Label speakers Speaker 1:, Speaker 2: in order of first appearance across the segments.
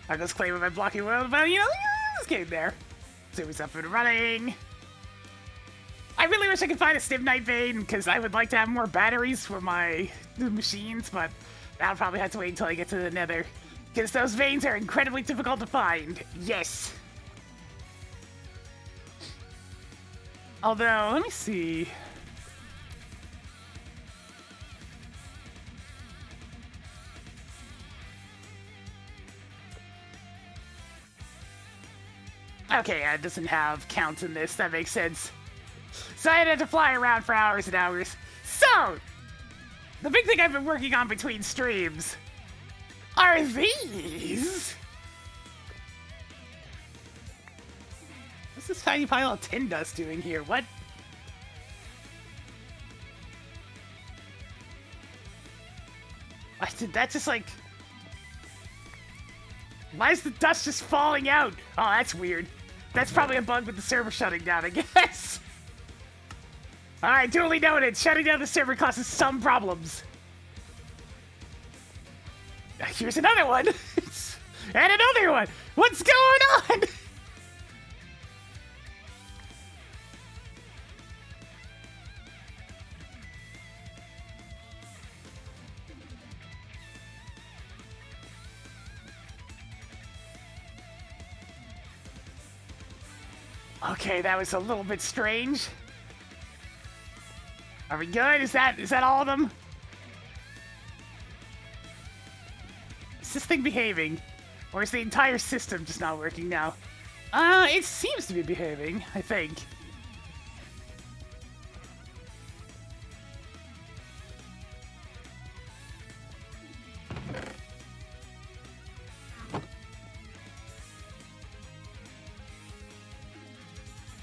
Speaker 1: I'm just claiming my blocky world, but you know, it's getting there. Zoom's up and running. I really wish I could find a Stimnite vein, because I would like to have more batteries for my machines, but I'll probably have to wait until I get to the nether. Because those veins are incredibly difficult to find. Yes! Although, let me see. Okay, it doesn't have counts in this. That makes sense. So I had to fly around for hours and hours. So, the big thing I've been working on between streams are these. What's this tiny pile of tin dust doing here? What? Why did that just like... Why is the dust just falling out? Oh, that's weird. That's probably a bug with the server shutting down, I guess. Alright, duly noted. Shutting down the server causes some problems. Here's another one. And another one. What's going on? Okay, that was a little bit strange. Are we good? Is that all of them? Is this thing behaving? Or is the entire system just not working now? It seems to be behaving, I think.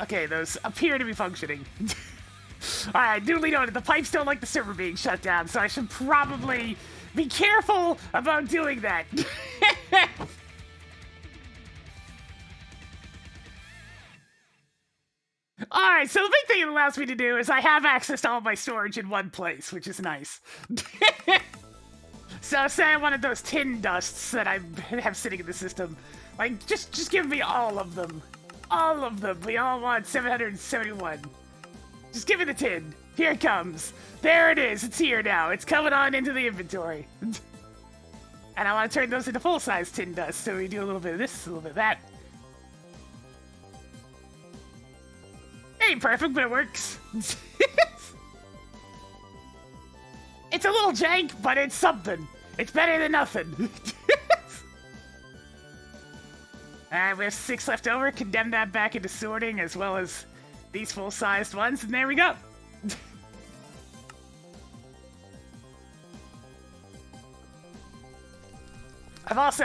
Speaker 1: Okay, those appear to be functioning. Alright, duly noted. The pipes don't like the server being shut down, so I should probably be careful about doing that. Alright, so the big thing it allows me to do is I have access to all my storage in one place, which is nice. So say I wanted those tin dusts that I have sitting in the system. Like, just give me all of them. All of them. We all want 771. Just give me the tin. Here it comes. There it is. It's here now. It's coming on into the inventory. And I want to turn those into full-size tin dust, so we do a little bit of this, a little bit of that. Ain't perfect, but it works. It's a little jank, but it's something. It's better than nothing. Alright, we have 6 left over. Condemn that back into sorting, as well as these full-sized ones, and there we go. I've also,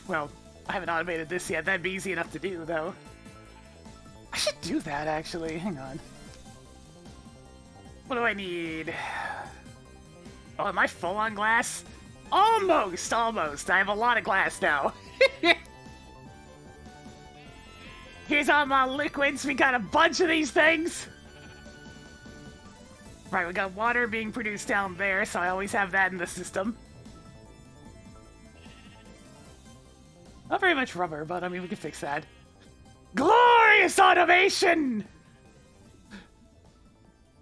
Speaker 1: well, I haven't automated this yet. That'd be easy enough to do, though. I should do that, actually. Hang on. What do I need? Oh, am I full on glass? Almost, almost. I have a lot of glass now. Here's all my liquids. We got a bunch of these things. Right, we got water being produced down there, so I always have that in the system. Not very much rubber, but I mean, we can fix that. Glorious automation!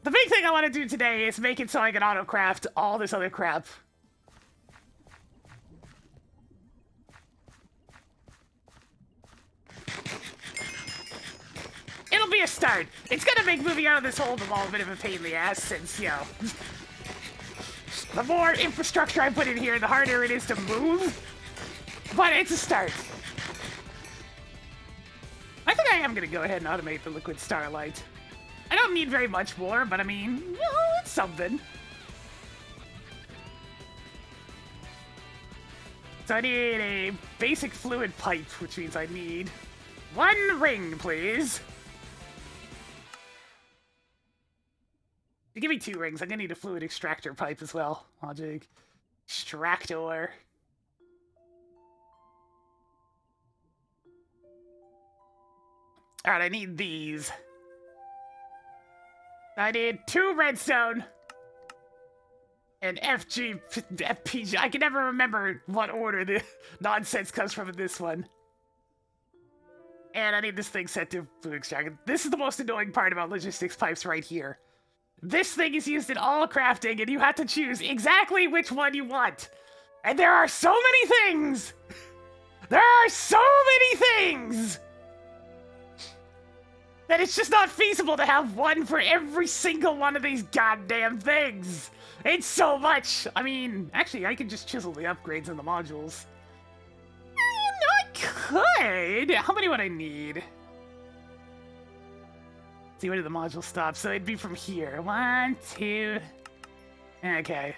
Speaker 1: The big thing I want to do today is make it so I can auto-craft all this other crap. It'll be a start. It's gonna make moving out of this hole a bit of a pain in the ass, since, you know, the more infrastructure I put in here, the harder it is to move. But it's a start. I think I am gonna go ahead and automate the liquid starlight. I don't need very much more, but I mean, you know, it's something. So I need a basic fluid pipe, which means I need 1 ring, please. Give me 2 rings. I'm gonna need a fluid extractor pipe as well. Logic. Extractor. Alright, I need these. I need 2 redstone. and FPG. I can never remember what order the nonsense comes from in this one. And I need this thing set to fluid extractor. This is the most annoying part about logistics pipes right here. This thing is used in all crafting, and you have to choose exactly which one you want. And there are so many things! There are so many things! That it's just not feasible to have one for every single one of these goddamn things! It's so much! I mean, actually, I could just chisel the upgrades in the modules. I could! How many would I need? Let's see, where did the module stop? So it'd be from here. 1, 2... Okay.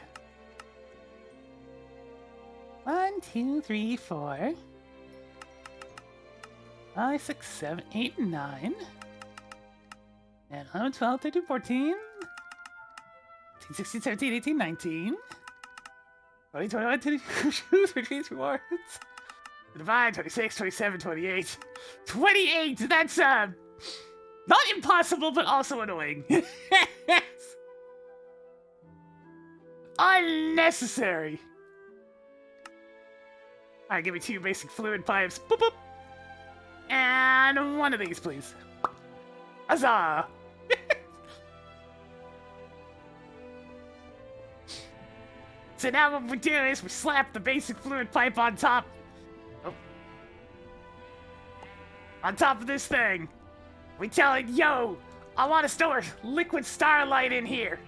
Speaker 1: 1, 2, 3, 4... 5, 6, 7, 8, 9... And 11, 12, 13, 14... 15, 16, 17, 18, 19... 20, 21, 22, 23, 25, 26, 27, 28... 28! That's, not impossible, but also annoying. Unnecessary! Alright, give me 2 basic fluid pipes. Boop, boop. And 1 of these, please. Huzzah! So now what we do is we slap the basic fluid pipe on top. Oh. On top of this thing. We tell it, yo, I want to store liquid starlight in here.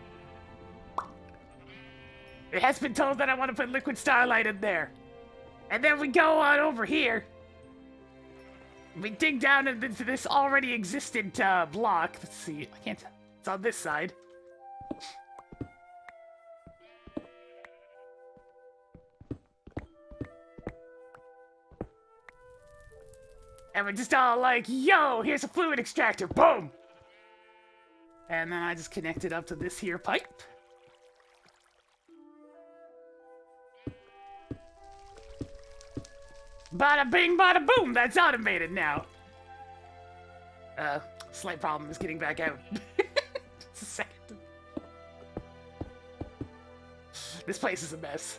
Speaker 1: It has been told that I want to put liquid starlight in there. And then we go on over here. We dig down into this already existent block. Let's see, I can't, it's on this side. And we're just all like, yo, here's a fluid extractor, boom! And then I just connect it up to this here pipe. Bada bing, bada boom, that's automated now. Slight problem is getting back out. Just a second. This place is a mess.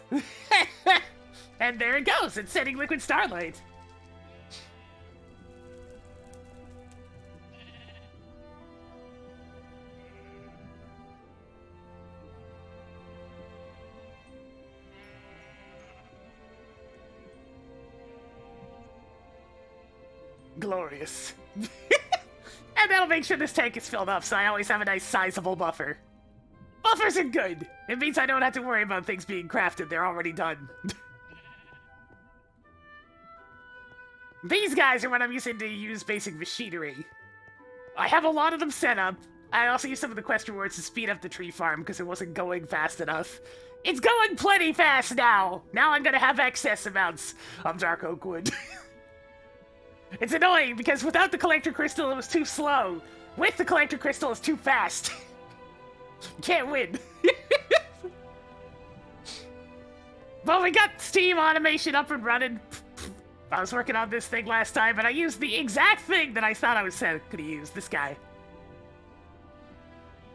Speaker 1: And there it goes, it's setting liquid starlight. Glorious. And that'll make sure this tank is filled up, so I always have a nice sizable buffer. Buffers are good. It means I don't have to worry about things being crafted. They're already done. These guys are what I'm using to use basic machinery. I have a lot of them set up. I also use some of the quest rewards to speed up the tree farm because it wasn't going fast enough. It's going plenty fast now. Now I'm gonna have excess amounts of dark oak wood. It's annoying because without the collector crystal it was too slow. With the collector crystal it's too fast. You can't win. Well, we got Steam automation up and running. I was working on this thing last time, but I used the exact thing that I thought I was gonna use. This guy.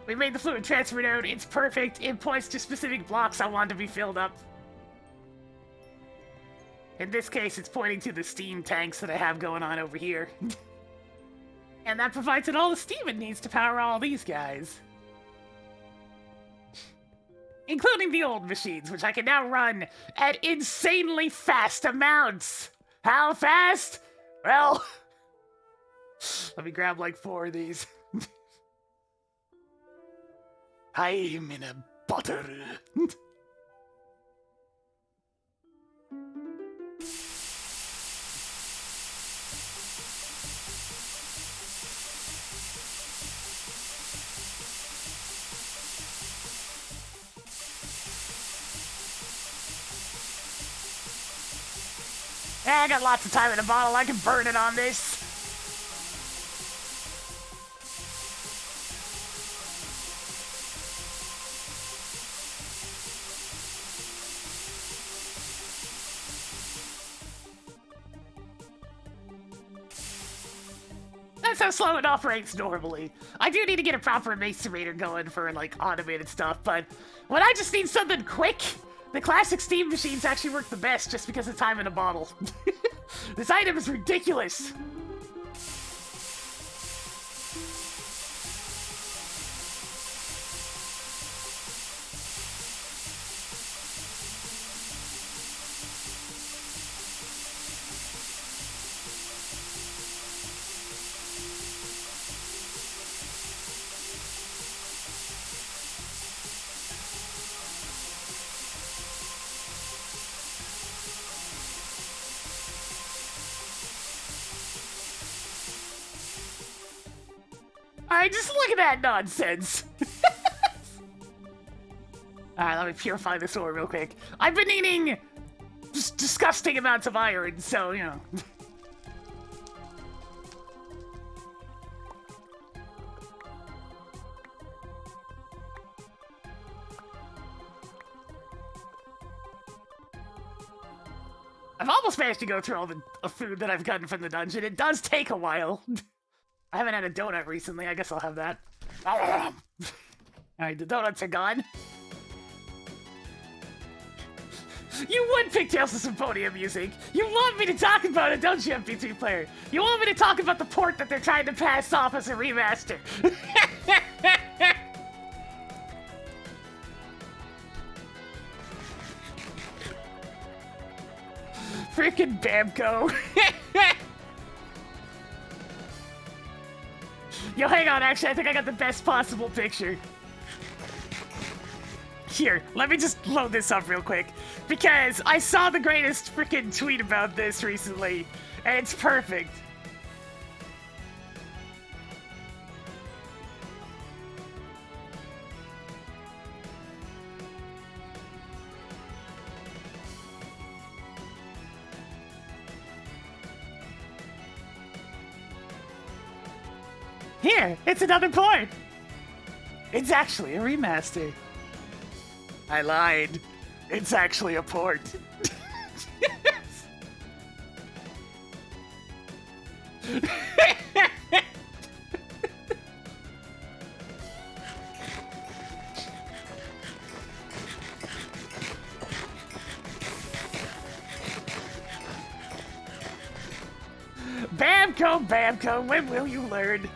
Speaker 1: We made the fluid transfer node. It's perfect. It points to specific blocks I want to be filled up. In this case, it's pointing to the steam tanks that I have going on over here. And that provides it all the steam it needs to power all these guys. Including the old machines, which I can now run at insanely fast amounts. How fast? Well, let me grab like 4 of these. I'm in a butter. I got lots of time in a bottle. I can burn it on this. That's how slow it operates normally. I do need to get a proper macerator going for, like, automated stuff, but when I just need something quick, the classic steam machines actually work the best just because of time in a bottle. This item is ridiculous. Alright, just look at that nonsense. Alright, let me purify this ore real quick. I've been eating just disgusting amounts of iron, so, you know. I've almost managed to go through all the food that I've gotten from the dungeon. It does take a while. I haven't had a donut recently. I guess I'll have that. Alright, the donuts are gone. You would pick Tales of Symphonia music. You want me to talk about it, don't you, MP3 player? You want me to talk about the port that they're trying to pass off as a remaster. Freaking Bamco. Yo, hang on, actually, I think I got the best possible picture. Here, let me just load this up real quick, because I saw the greatest freaking tweet about this recently, and it's perfect. Here, it's another port! It's actually a remaster. I lied. It's actually a port. Bamco, Bamco, when will you learn?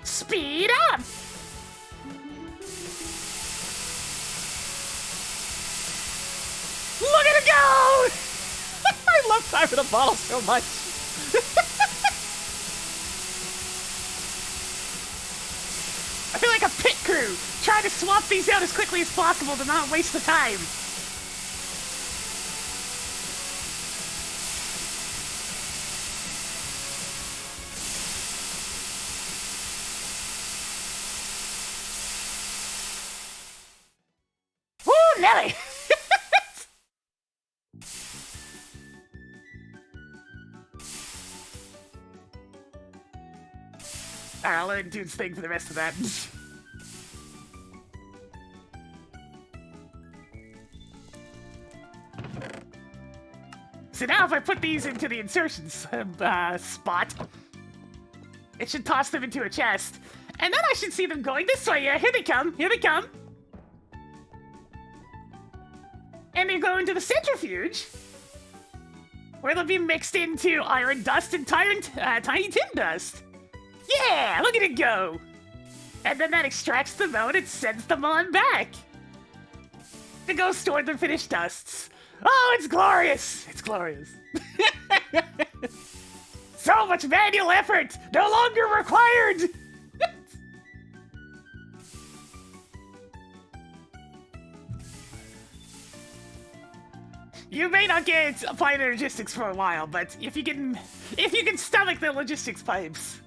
Speaker 1: Speed up! Look at it go! I love time in a bottle so much. I feel like a pit crew, trying to swap these out as quickly as possible to not waste the time. Woo, Nelly! Alright, I'll let him do his thing for the rest of that. So now if I put these into the insertions spot, it should toss them into a chest. And then I should see them going this way. Yeah, here they come. Here they come. And they go into the centrifuge, where they'll be mixed into iron dust and tiny tin dust. Yeah, look at it go! And then that extracts them out and sends them on back to go store the finished dusts. Oh, it's glorious! It's glorious. So much manual effort, no longer required! You may not get applied logistics for a while, but if you can stomach the logistics pipes,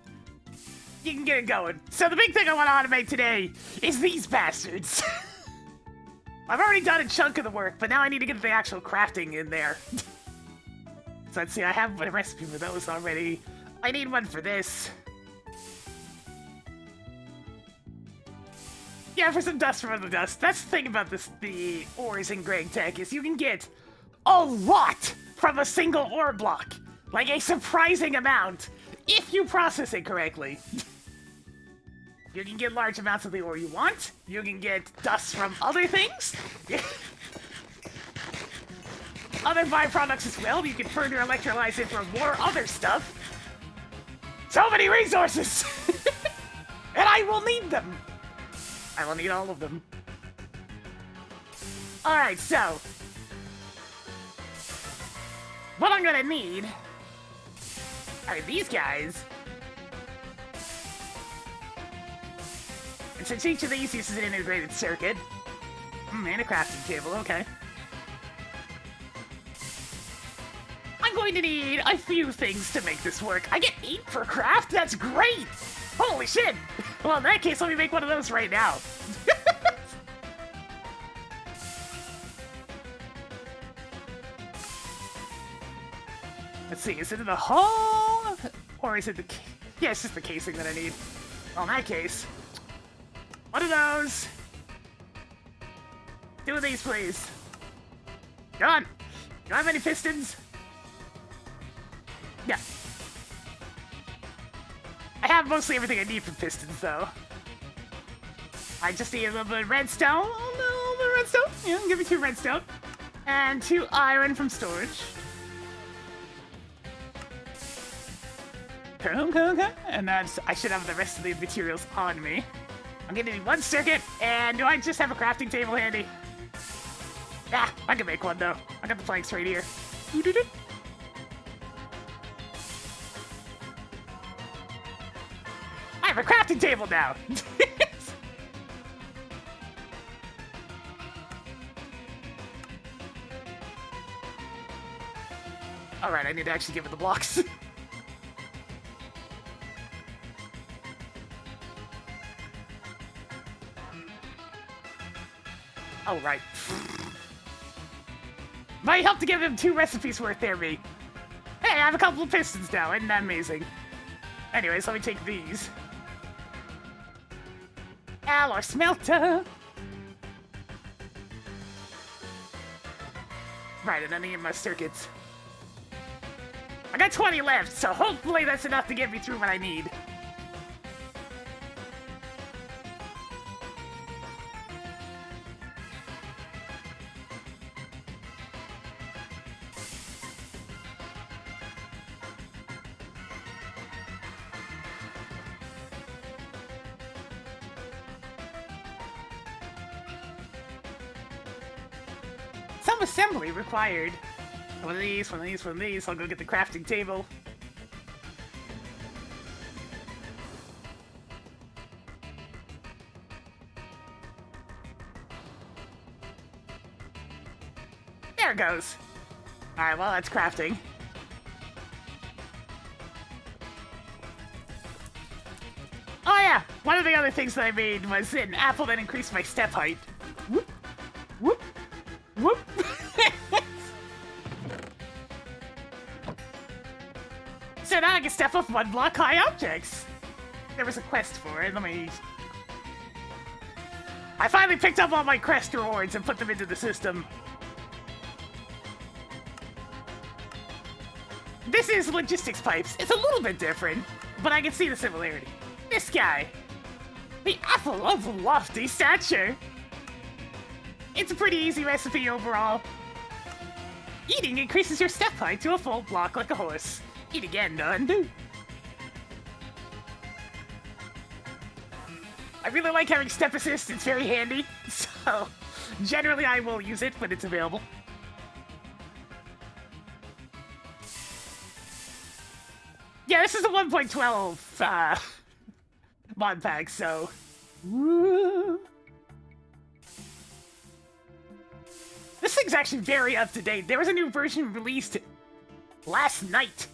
Speaker 1: you can get it going. So the big thing I want to automate today is these bastards. I've already done a chunk of the work, but now I need to get the actual crafting in there. So let's see, I have a recipe for those already. I need one for this. Yeah, for some dust from the dust. That's the thing about the ores in Greg Tech is you can get a lot from a single ore block. Like a surprising amount, if you process it correctly. You can get large amounts of the ore you want. You can get dust from other things. Other byproducts as well. You can further electrolyze it for more other stuff. So many resources! And I will need them. I will need all of them. Alright, so what I'm gonna need are these guys. And since each of these uses an integrated circuit, and a crafting table, okay. I'm going to need a few things to make this work. I get 8 per craft? That's great! Holy shit! Well, in that case, let me make one of those right now. Let's see, is it in the hull? Or is it the... Yeah, it's just the casing that I need. Well, in that case, one of those. 2 of these, please. Go on. Do I have any pistons? Yeah. I have mostly everything I need for pistons, though. I just need a little bit of redstone. Oh, no, a little bit of redstone. Yeah, give me 2 redstone. And 2 iron from storage. Okay. And that's, I should have the rest of the materials on me. I'm gonna need 1 circuit, and do I just have a crafting table handy? Yeah, I can make one, though. I got the planks right here. I have a crafting table now! Alright, I need to actually give it the blocks. Oh, right. Might help to give him 2 recipes worth there, me. Hey, I have a couple of pistons now, isn't that amazing? Anyways, let me take these. Alloy smelter! Right, and then I need my circuits. I got 20 left, so hopefully that's enough to get me through what I need. Some assembly required. One of these, one of these, one of these. I'll go get the crafting table. There it goes. Alright, well, that's crafting. Oh yeah, one of the other things that I made was an apple that increased my step height. Whoop, whoop, whoop. So now I can step up 1 block high objects. There was a quest for it. Let me... I finally picked up all my quest rewards and put them into the system. This is logistics pipes. It's a little bit different, but I can see the similarity. This guy. The apple of lofty stature. It's a pretty easy recipe overall. Eating increases your step height to a full block like a horse. Eat again, to undo. I really like having step assist, it's very handy, so generally I will use it when it's available. Yeah, this is a 1.12 mod pack, so... Woo. This thing's actually very up to date. There was a new version released last night.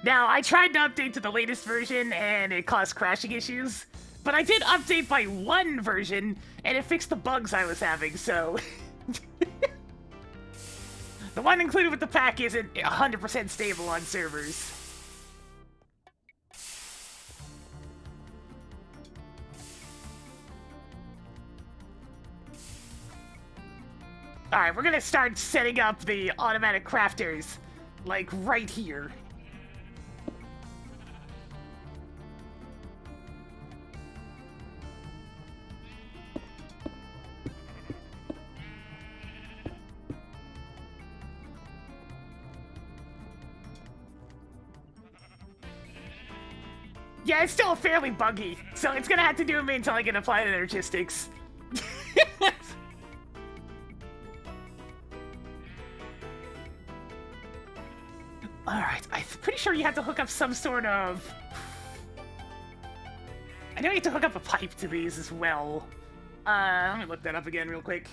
Speaker 1: Now, I tried to update to the latest version, and it caused crashing issues. But I did update by 1 version, and it fixed the bugs I was having, so... The one included with the pack isn't 100% stable on servers. Alright, we're gonna start setting up the automatic crafters, like, right here. Yeah, it's still fairly buggy, so it's gonna have to do with me until I can apply the energistics. Alright, I'm pretty sure you have to hook up some sort of... I know you have to hook up a pipe to these as well. Let me look that up again real quick.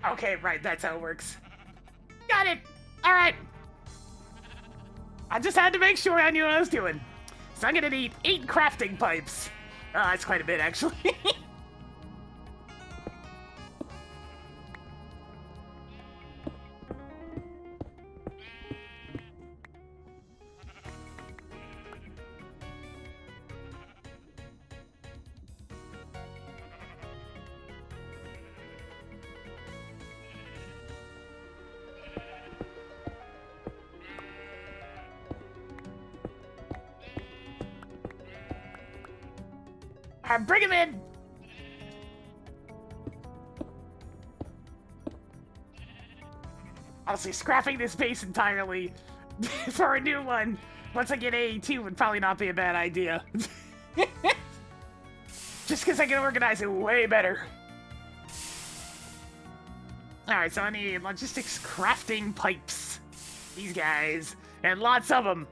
Speaker 1: Okay, right, that's how it works. Got it! Alright. I just had to make sure I knew what I was doing. So I'm gonna need 8 crafting pipes. Oh, that's quite a bit, actually. Bring him in! Honestly, scrapping this base entirely for a new one once I get AE2 would probably not be a bad idea. Just because I can organize it way better. Alright, so I need logistics crafting pipes. These guys. And lots of them.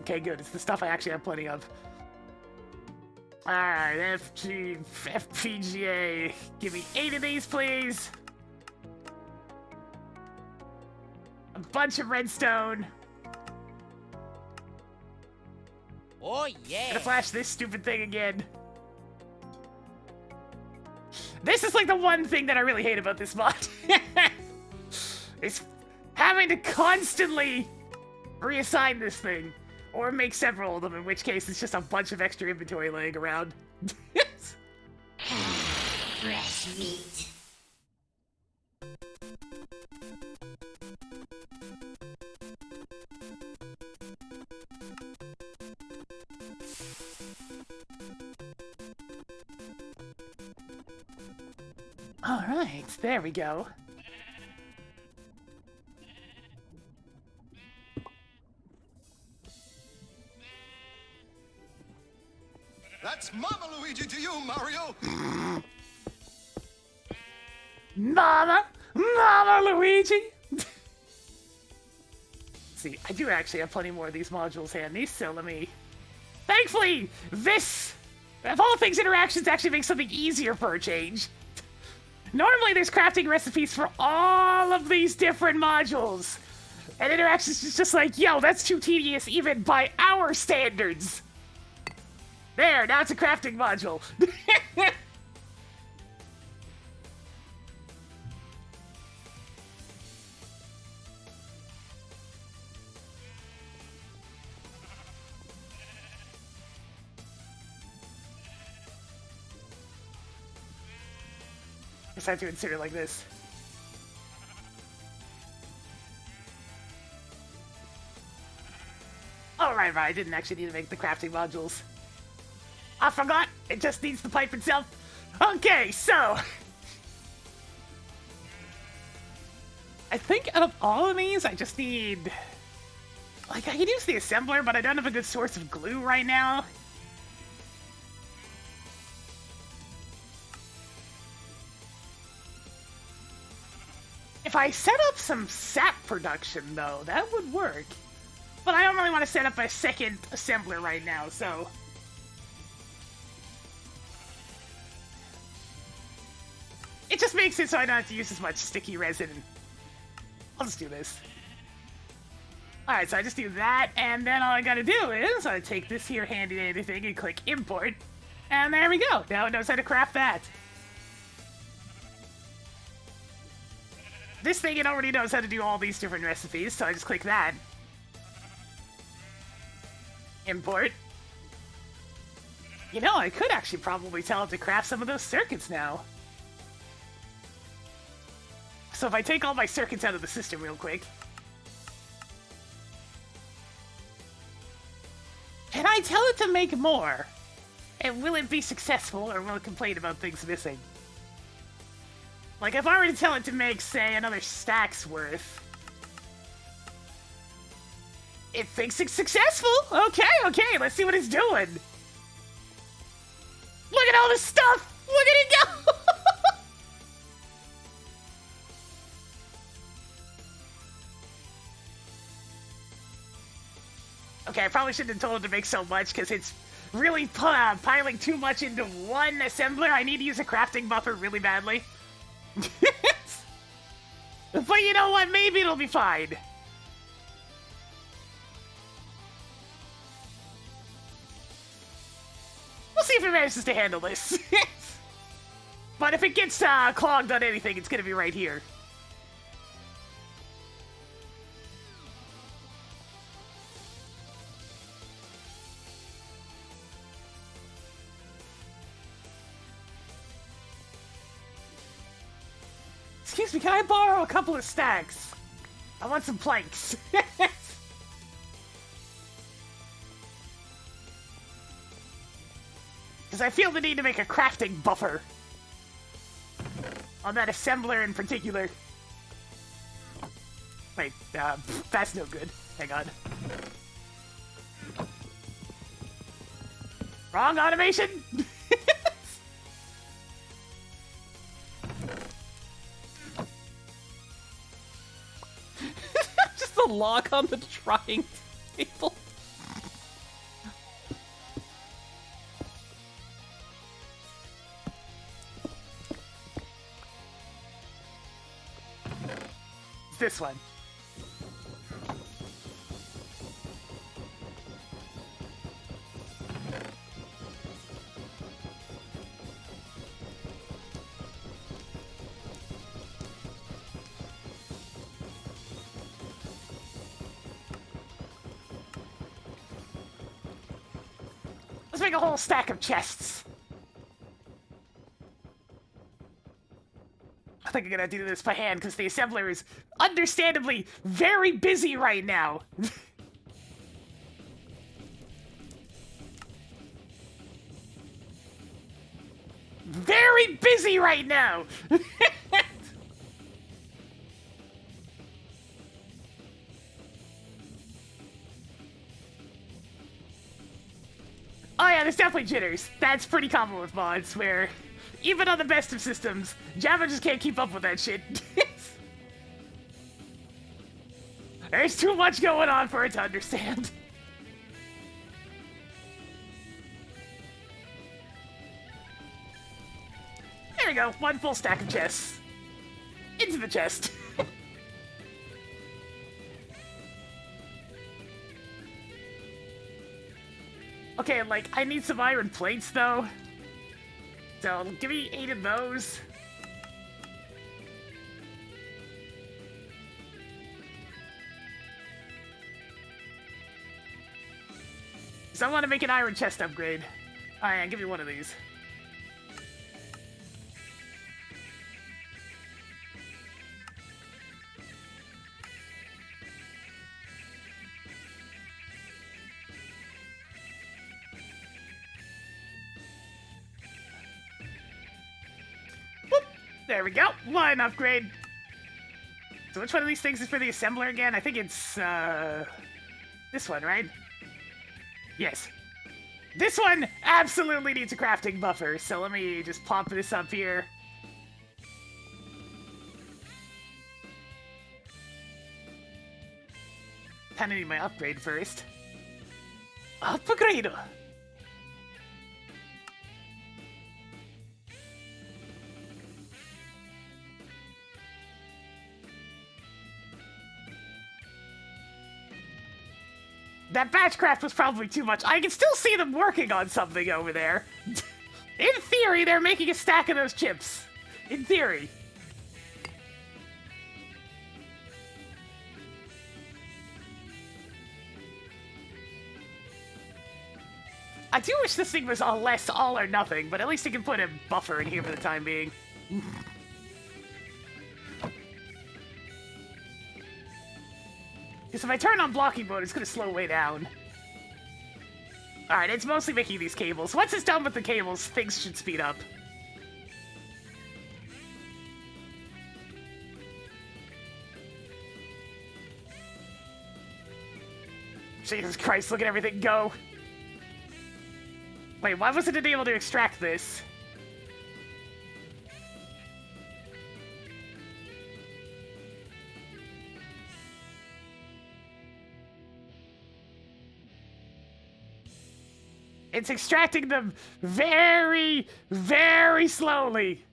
Speaker 1: Okay, good. It's the stuff I actually have plenty of. Alright, FPGA. Give me 8 of these, please. A bunch of redstone.
Speaker 2: Oh, yeah.
Speaker 1: Gonna flash this stupid thing again. This is like the one thing that I really hate about this mod. It's having to constantly reassign this thing. Or make several of them, in which case it's just a bunch of extra inventory laying around.
Speaker 3: Fresh meat.
Speaker 1: Alright, there we go.
Speaker 4: That's Mama Luigi to you, Mario!
Speaker 1: Mama Luigi! See, I do actually have plenty more of these modules handy, so let me... Thankfully, this, of all things, Interactions actually makes something easier for a change. Normally, there's crafting recipes for all of these different modules. And Interactions is just like, yo, that's too tedious even by our standards. There, now it's a crafting module. Just have to insert it like this. Oh, right, I didn't actually need to make the crafting modules. I forgot, it just needs the pipe itself. Okay, so... I think out of all of these, I just need... Like, I can use the assembler, but I don't have a good source of glue right now. If If I set up some sap production, though, that would work. But I don't really want to set up a second assembler right now, so... It just makes it so I don't have to use as much sticky resin. I'll just do this. Alright, so I just do that, and then all I gotta do is I take this here handy-dandy thing and click import, and there we go. Now it knows how to craft that. This thing, it already knows how to do all these different recipes, so I just click that. Import. You know, I could actually probably tell it to craft some of those circuits now. So if I take all my circuits out of the system real quick... Can I tell it to make more? And will it be successful, or will it complain about things missing? Like, if I were to tell it to make, say, another stack's worth... It thinks it's successful! Okay, let's see what it's doing! Look at all this stuff! Look at it go! Okay, I probably shouldn't have told it to make so much, because it's really piling too much into one assembler. I need to use a crafting buffer really badly. But you know what? Maybe it'll be fine. We'll see if it manages to handle this. But if it gets clogged on anything, it's gonna be right here. Excuse me, can I borrow a couple of stacks? I want some planks. Because I feel the need to make a crafting buffer. On that assembler in particular. Wait, that's no good. Hang on. Wrong automation!
Speaker 5: Just a lock on the drying table.
Speaker 1: This one. Let's make a whole stack of chests. I think I'm gonna do this by hand because the assembler is understandably very busy right now. Very busy right now. Oh yeah, there's definitely jitters. That's pretty common with mods, where even on the best of systems, Java just can't keep up with that shit. There's too much going on for it to understand. There we go, one full stack of chests. Into the chest. Okay, like, I need some iron plates, though. So, give me 8 of those. So I want to make an iron chest upgrade. Alright, give me one of these. There we go, one upgrade. So which one of these things is for the assembler again? I think it's, this one, right? Yes. This one absolutely needs a crafting buffer, so let me just pop this up here. Kinda need my upgrade first. Upgrade! That batchcraft was probably too much. I can still see them working on something over there. In theory, they're making a stack of those chips. In theory. I do wish this thing was less all or nothing, but at least you can put a buffer in here for the time being. Because if I turn on blocking mode, it's going to slow way down. Alright, it's mostly making these cables. Once it's done with the cables, things should speed up. Jesus Christ, look at everything go. Wait, why wasn't it able to extract this? It's extracting them very, very slowly.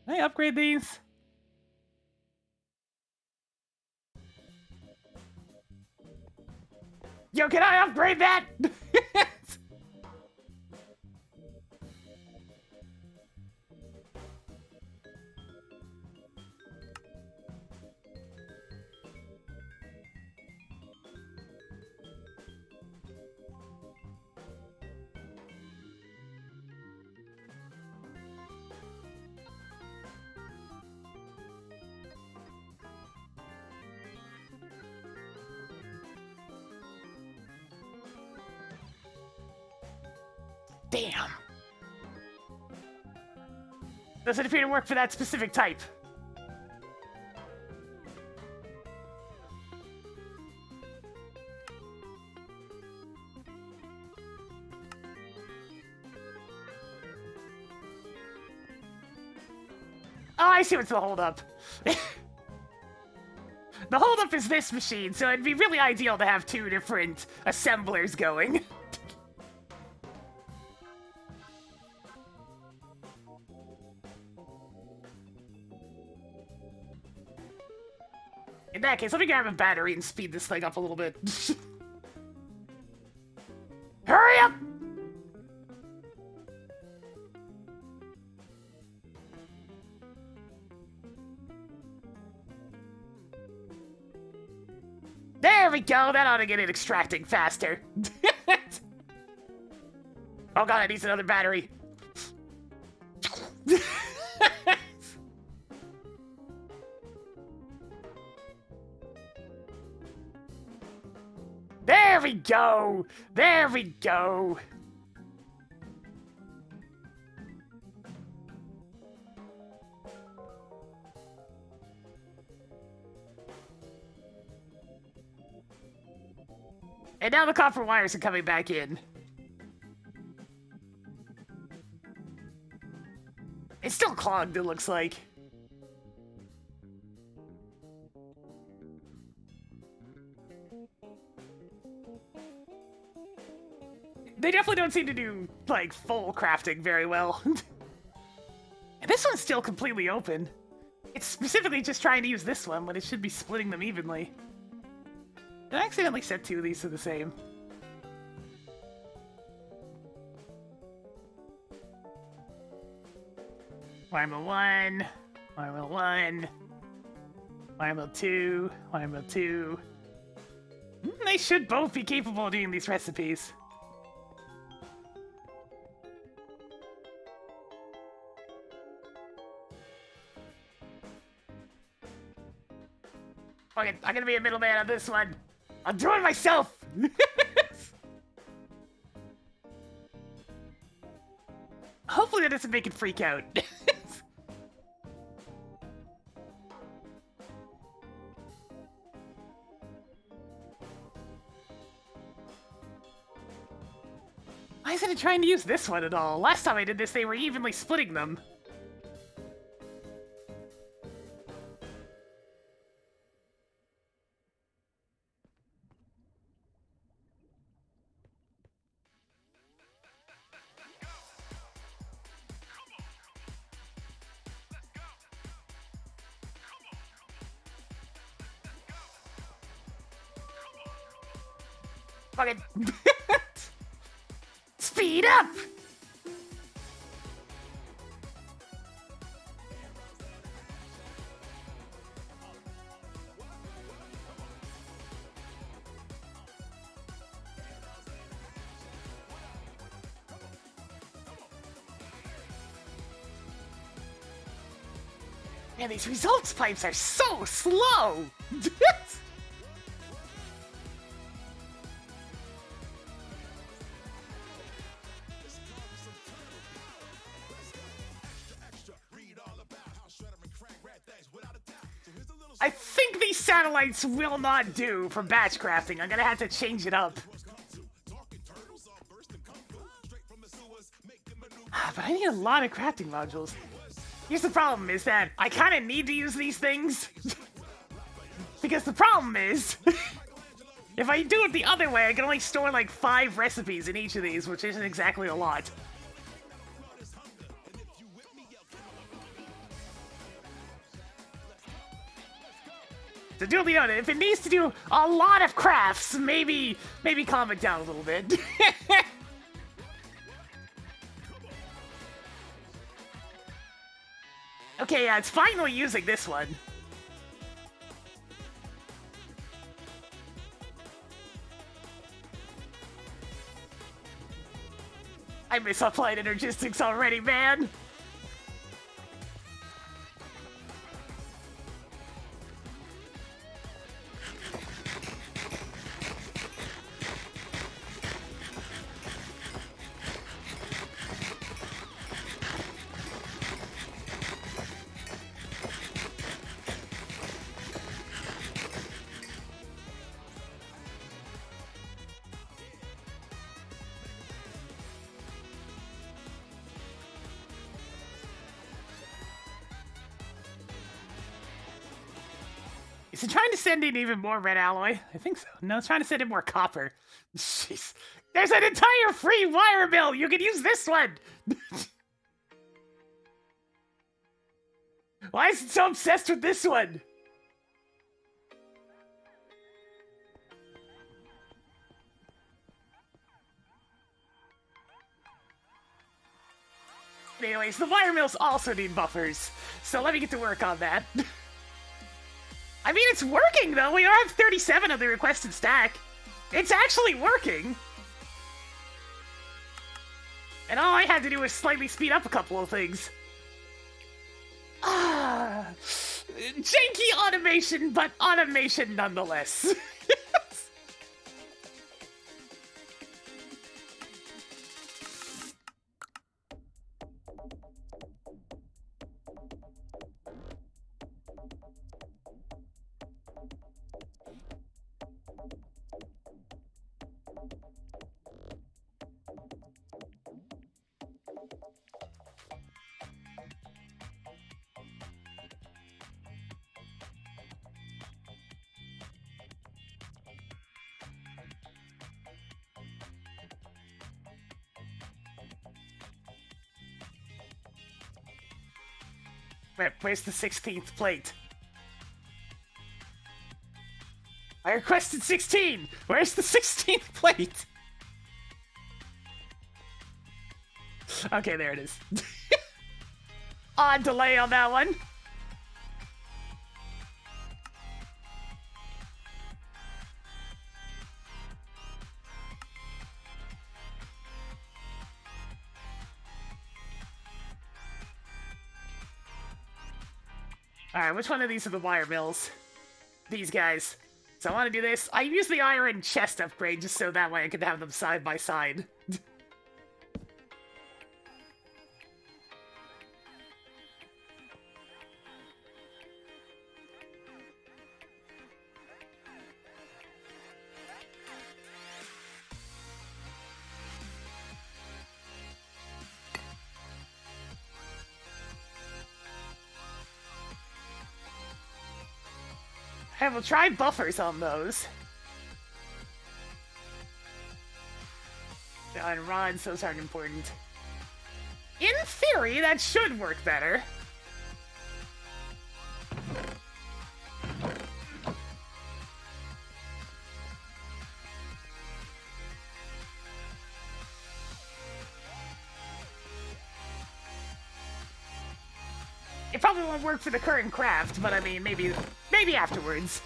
Speaker 1: Can I upgrade these? Yo, can I upgrade that? Damn. Doesn't appear to work for that specific type. Oh, I see what's the holdup. The holdup is this machine, so it'd be really ideal to have two different assemblers going. In that case, let me grab a battery and speed this thing up a little bit. Hurry up! There we go, that ought to get it extracting faster. Oh god, it needs another battery. There we go! There we go! And now the copper wires are coming back in. It's still clogged, it looks like. They definitely don't seem to do, like, full crafting very well. And this one's still completely open. It's specifically just trying to use this one when it should be splitting them evenly. Did I accidentally set two of these to the same? Wire 1, wire 1, wire 2, wire 2. They should both be capable of doing these recipes. Okay, I'm gonna be a middleman on this one. I'll do it myself! Hopefully that doesn't make it freak out. Why isn't it trying to use this one at all? Last time I did this, they were evenly splitting them. Fucking speed up! Man, these results pipes are so slow! I think these satellites will not do for batch crafting. I'm gonna have to change it up. But I need a lot of crafting modules. Here's the problem, is that I kind of need to use these things. Because the problem is, if I do it the other way, I can only store like 5 recipes in each of these, which isn't exactly a lot. So do the other. If it needs to do a lot of crafts, maybe calm it down a little bit. Okay, yeah, it's finally using this one. I miss Applied Energistics already, man! Is it trying to send in even more red alloy? I think so. No, it's trying to send in more copper. Jeez. There's an entire free wire mill! You can use this one! Why is it so obsessed with this one? Anyways, the wire mills also need buffers, so let me get to work on that. I mean, it's working, though. We have 37 of the requested stack. It's actually working. And all I had to do was slightly speed up a couple of things. Ah, janky automation, but automation nonetheless. Where's the 16th plate? I requested 16! Where's the 16th plate? Okay, there it is. Odd delay on that one. Alright, which one of these are the wire mills? These guys. So I want to do this. I use the iron chest upgrade just so that way I can have them side by side. I will try buffers on those. And rods, those aren't important. In theory, that should work better. It probably won't work for the current craft, but I mean, maybe afterwards.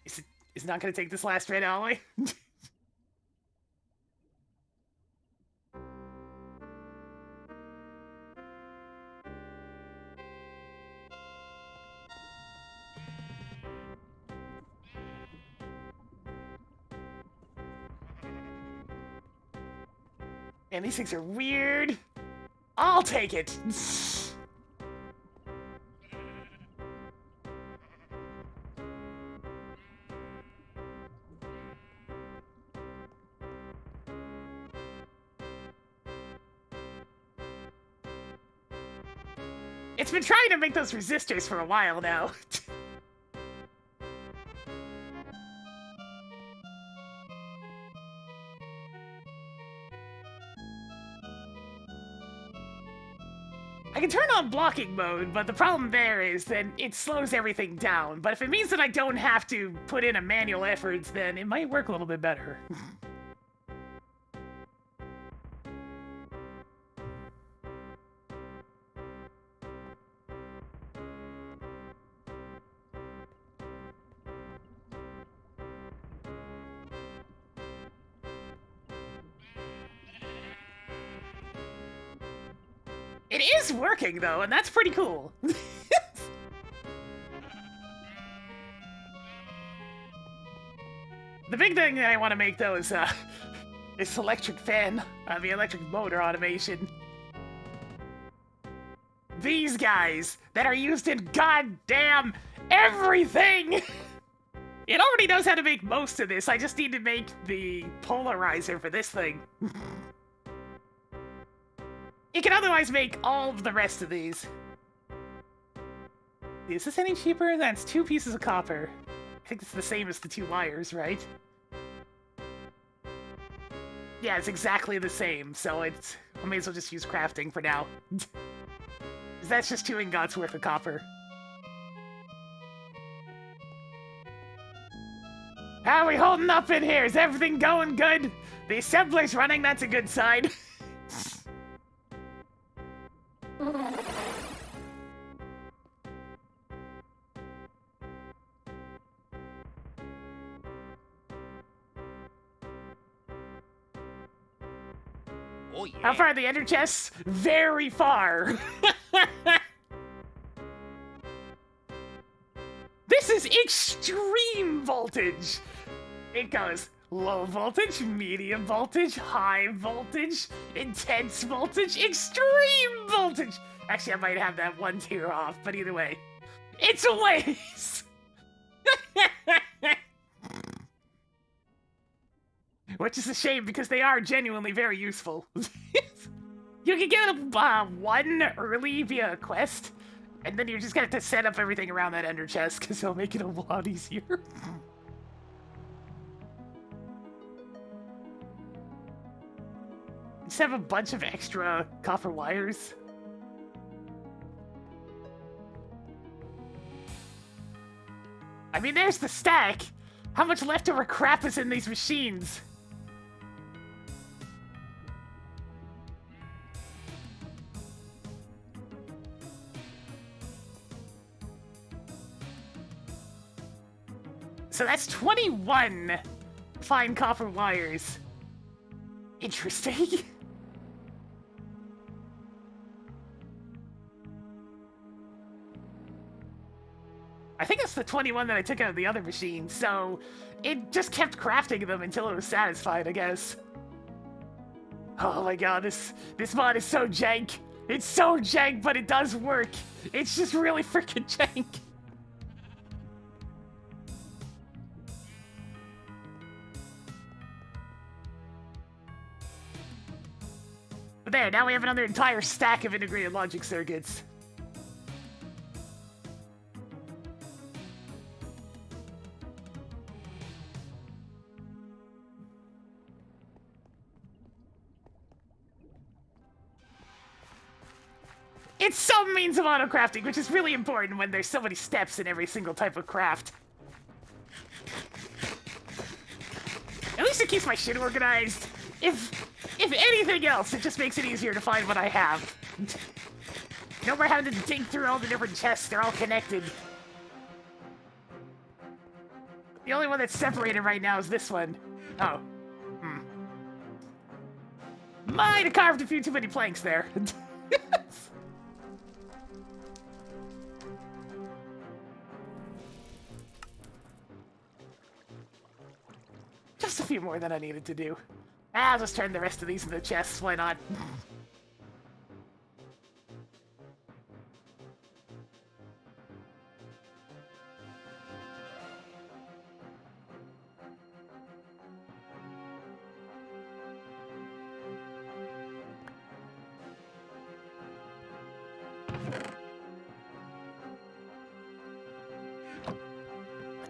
Speaker 1: Is it not gonna take this last red alloy? Man, these things are weird. I'll take it. It's been trying to make those resistors for a while now. I can turn on blocking mode, but the problem there is that it slows everything down. But if it means that I don't have to put in a manual effort, then it might work a little bit better. It is working, though, and that's pretty cool. The big thing that I want to make, though, is this electric fan, the electric motor automation. These guys that are used in goddamn everything! It already knows how to make most of this, I just need to make the polarizer for this thing. You can otherwise make all of the rest of these. Is this any cheaper? That's 2 pieces of copper. I think it's the same as the 2 wires, right? Yeah, it's exactly the same, so I may as well just use crafting for now. That's just 2 ingots worth of copper. How are we holding up in here? Is everything going good? The assembler's running, that's a good sign.
Speaker 2: Oh, yeah.
Speaker 1: How far are the ender chests? Very far. This is extreme voltage. It goes low voltage, medium voltage, high voltage, intense voltage, extreme voltage. Actually, I might have that 1 tier off, but either way, it's a waste. Which is a shame because they are genuinely very useful. You can get 1 early via a quest, and then you're just gonna have to set up everything around that ender chest because it'll make it a lot easier. Just have a bunch of extra copper wires. I mean, there's the stack. How much leftover crap is in these machines? So that's 21 fine copper wires. Interesting. I think it's the 21 that I took out of the other machine, so it just kept crafting them until it was satisfied, I guess. Oh my god, this mod is so jank. It's so jank, but it does work. It's just really freaking jank. But there, now we have another entire stack of integrated logic circuits. It's some means of monocrafting, which is really important when there's so many steps in every single type of craft. At least it keeps my shit organized. If If anything else, it just makes it easier to find what I have. No more having to dig through all the different chests, they're all connected. The only one that's separated right now is this one. Oh. Might have carved a few too many planks there. Just a few more than I needed to do. I'll just turn the rest of these into chests, why not?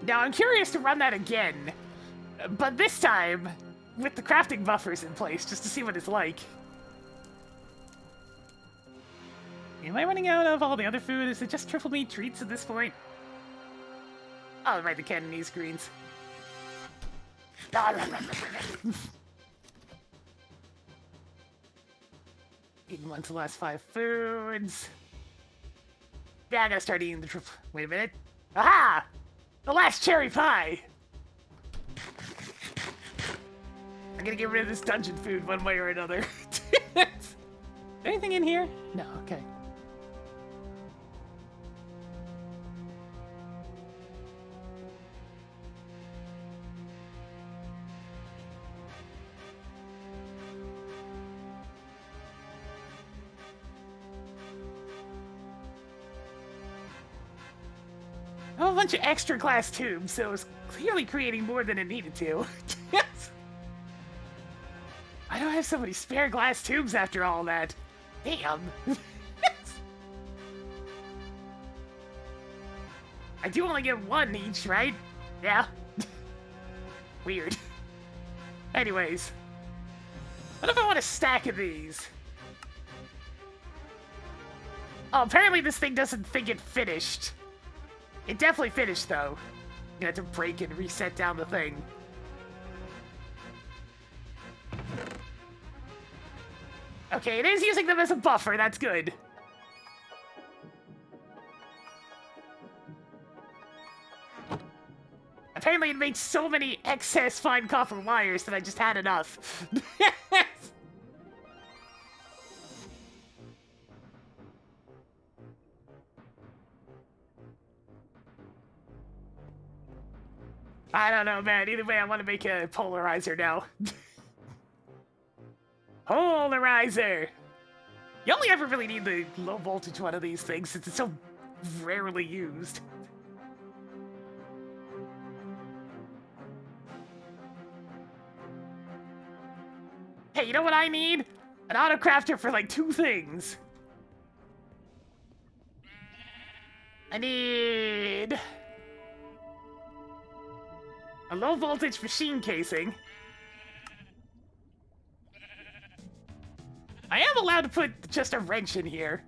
Speaker 1: Now, I'm curious to run that again, but this time with the crafting buffers in place, just to see what it's like. Am I running out of all the other food? Is it just triple meat treats at this point? Oh, right, the Cantonese greens. Eating once the last 5 foods. Yeah, I gotta start eating the triple. Wait a minute. Aha! The last cherry pie! I'm gonna get rid of this dungeon food one way or another. Anything in here? No, okay. I have a bunch of extra glass tubes, so it's clearly creating more than it needed to. I don't have so many spare glass tubes after all that. Damn. I do only get 1 each, right? Yeah. Weird. Anyways. What if I want a stack of these? Oh, apparently this thing doesn't think it finished. It definitely finished, though. You have to break and reset down the thing. Okay, it is using them as a buffer, that's good. Apparently it made so many excess fine copper wires that I just had enough. I don't know, man. Either way, I want to make a polarizer now. Polarizer! You only ever really need the low voltage one of these things since it's so rarely used. Hey, you know what I need? An autocrafter for like 2 things. I need a low voltage machine casing. I am allowed to put just a wrench in here.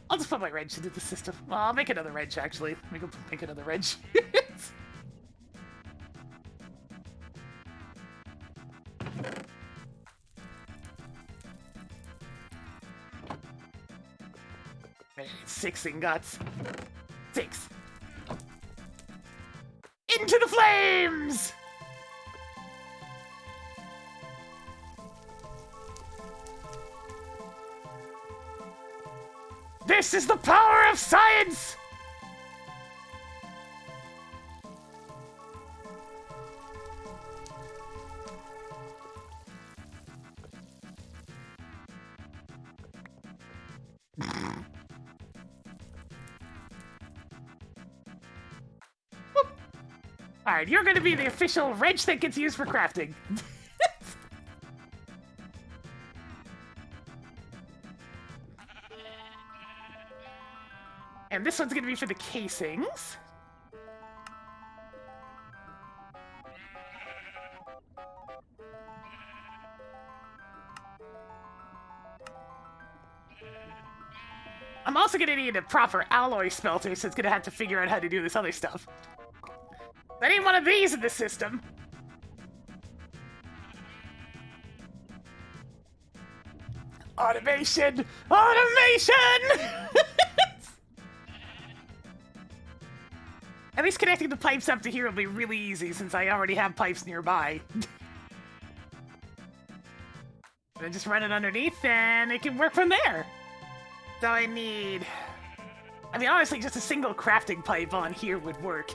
Speaker 1: I'll just put my wrench into the system. Well, I'll make another wrench, actually. Make another wrench. Man, 6 ingots. 6. Into the flames! This is the power of science! Alright, you're gonna be the official wrench that gets used for crafting. And this one's gonna be for the casings. I'm also gonna need a proper alloy smelter, so it's gonna have to figure out how to do this other stuff. I need one of these in the system. Automation! Automation! At least connecting the pipes up to here will be really easy since I already have pipes nearby. And just run it underneath and it can work from there. So I need... I mean, honestly, just a single crafting pipe on here would work.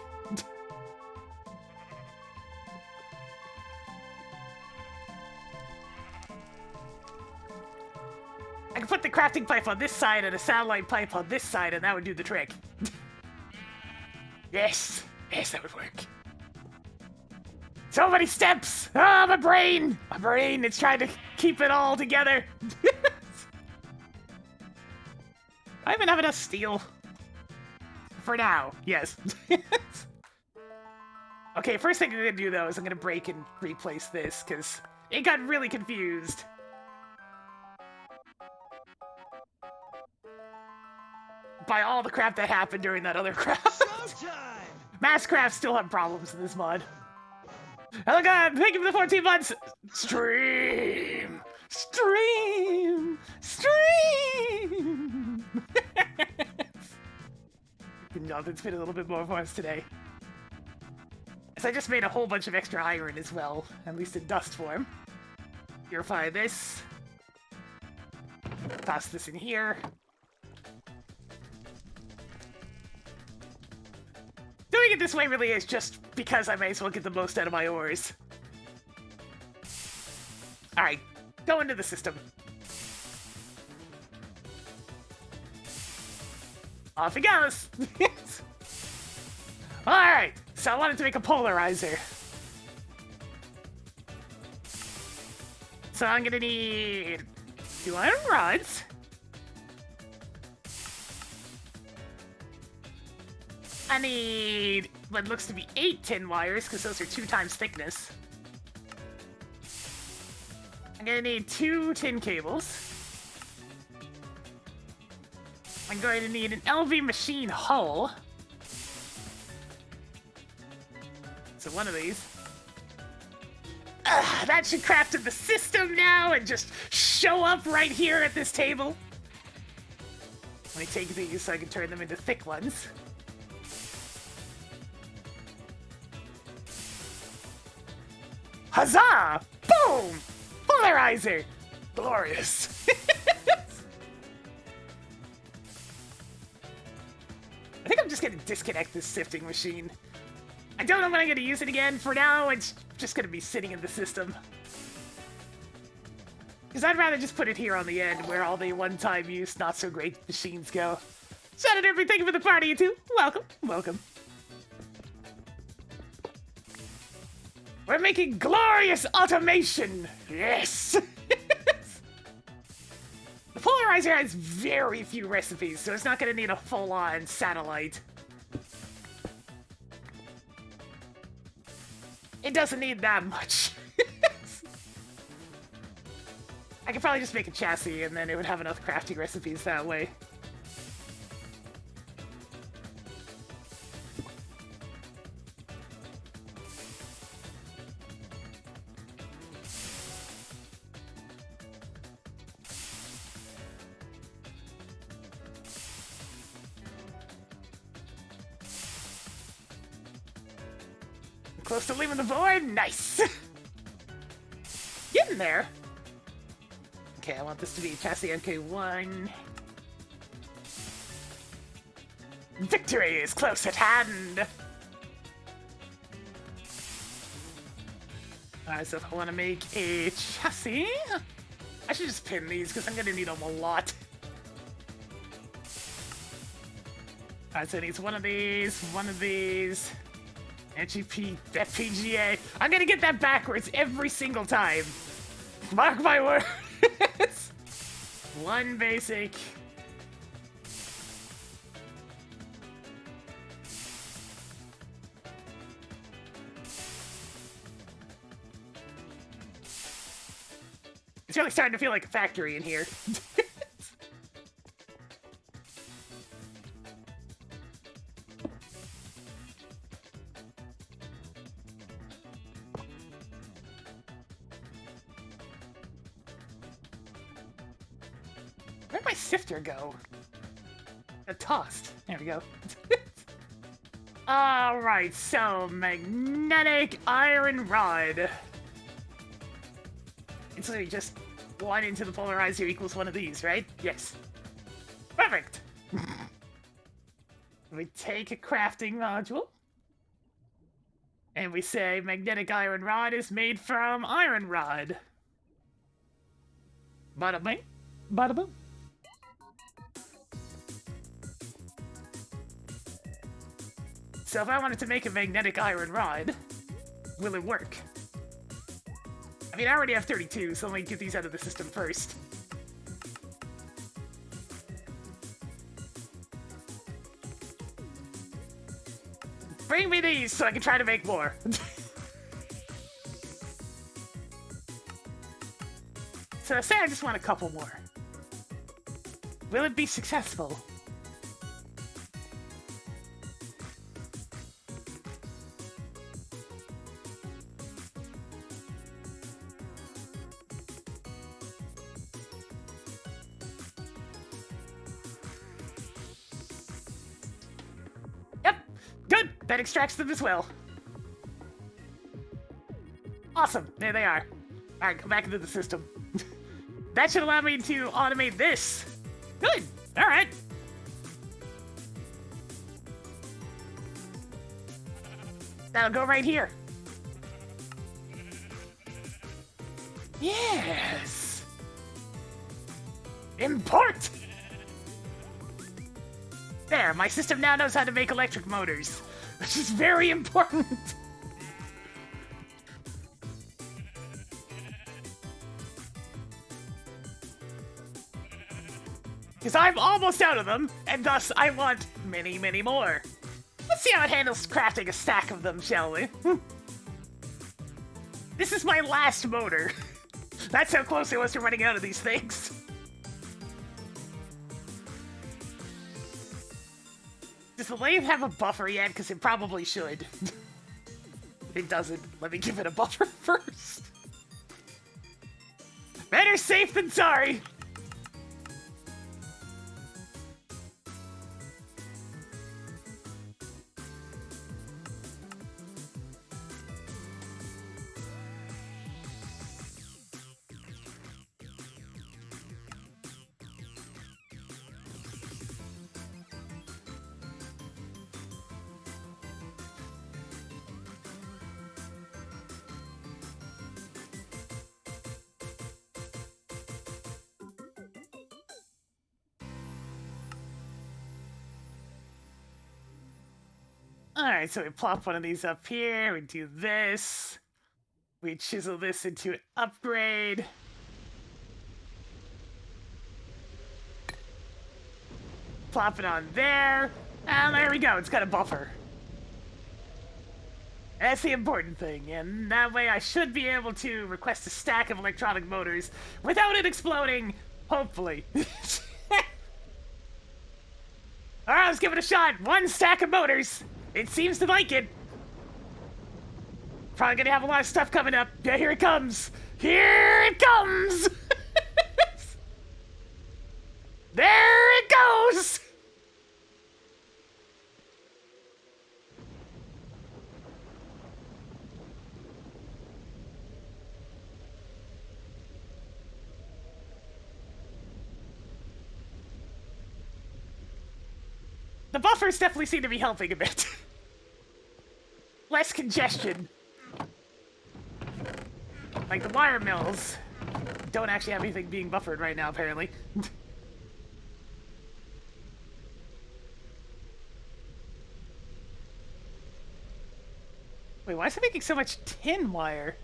Speaker 1: I could put the crafting pipe on this side and a satellite pipe on this side and that would do the trick. Yes! Yes, that would work. So many steps! Ah, my brain! My brain, it's trying to keep it all together. I even have enough steel. For now, yes. Okay, first thing I'm gonna do though is I'm gonna break and replace this, because it got really confused. By all the crap that happened during that other craft. Mass crafts still have problems in this mod. Oh god, thank you for the 14 months! Stream! Stream! Stream! Jonathan's been a little bit more for us today. So I just made a whole bunch of extra iron as well, at least in dust form. Purify this. Toss this in here. Doing it this way really is just because I may as well get the most out of my ores. Alright, go into the system. Off he goes! Alright, so I wanted to make a polarizer. So I'm gonna need 2 iron rods. I need what looks to be 8 tin wires, because those are 2 times thickness. I'm gonna need 2 tin cables. I'm going to need an LV machine hull. So one of these. That should craft in the system now and just show up right here at this table. Let me take these so I can turn them into thick ones. Huzzah! Boom! Polarizer! Glorious! I think I'm just gonna disconnect this sifting machine. I don't know when I'm gonna use it again. For now, it's just gonna be sitting in the system. Because I'd rather just put it here on the end where all the one-time use, not so great machines go. Senator, thank you for the party, you two. Welcome, welcome. We're making glorious automation! Yes! The polarizer has very few recipes, so it's not gonna need a full-on satellite. It doesn't need that much. I could probably just make a chassis and then it would have enough crafting recipes that way. Close to leaving the board? Nice! Getting there! Okay, I want this to be chassis MK1. Victory is close at hand! Alright, so if I want to make a chassis... I should just pin these, because I'm going to need them a lot. Alright, so it needs one of these, NGP, FPGA. I'm gonna get that backwards every single time. Mark my words. One basic. It's really starting to feel like a factory in here. Where'd my sifter go? Got tossed. There we go. Alright, so magnetic iron rod. And so you just 1 into the polarizer equals one of these, right? Yes. Perfect! We take a crafting module. And we say magnetic iron rod is made from iron rod. Bada bing, bada boom. So if I wanted to make a magnetic iron rod, will it work? I mean, I already have 32, so let me get these out of the system first. Bring me these so I can try to make more. So say I just want a couple more. Will it be successful? Yep, good. That extracts them as well. Awesome, there they are. Alright, go back into the system. That should allow me to automate this. Good, alright. That'll go right here. Yes! Import! There, my system now knows how to make electric motors, which is very important. Because I'm almost out of them, and thus I want many, many more. Let's see how it handles crafting a stack of them, shall we? This is my last motor. That's how close I was to running out of these things. Does the lathe have a buffer yet? Because it probably should. It doesn't. Let me give it a buffer first. Better safe than sorry. Alright, so we plop one of these up here, we do this, we chisel this into an upgrade. Plop it on there, and there we go, it's got a buffer. That's the important thing, and that way I should be able to request a stack of electronic motors without it exploding, hopefully. Alright, let's give it a shot. 1 stack of motors. It seems to like it. Probably gonna have a lot of stuff coming up. Yeah, here it comes. Here it comes. There it goes. The buffers definitely seem to be helping a bit. Less congestion. Like the wire mills don't actually have anything being buffered right now, apparently. Wait, why is it making so much tin wire?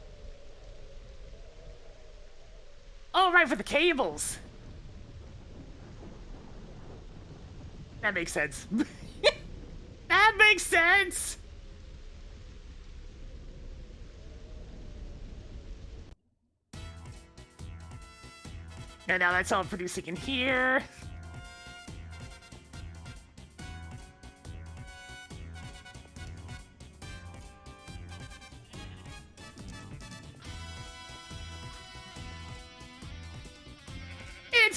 Speaker 1: Oh, right, for the cables. That makes sense. That makes sense! And now that's all producing in here. It's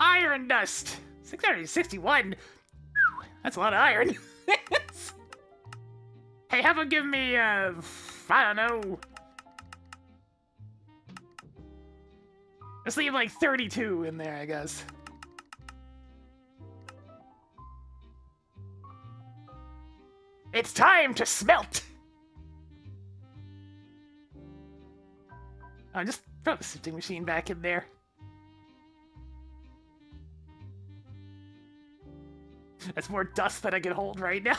Speaker 1: Iron dust. 661. That's a lot of iron. Hey, how about give me, I don't know. Let's leave like 32 in there, I guess. It's time to smelt! Oh, just throw the sifting machine back in there. That's more dust than I can hold right now.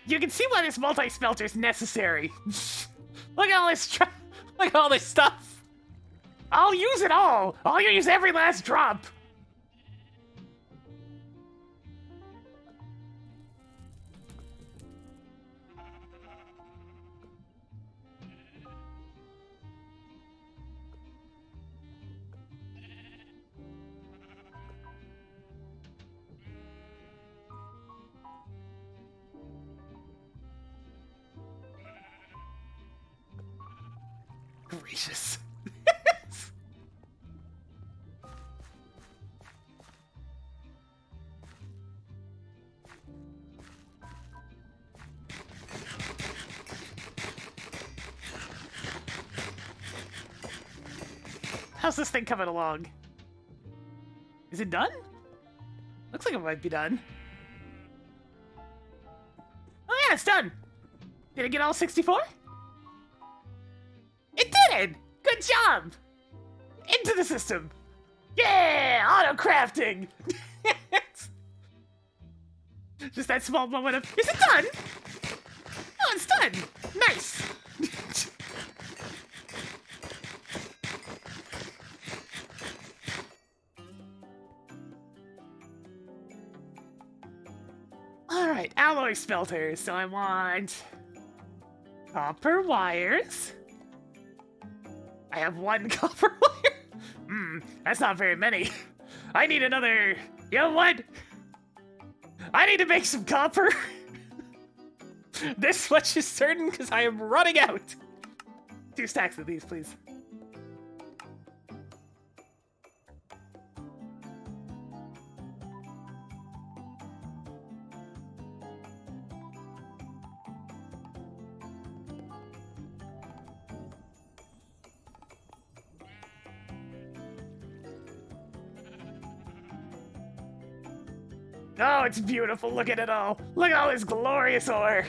Speaker 1: You can see why this multi-smelter is necessary. Look at all this look at all this stuff. I'll use it all. I'll use every last drop. Gracious. How's this thing coming along? Is it done? Looks like it might be done. Oh yeah, it's done! Did it get all 64? It did! Good job! Into the system! Yeah! Auto-crafting! Just that small moment of, is it done? Oh, it's done! Nice! Alright, alloy smelters. So I want copper wires. I have one copper wire. That's not very many. I need another. You know what? I need to make some copper. This much is certain because I am running out. 2 stacks of these, please. Oh, it's beautiful. Look at it all. Look at all this glorious ore.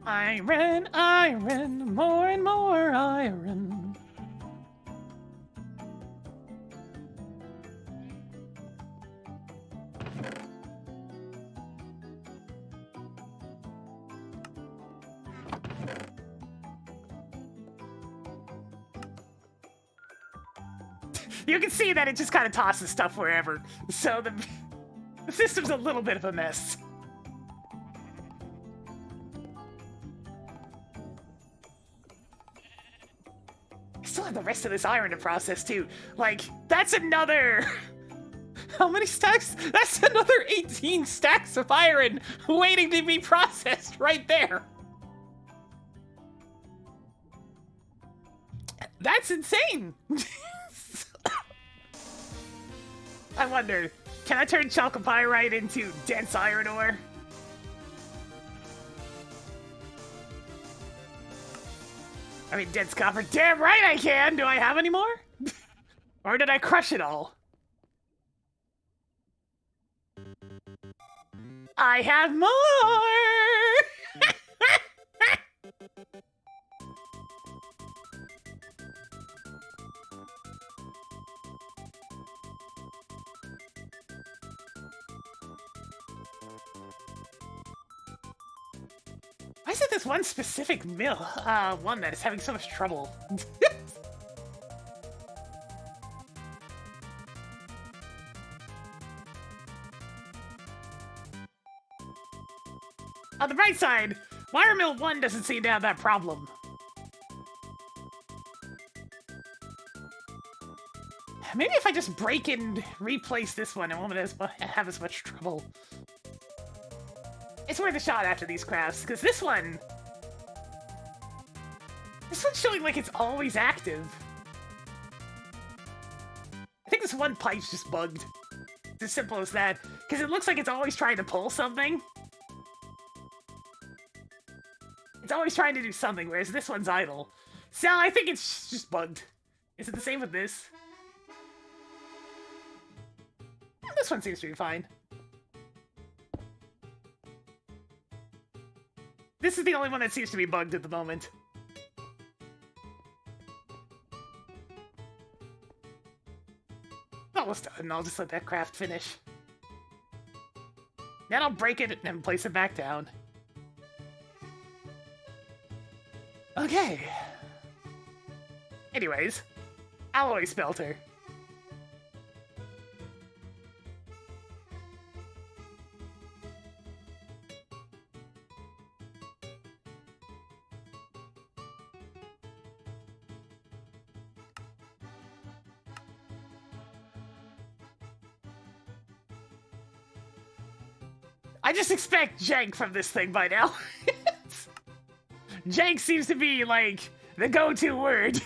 Speaker 1: Iron, iron, more and more iron. You can see that it just kind of tosses stuff wherever. So the system's a little bit of a mess. I still have the rest of this iron to process too. Like, that's another... How many stacks? That's another 18 stacks of iron waiting to be processed right there. That's insane. I wonder, can I turn chalcopyrite into dense iron ore? I mean, dense copper. Damn right I can! Do I have any more? Or did I crush it all? I have more! Why is it this one specific mill? One that is having so much trouble. On the bright side, Wire Mill 1 doesn't seem to have that problem. Maybe if I just break and replace this one, I won't have as much trouble. It's worth a shot after these crafts, because this one's showing like it's always active. I think this one pipe's just bugged. It's as simple as that, because it looks like it's always trying to pull something. It's always trying to do something, whereas this one's idle. So I think it's just bugged. Is it the same with this? This one seems to be fine. This is the only one that seems to be bugged at the moment. Almost done. I'll just let that craft finish. Then I'll break it and place it back down. Okay. Anyways, alloy smelter. I just expect jank from this thing by now. Jank seems to be, like, the go-to word.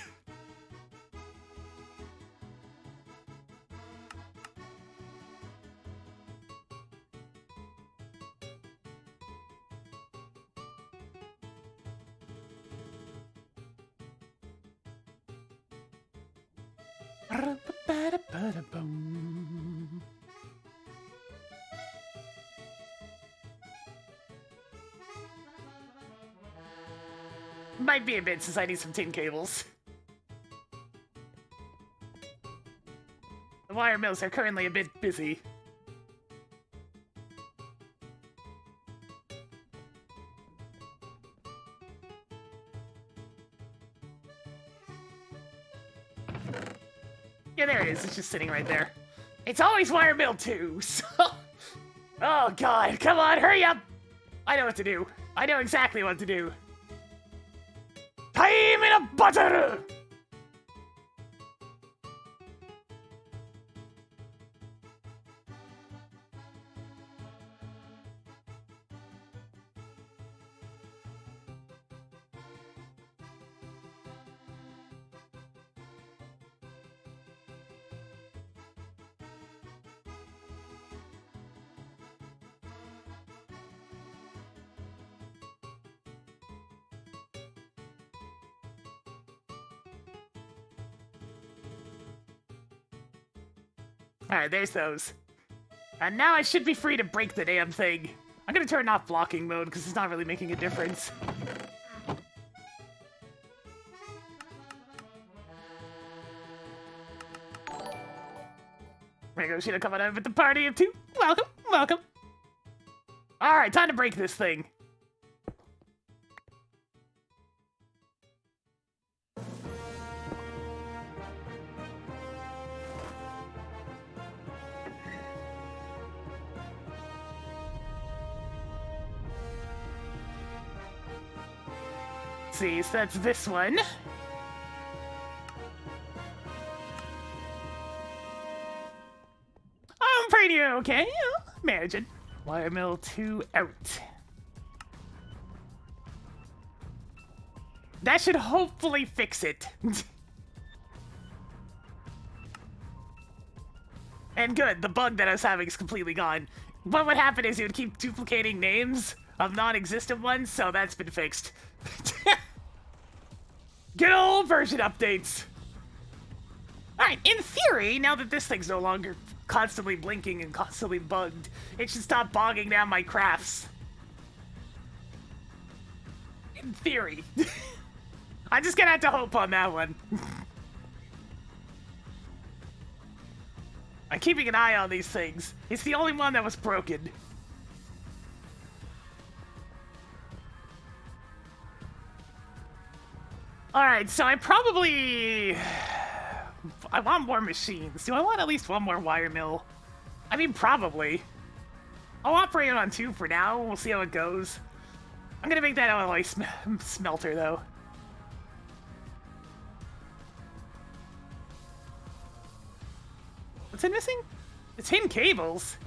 Speaker 1: Might be a bit since I need some tin cables. The wire mills are currently a bit busy. Yeah, there it is. It's just sitting right there. It's always wire mill too, so... Oh god, come on, hurry up! I know what to do. I know exactly what to do. Time in a butter! Alright, there's those. And now I should be free to break the damn thing. I'm gonna turn off blocking mode because it's not really making a difference. Ringo should have come on with the party of two. Welcome, welcome. Alright, time to break this thing. See, so that's this one. I'm pretty okay, managing. Wire mill 2 out. That should hopefully fix it. And good, the bug that I was having is completely gone. What would happen is it would keep duplicating names of non-existent ones, so that's been fixed. Good old version updates! Alright, in theory, now that this thing's no longer constantly blinking and constantly bugged, it should stop bogging down my crafts. In theory. I'm just gonna have to hope on that one. I'm keeping an eye on these things. It's the only one that was broken. Alright, so I want more machines. Do I want at least one more wire mill? I mean, probably. I'll operate it on 2 for now. We'll see how it goes. I'm gonna make that alloy smelter, though. What's it missing? The tin cables.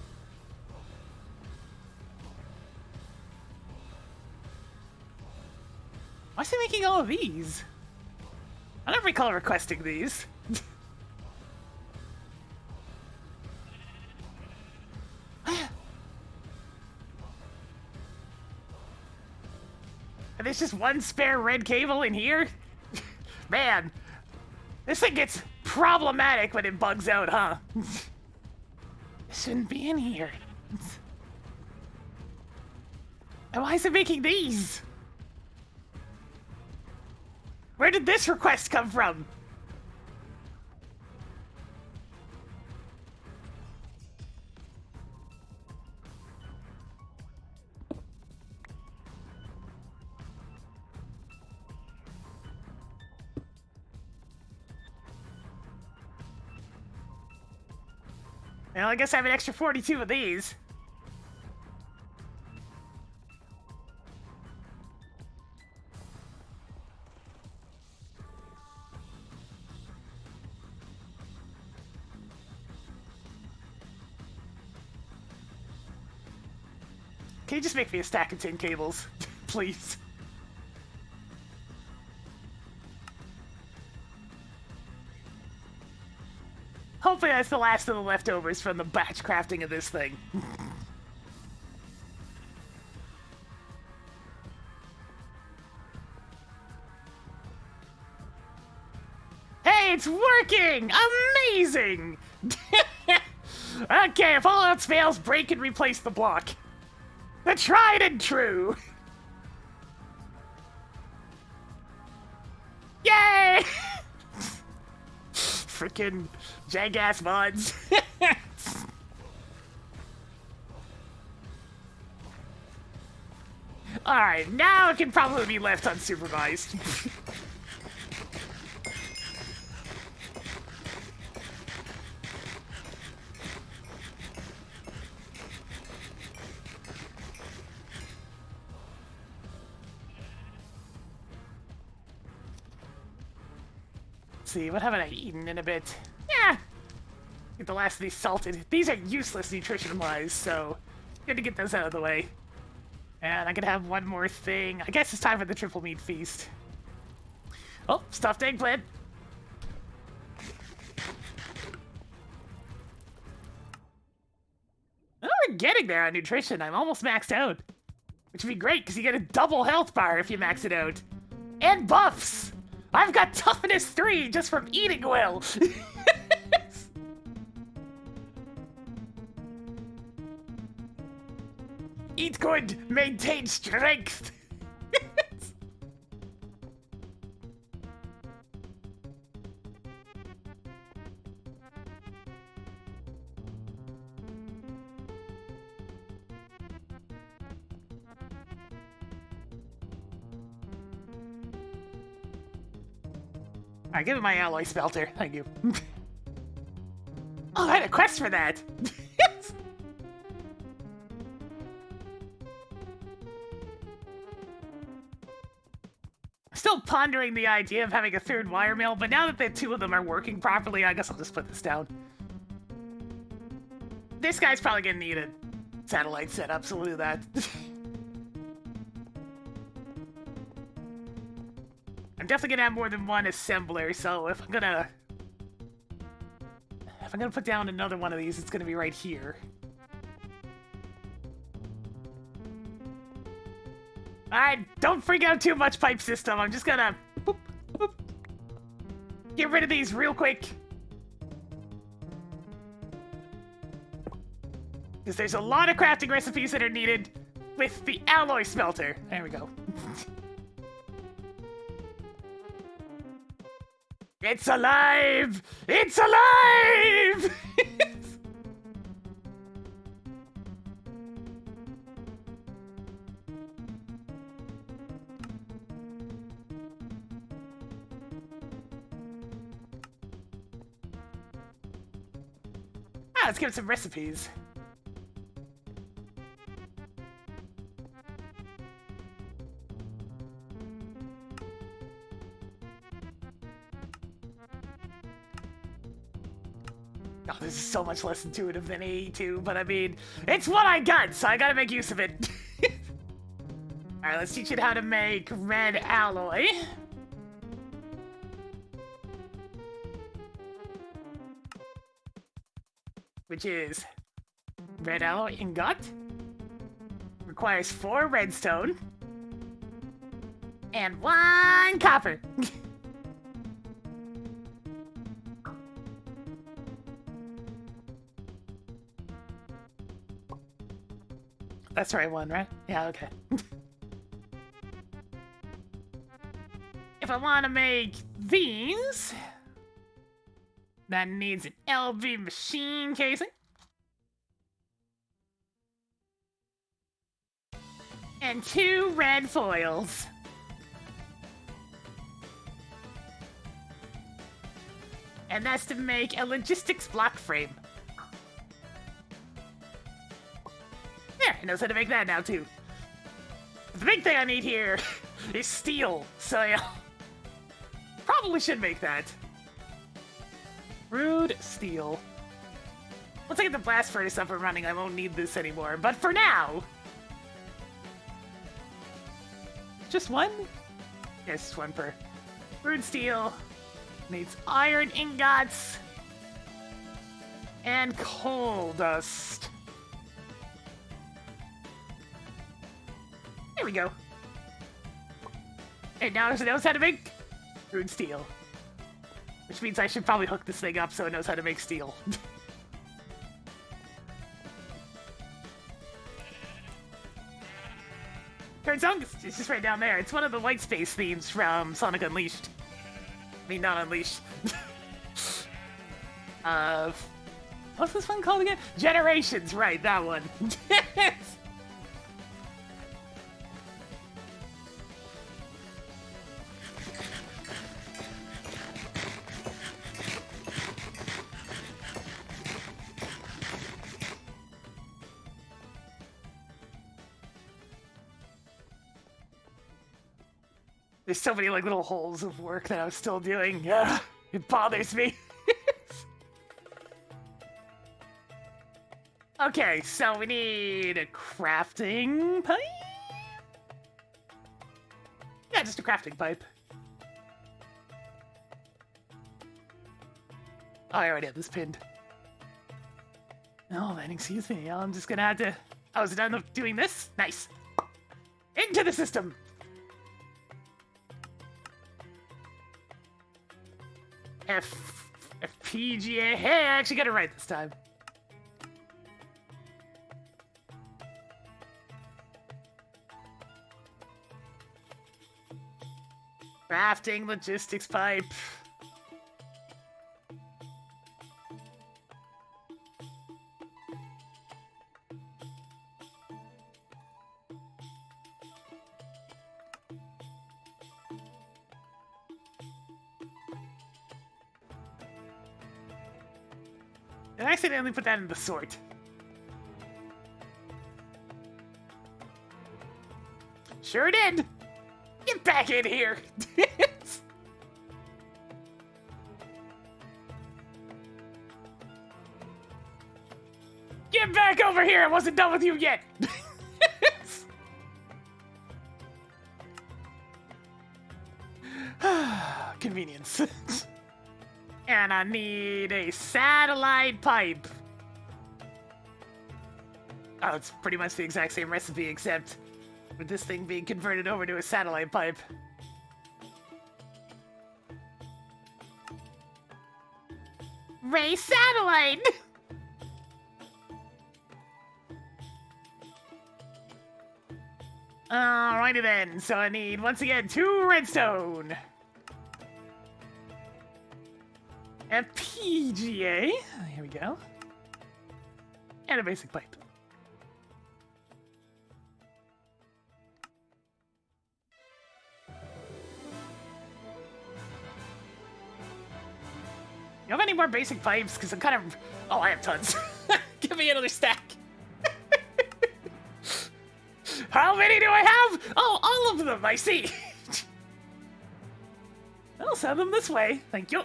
Speaker 1: Why is he making all of these? I don't recall requesting these. And there's just one spare red cable in here? Man, this thing gets problematic when it bugs out, huh? It shouldn't be in here. And why is it making these? Where did this request come from? Well, I guess I have an extra 42 of these. Can you just make me a stack of tin cables, please? Hopefully that's the last of the leftovers from the batch crafting of this thing. Hey, it's working! Amazing! Okay, if all else fails, break and replace the block. The tried and true! Yay! Frickin' jank-ass mods. Alright, now it can probably be left unsupervised. See, what haven't I eaten in a bit? Yeah! Get the last of these salted. These are useless nutrition-wise, so good to get those out of the way. And I could have one more thing. I guess it's time for the triple meat feast. Oh, stuffed eggplant. Oh, we're getting there on nutrition. I'm almost maxed out. Which would be great, because you get a double health bar if you max it out. And buffs! I've got toughness 3 just from eating well. Eat good, maintain strength. Alright, give me my alloy smelter. Thank you. Oh, I had a quest for that! Still pondering the idea of having a third wire mill, but now that the two of them are working properly, I guess I'll just put this down. This guy's probably gonna need a satellite setup, so we'll do that. I'm definitely gonna have more than one assembler, so if I'm gonna put down another one of these, it's gonna be right here. Alright, don't freak out too much, pipe system. I'm just gonna boop, boop, get rid of these real quick. Because there's a lot of crafting recipes that are needed with the alloy smelter. There we go. It's alive! It's alive! Let's give it some recipes. Oh, this is so much less intuitive than AE2, but I mean, it's what I got, so I gotta make use of it. Alright, let's teach it how to make red alloy. Which is red alloy ingot. Requires 4 redstone. And 1 copper. That's the right one, right? Yeah, okay. If I want to make these, that needs an LV machine casing. And 2 red foils. And that's to make a logistics block frame. There, he knows how to make that now too. The big thing I need here is steel, so yeah. Probably should make that. Rude steel. Once I get the blast furnace up and running, I won't need this anymore. But for now... Just one? Yes, just one per. Rude steel. Needs iron ingots. And coal dust. There we go. And now it knows how to make rude steel. Which means I should probably hook this thing up so it knows how to make steel. Turns out it's just right down there. It's one of the white space themes from Sonic Unleashed. I mean, not Unleashed. What's this one called again? Generations, right, that one. There's so many like little holes of work that I'm still doing. It bothers me. Okay, so we need a crafting pipe? Yeah, just a crafting pipe. Oh, I already have this pinned. Oh, then excuse me. I'm just gonna have to... Oh, is it done doing this? Nice. Into the system. FPGA. Hey, I actually got it right this time. Crafting logistics pipe. I accidentally put that in the sort. Sure did! Get back in here! Get back over here! I wasn't done with you yet! Convenience. And I need a satellite pipe. Oh, it's pretty much the exact same recipe, except with this thing being converted over to a satellite pipe. Ray satellite! Alrighty then, so I need, once again, 2 redstone. FPGA, here we go. And a basic pipe. You have any more basic pipes? Because I'm kind of... Oh, I have tons. Give me another stack. How many do I have? Oh, all of them, I see. I'll send them this way. Thank you.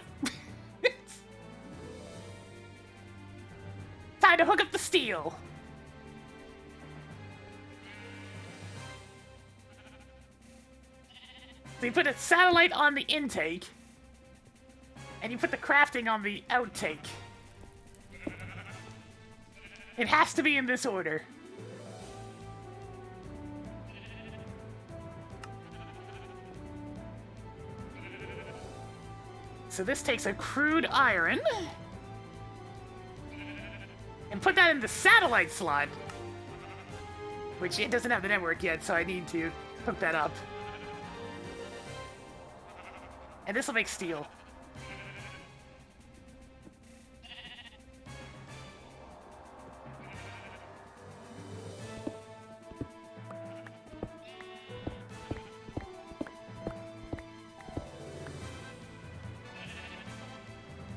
Speaker 1: time to hook up the steel. So you put a satellite on the intake, and you put the crafting on the outtake. It has to be in this order. So this takes a crude iron, and put that in the satellite slot, which it doesn't have the network yet, so I need to hook that up. And this will make steel.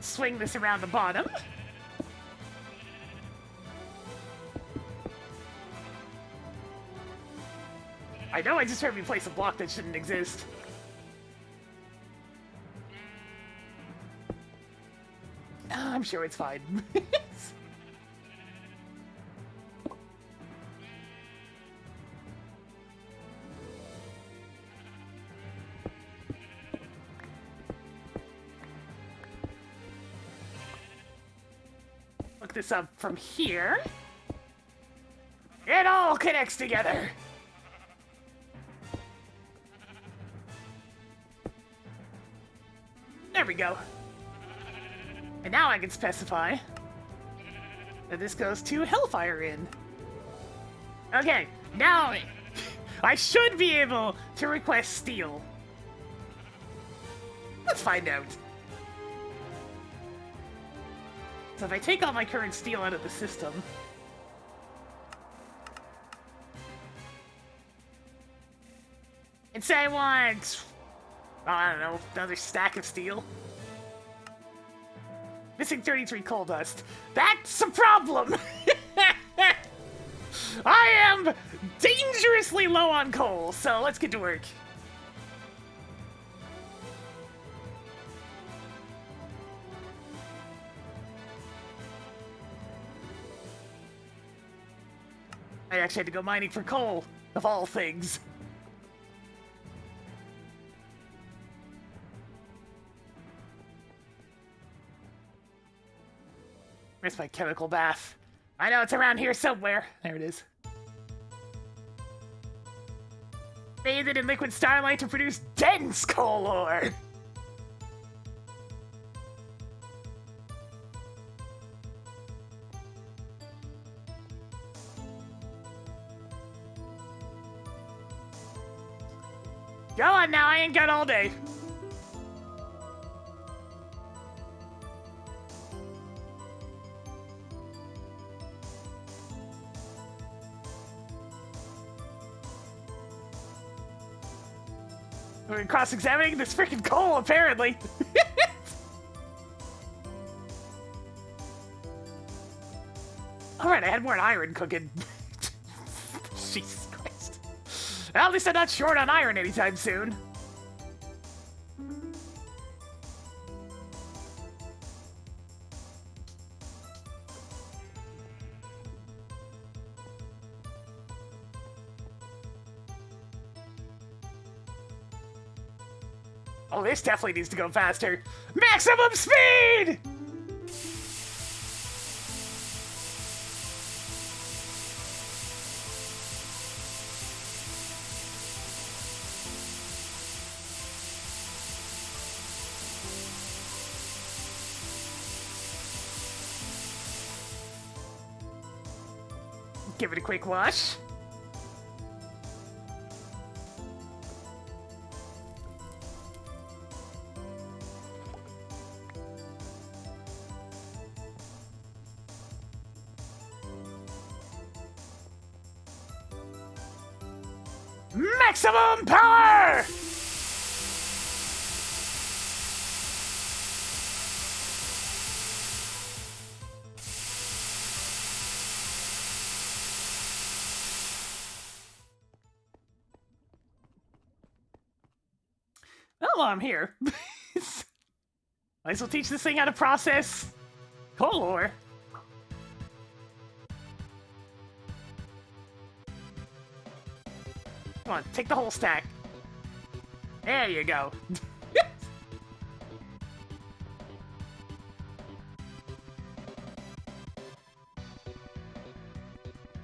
Speaker 1: Swing this around the bottom. I know I just heard me place a block that shouldn't exist. I'm sure it's fine. Look this up from here. It all connects together. There we go. And now I can specify that this goes to Hellfire Inn. Okay, now I should be able to request steel. Let's find out. So if I take all my current steel out of the system, and say I want, I don't know, another stack of steel. Missing 33 coal dust. That's a problem! I am dangerously low on coal, so let's get to work. I actually had to go mining for coal, of all things. Where's my chemical bath? I know it's around here somewhere. There it is. Bathe it in liquid starlight to produce dense coal ore. Go on now, I ain't got all day. We're cross-examining this freaking coal, apparently. Alright, I had more iron cooking. Jesus Christ. Well, at least I'm not short on iron anytime soon. Oh, this definitely needs to go faster. Maximum speed! Give it a quick wash. Maximum power! Well, while I'm here, might as well teach this thing how to process coal ore. Come on, take the whole stack. There you go.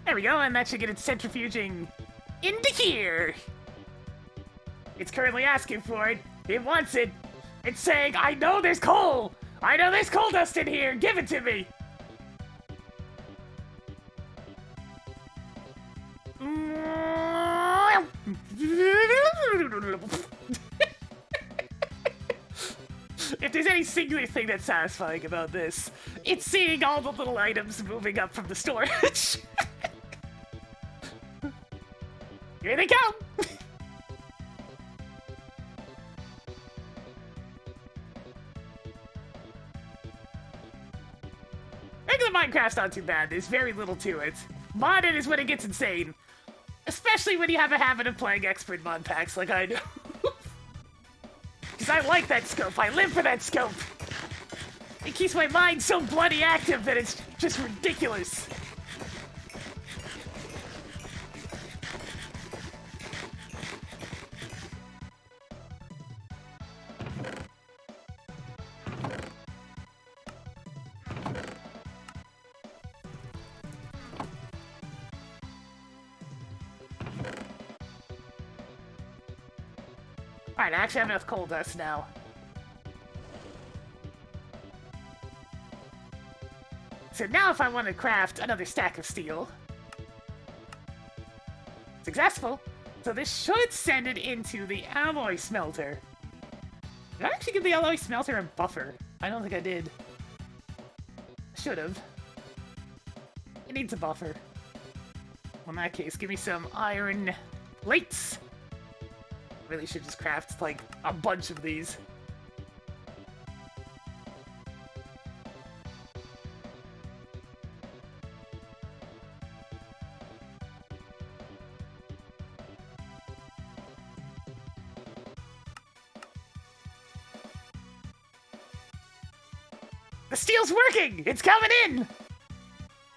Speaker 1: There we go, and that should get it centrifuging into here. It's currently asking for it. It wants it. It's saying, I know there's coal. I know there's coal dust in here. Give it to me. If there's any singular thing that's satisfying about this, it's seeing all the little items moving up from the storage. Here they come! Regular Minecraft's not too bad. There's very little to it. Modded is when it gets insane. Especially when you have a habit of playing expert mod packs like I do. Because I like that scope. I live for that scope. It keeps my mind so bloody active that it's just ridiculous. Alright, I actually have enough coal dust now. So now if I want to craft another stack of steel... Successful! So this should send it into the alloy smelter. Did I actually give the alloy smelter a buffer? I don't think I did. Should've. It needs a buffer. Well, in that case, give me some iron plates. Really should just craft, like, a bunch of these. The steel's working! It's coming in!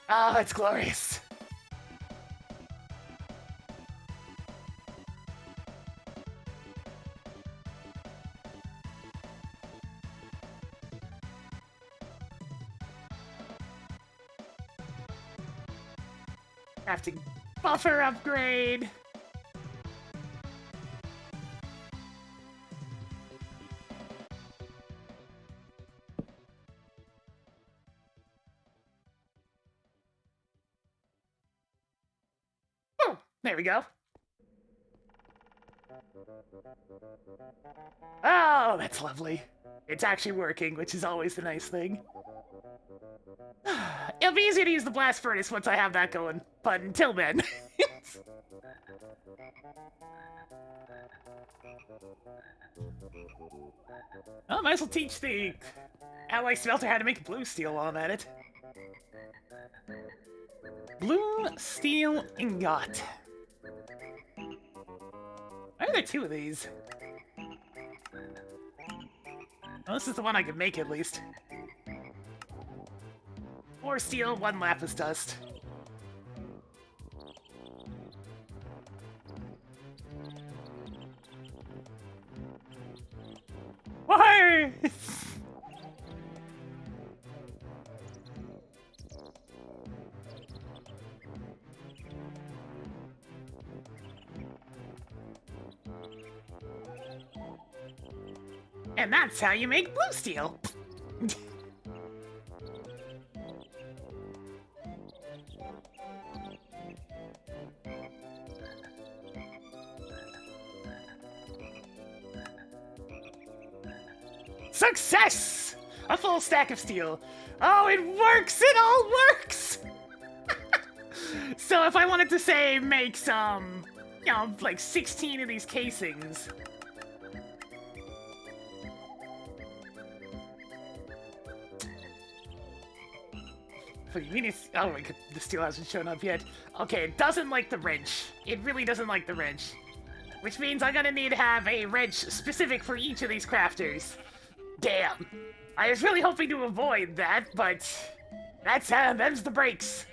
Speaker 1: Oh, it's glorious. Crafting buffer upgrade. Oh, there we go. Oh, that's lovely. It's actually working, which is always the nice thing. It'll be easier to use the blast furnace once I have that going, but until then... Oh, I might as well teach the alloy smelter how to make blue steel while I'm at it. Blue steel ingot. Why are there two of these? Well, this is the one I can make at least. 4 steel, 1 lapis dust. Why? And that's how you make blue steel. Success! A full stack of steel. Oh, it works! It all works! So if I wanted to say make some, you know, like 16 of these casings. What do you mean it's... Oh my god, the steel hasn't shown up yet. Okay, it doesn't like the wrench. It really doesn't like the wrench. Which means I'm gonna need to have a wrench specific for each of these crafters. Damn. I was really hoping to avoid that, but... them's the breaks.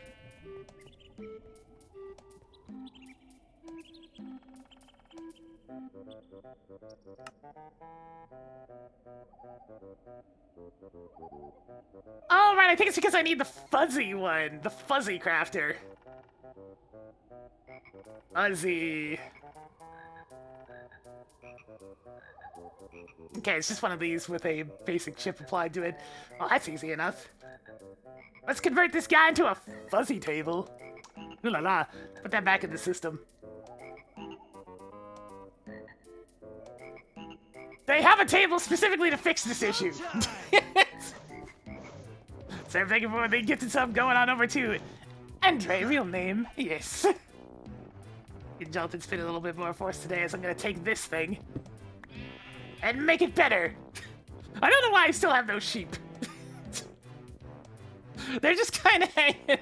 Speaker 1: Oh, right, I think it's because I need the fuzzy one. The fuzzy crafter. Fuzzy. Okay, it's just one of these with a basic chip applied to it. Well, that's easy enough. Let's convert this guy into a fuzzy table. Ooh la la. Put that back in the system. They have a table specifically to fix this issue. So I'm thinking before they get to something going on over to Andre, real name, yes. Can jump and spin a little bit more force today as I'm gonna take this thing and make it better. I don't know why I still have those sheep. They're just kind of hanging.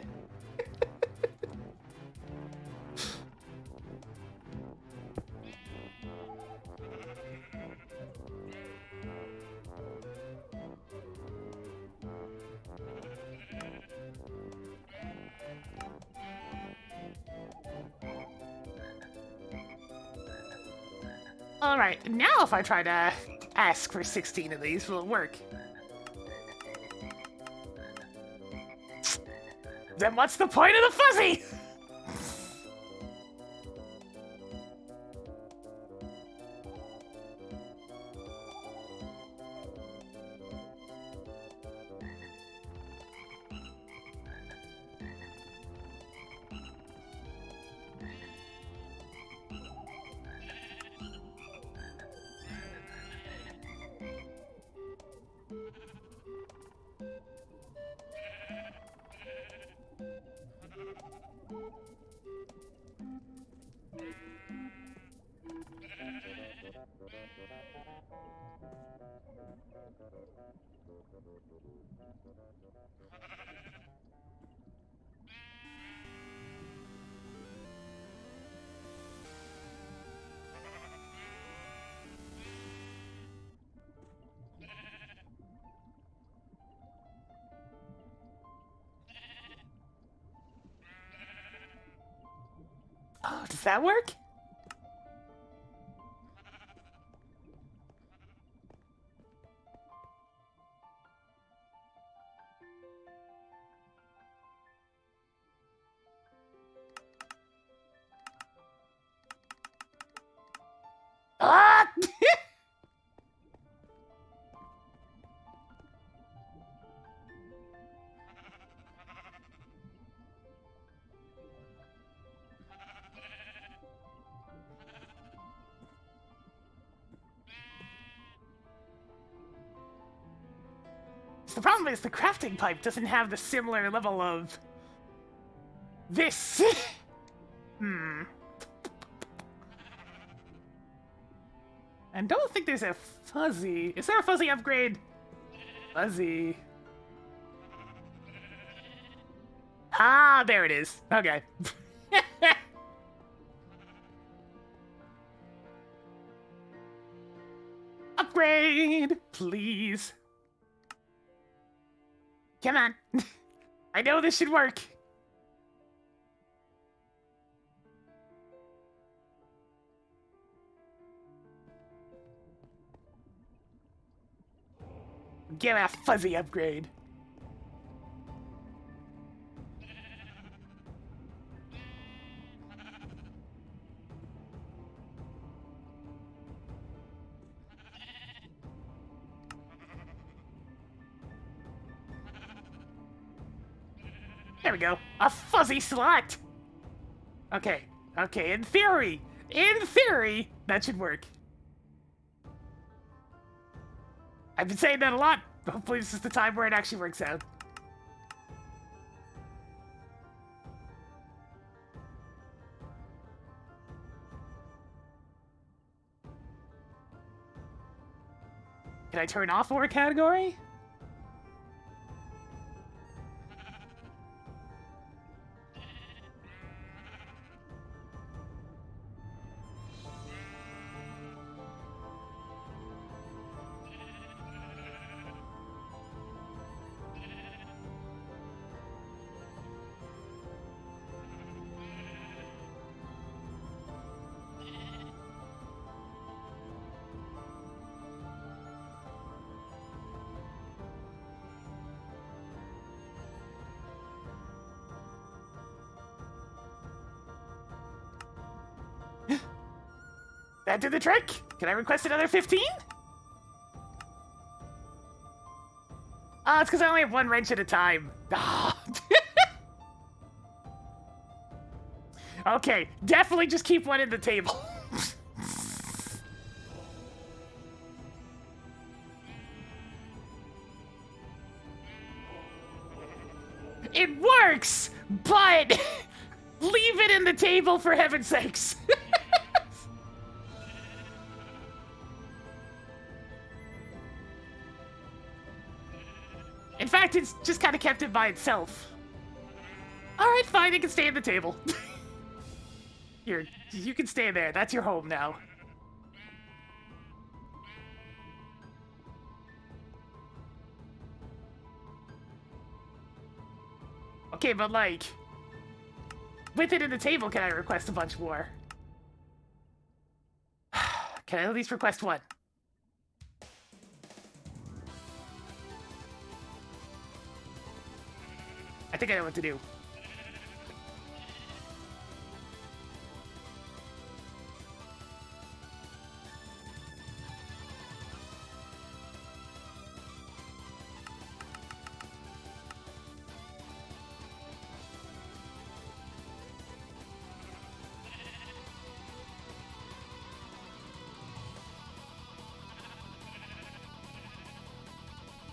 Speaker 1: Alright, now if I try to ask for 16 of these, will it work? Then what's the point of the fuzzy? Oh, does that work? Ah! The problem is the crafting pipe doesn't have the similar level of this. And don't think there's a fuzzy. Is there a fuzzy upgrade? Fuzzy. Ah, there it is. Okay. Upgrade, please. Come on. I know this should work. Give me a fuzzy upgrade. There we go. A fuzzy slot. Okay. Okay, in theory, that should work. I've been saying that a lot. Hopefully this is the time where it actually works out. Can I turn off ore category? That did the trick. Can I request another 15? It's because I only have one wrench at a time. Okay, definitely just keep one in the table. It works, but leave it in the table for heaven's sakes. In fact, it's just kind of kept it by itself. All right, fine, it can stay at the table. Here, you can stay there. That's your home now. Okay, but like, with it in the table, can I request a bunch more? Can I at least request one? I think I know what to do.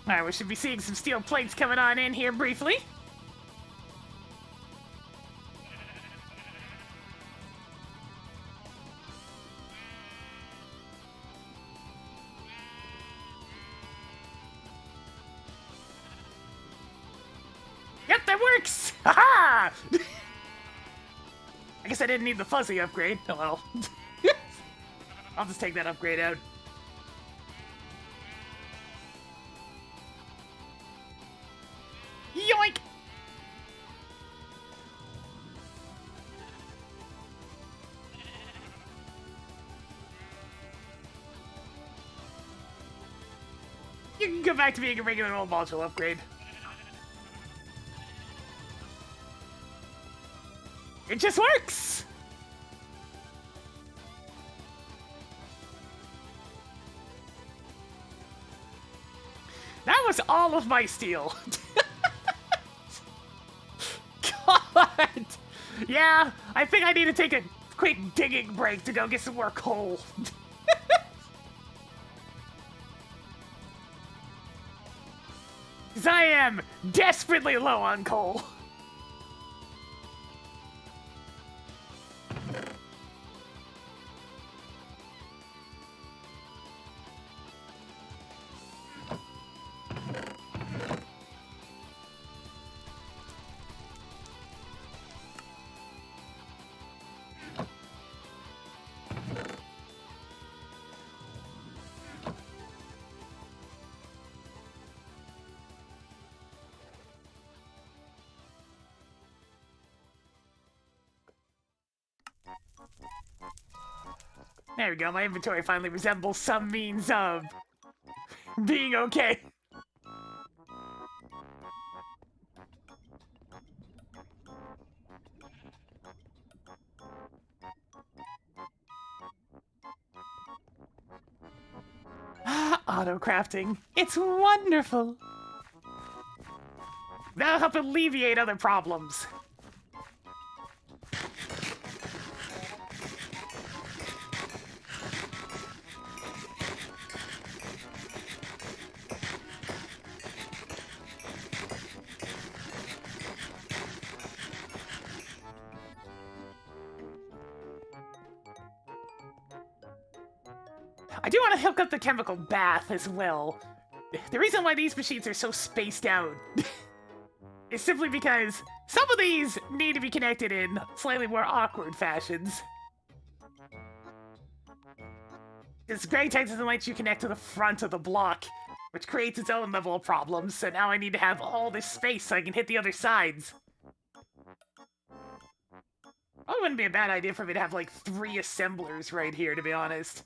Speaker 1: Alright, we should be seeing some steel plates coming on in here briefly. Yep, that works! Haha! I guess I didn't need the fuzzy upgrade. Oh well. I'll just take that upgrade out. Yoink! You can go back to being a regular old module upgrade. It just works! That was all of my steel. God! Yeah, I think I need to take a quick digging break to go get some more coal. Because I am desperately low on coal. There we go, my inventory finally resembles some means of being okay. Auto-crafting. It's wonderful. That'll help alleviate other problems. I do want to hook up the chemical bath as well. The reason why these machines are so spaced out is simply because some of these need to be connected in slightly more awkward fashions. Because Gravitex doesn't let you connect to the front of the block, which creates its own level of problems, so now I need to have all this space so I can hit the other sides. Probably wouldn't be a bad idea for me to have like 3 assemblers right here, to be honest.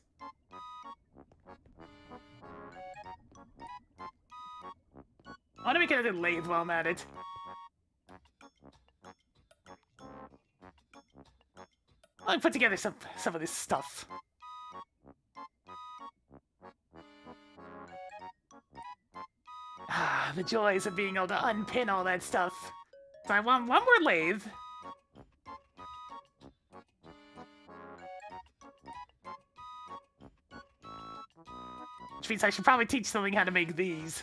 Speaker 1: I want to make another lathe while I'm at it. I'll put together some of this stuff. the joys of being able to unpin all that stuff. So I want one more lathe. Which means I should probably teach something how to make these.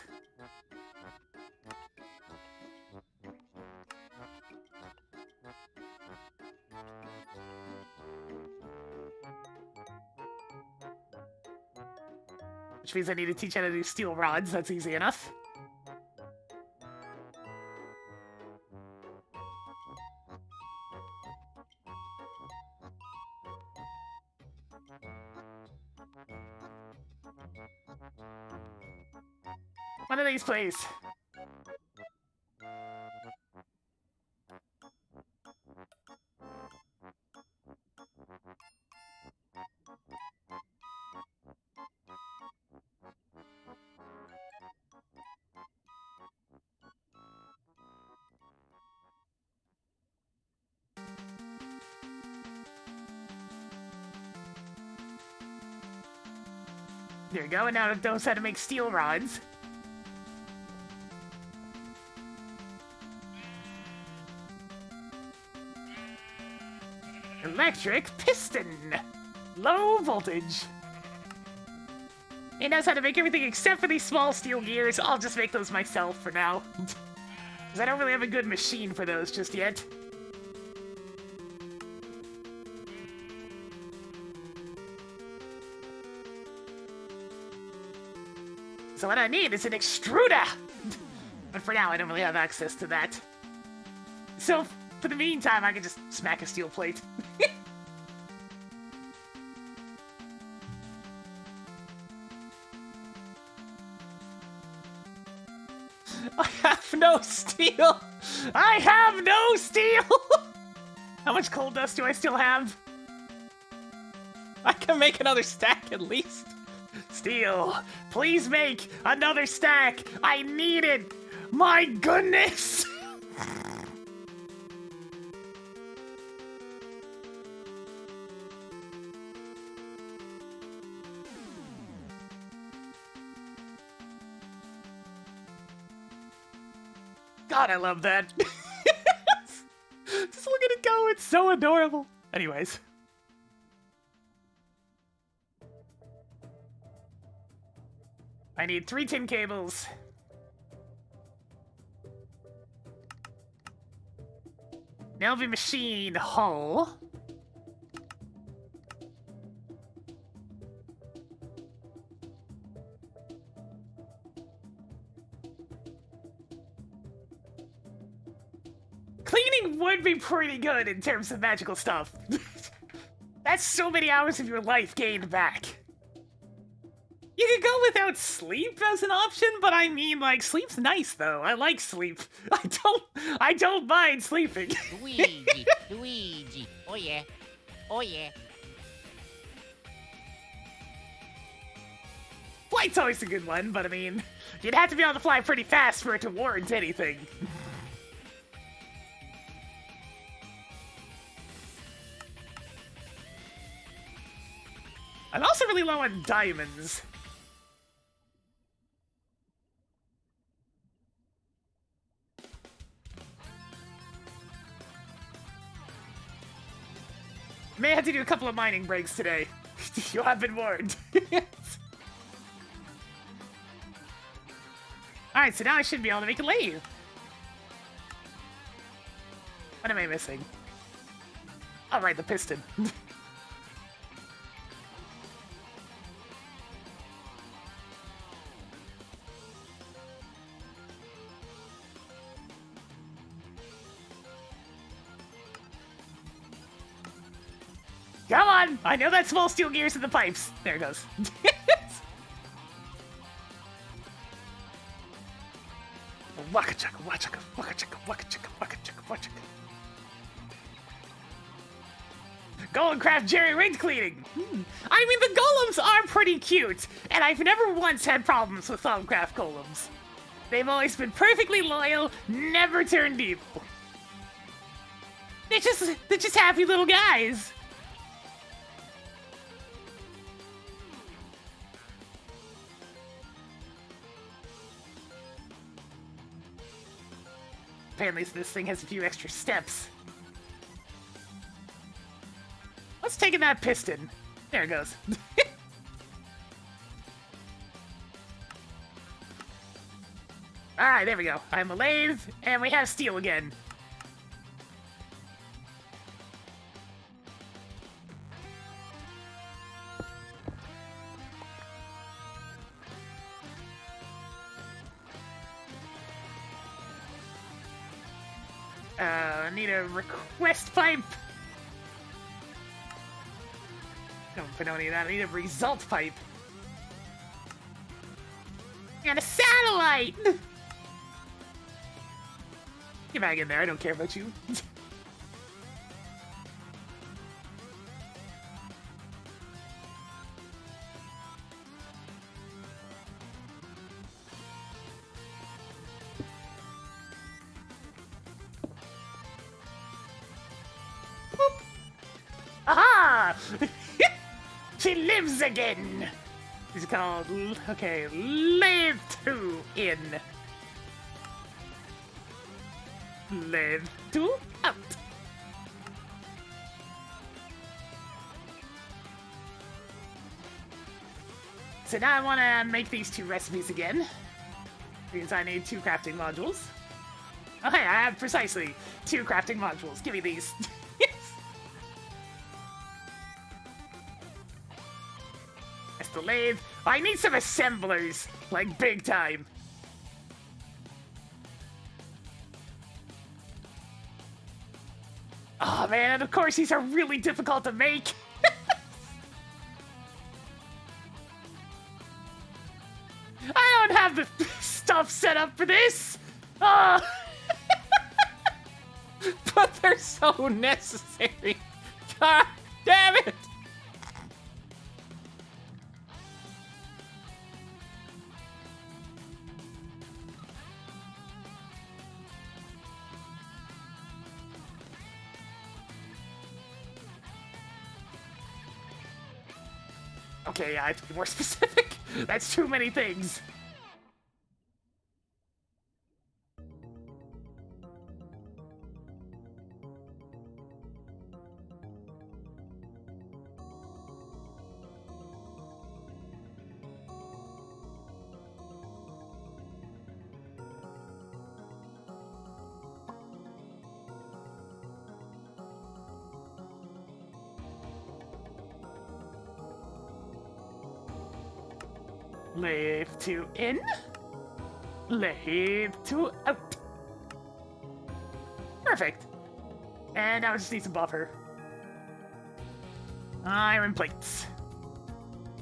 Speaker 1: Which means I need to teach how to do steel rods. That's easy enough. One of these, please. There you go, and now it knows how to make steel rods. Electric piston! Low voltage. It knows how to make everything except for these small steel gears. I'll just make those myself for now. Because I don't really have a good machine for those just yet. So what I need is an extruder! But for now, I don't really have access to that. So, for the meantime, I can just smack a steel plate. I have no steel! I have no steel! How much coal dust do I still have?
Speaker 5: I can make another stack at least.
Speaker 1: Steel, please make another stack! I need it! My goodness! God, I love that. Just look at it go, it's so adorable. Anyways. I need 3 tin cables. Nelvy machine hull. Cleaning would be pretty good in terms of magical stuff. That's so many hours of your life gained back. You could go without sleep as an option, but I mean, like, sleep's nice though. I like sleep. I don't mind sleeping.
Speaker 2: Luigi, Luigi. Oh yeah. Oh yeah.
Speaker 1: Flight's always a good one, but I mean, you'd have to be able to fly pretty fast for it to warrant anything. I'm also really low on diamonds. May have to do a couple of mining breaks today. You have been warned. Alright, so now I should be able to make a lathe. What am I missing? Oh, right, the piston. Come on! I know that small steel gears in the pipes. There it goes. Waka chaka, waka chaka, waka chaka, waka chaka, waka chaka, waka chaka. Golem craft jerry rigged cleaning. I mean, the golems are pretty cute, and I've never once had problems with Thaumcraft golems. They've always been perfectly loyal, never turned evil. They're just happy little guys. Apparently this thing has a few extra steps. Let's take in that piston. There it goes. Alright, there we go. I'm a lathe, and we have steel again. I need a request pipe. Don't need that. I need a result pipe. And a satellite! Get back in there, I don't care about you. Aha! She lives again! It's called, okay, Live 2 in. Live 2 out. So now I want to make these 2 recipes again. Because I need 2 crafting modules. Oh hey, I have precisely 2 crafting modules. Give me these. Yes! That's the lathe. I need some assemblers, like big time. Oh man, and of course these are really difficult to make. I don't have the stuff set up for this. Oh.
Speaker 5: But they're so necessary. God damn it!
Speaker 1: Okay, yeah, I have to be more specific. That's too many things. Lathe 2 in. Lathe 2 out. Perfect. And now I just need some buffer. Iron plates.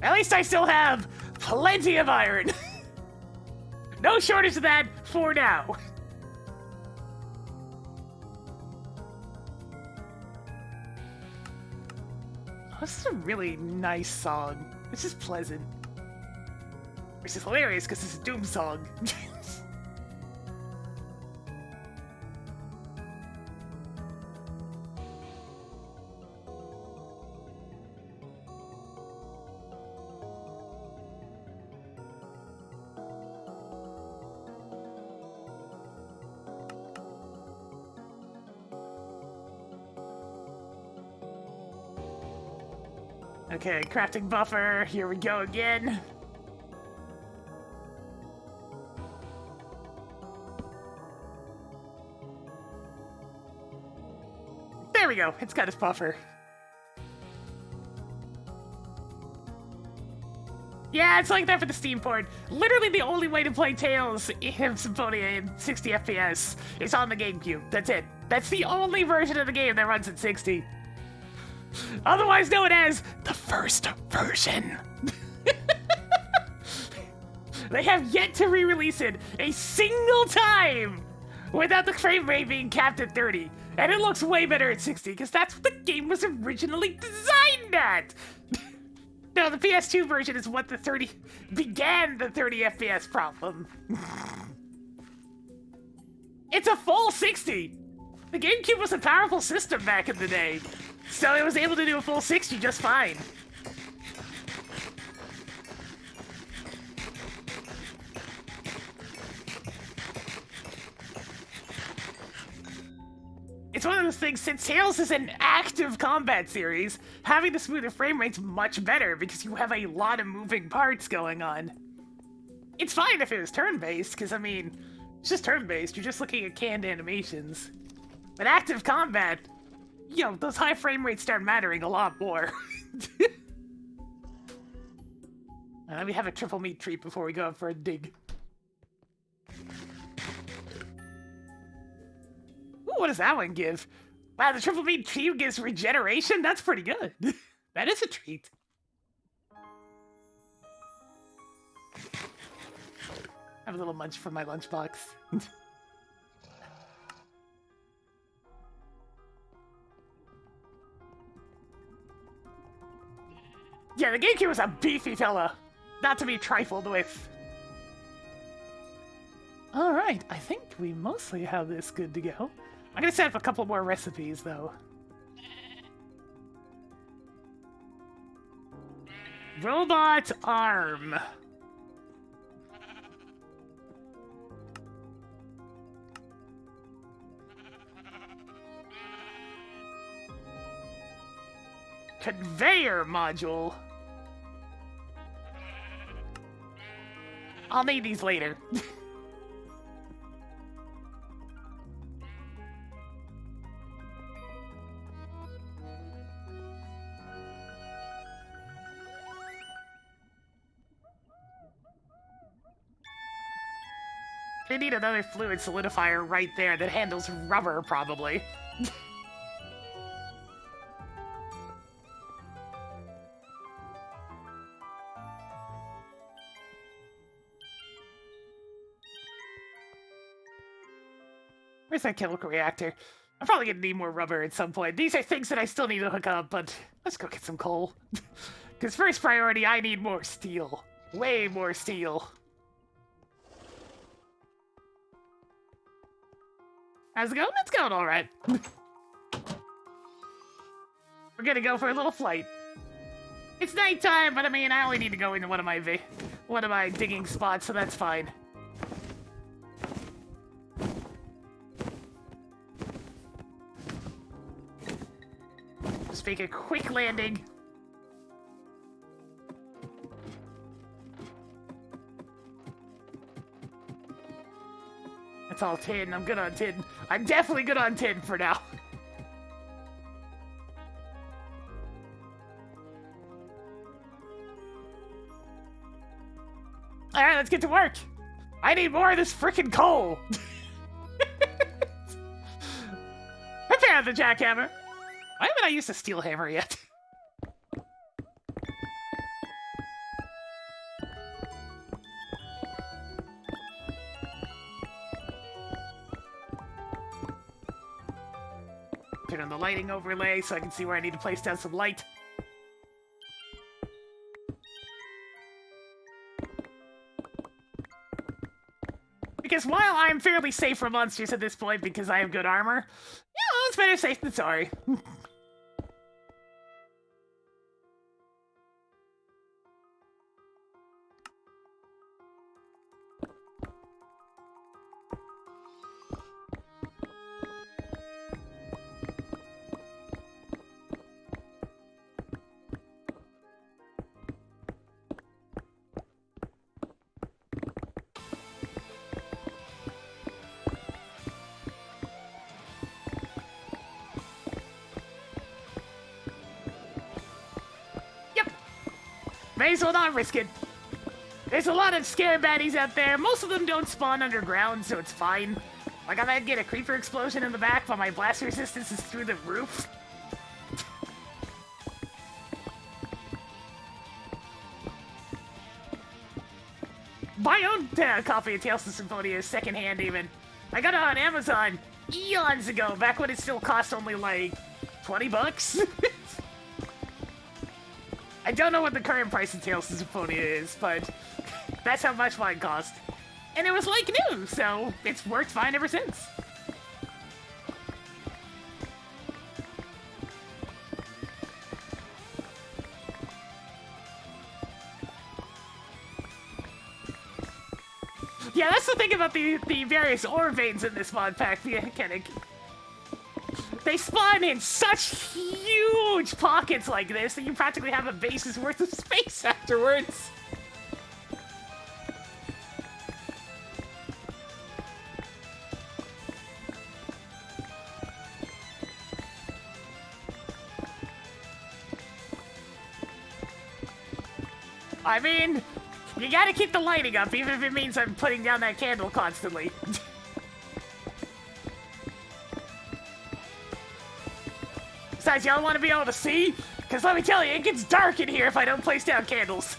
Speaker 1: At least I still have plenty of iron. No shortage of that for now. Oh, this is a really nice song. This is pleasant. Which is hilarious because it's a Doom song. Okay, crafting buffer. Here we go again. There we go. It's got its buffer. Yeah, it's like that for the Steam port. Literally the only way to play Tales in Symphonia in 60 FPS is on the GameCube. That's it. That's the only version of the game that runs at 60. Otherwise known as the first version. They have yet to re-release it a single time without the frame rate being capped at 30. And it looks way better at 60, because that's what the game was originally designed at! No, the PS2 version is what began the 30 FPS problem. It's a full 60! The GameCube was a powerful system back in the day, so it was able to do a full 60 just fine. it's one of those things, since Tales is an active combat series, having the smoother frame rate's much better because you have a lot of moving parts going on. It's fine if it was turn-based, because, I mean, it's just turn-based, you're just looking at canned animations. But active combat, you know, those high frame rates start mattering a lot more. Let me have a triple meat treat before we go up for a dig. Ooh, what does that one give? Wow, the triple meat treat gives regeneration? That's pretty good. That is a treat. Have a little munch from my lunchbox. Yeah, the GameCube was a beefy fella. Not to be trifled with. Alright, I think we mostly have this good to go. I'm gonna set up a couple more recipes, though. Robot arm. Conveyor module. I'll need these later. They need another fluid solidifier right there that handles rubber, probably. Where's that chemical reactor? I'm probably gonna need more rubber at some point. These are things that I still need to hook up, but let's go get some coal. Because first priority, I need more steel. Way more steel. How's it going? It's going alright. We're gonna go for a little flight. It's nighttime, but I mean, I only need to go into one of my digging spots, so that's fine. Just make a quick landing. That's all tin. I'm good on tin. I'm definitely good on tin for now. Alright, let's get to work. I need more of this frickin' coal. Prepare the jackhammer. Why haven't I used a steel hammer yet? Turn on the lighting overlay so I can see where I need to place down some light. Because while I'm fairly safe from monsters at this point because I have good armor, yeah, it's better safe than sorry. May as well not risk it. There's a lot of scare baddies out there. Most of them don't spawn underground, so it's fine. Like, I might get a creeper explosion in the back, but my blast resistance is through the roof. My own copy of Tales of Symphonia is secondhand even. I got it on Amazon eons ago, back when it still cost only like 20 bucks. I don't know what the current price of Tales of Symphonia is, but that's how much mine cost. And it was like new, so it's worked fine ever since. Yeah, that's the thing about the various ore veins in this mod pack mechanic. They spawn in such huge pockets like this that you practically have a base's worth of space afterwards. I mean, you gotta keep the lighting up, even if it means I'm putting down that candle constantly. Besides, y'all want to be able to see? Because let me tell you, it gets dark in here if I don't place down candles.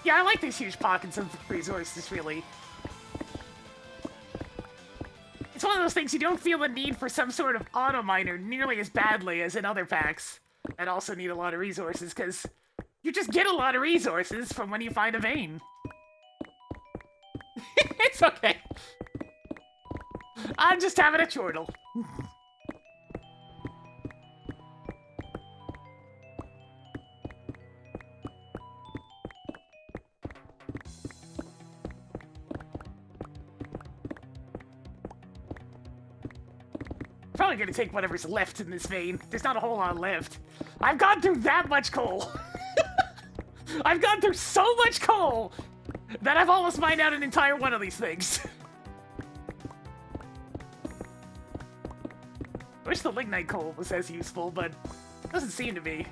Speaker 1: Yeah, I like these huge pockets of resources, really. It's one of those things you don't feel the need for some sort of auto miner nearly as badly as in other packs that also need a lot of resources, because you just get a lot of resources from when you find a vein. It's okay. I'm just having a chortle. Probably gonna take whatever's left in this vein. There's not a whole lot left. I've gone through that much coal. I've gone through so much coal that I've almost mined out an entire one of these things. I wish the lignite coal was as useful, but it doesn't seem to be.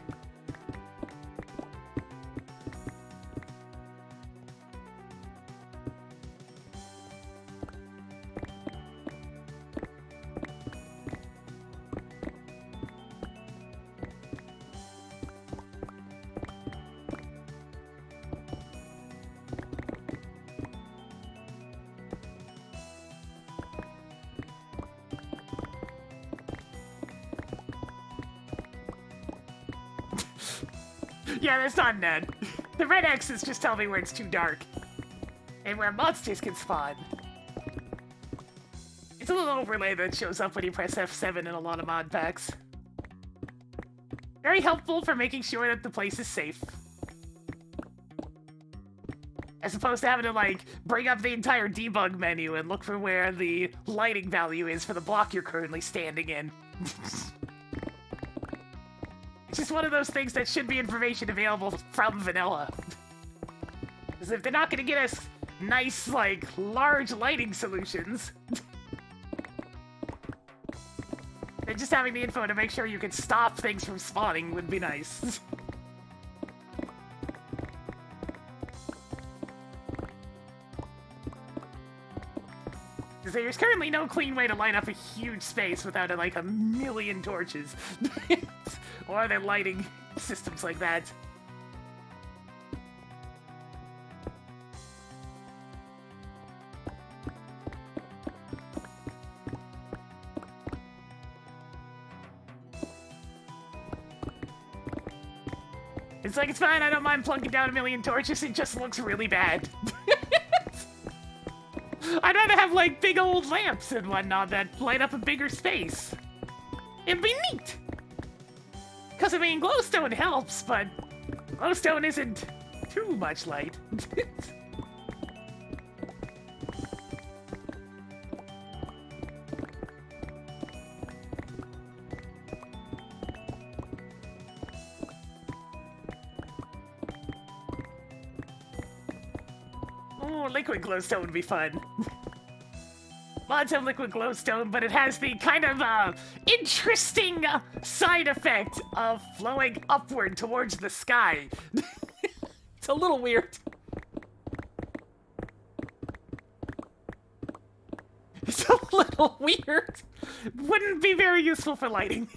Speaker 1: Yeah, that's not Ned. The red X's just tell me where it's too dark. And where monsters can spawn. It's a little overlay that shows up when you press F7 in a lot of mod packs. Very helpful for making sure that the place is safe. As opposed to having to, like, bring up the entire debug menu and look for where the lighting value is for the block you're currently standing in. It's just one of those things that should be information available from vanilla. Because if they're not going to get us nice, like, large lighting solutions, then just having the info to make sure you can stop things from spawning would be nice. Because there's currently no clean way to light up a huge space without, like, a million torches. Or other lighting systems like that. It's like, it's fine, I don't mind plunking down a million torches, it just looks really bad. I'd rather have, like, big old lamps and whatnot that light up a bigger space. It'd be neat! Because, I mean, glowstone helps, but glowstone isn't too much light. Oh, liquid glowstone would be fun. Mods have liquid glowstone, but it has the kind of interesting side effect of flowing upward towards the sky. It's a little weird. It's a little weird. Wouldn't be very useful for lighting.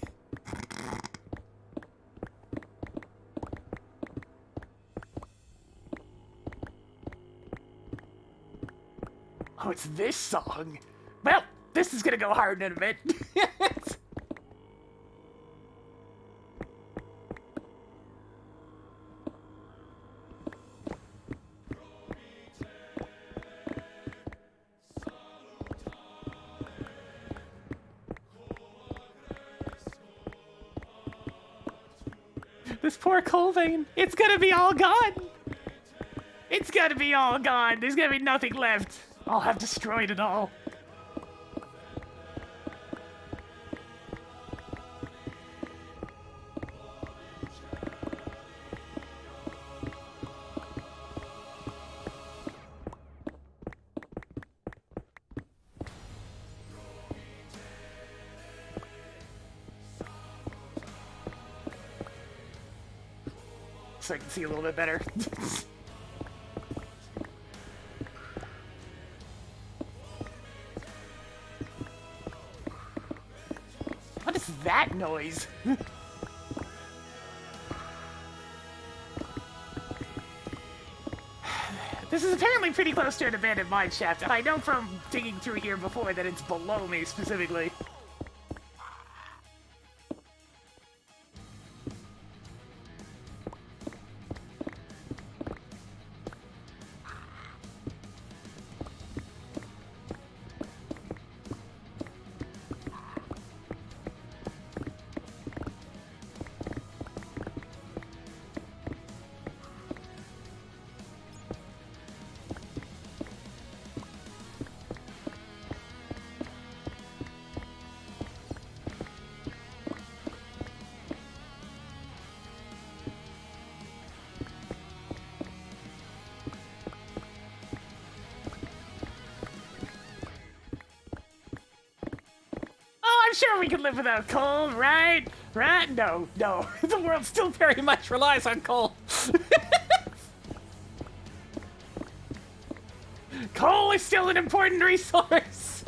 Speaker 1: Oh, it's this song. Well, this is gonna go hard in a bit. This poor coal vein. It's gonna be all gone. It's gonna be all gone. There's gonna be nothing left. I'll have destroyed it all. So I can see a little bit better. What is that noise? This is apparently pretty close to an abandoned mine shaft, and I know from digging through here before that it's below me specifically. I'm sure we can live without coal, right? Right? No, no. The world still very much relies on coal. Coal is still an important resource.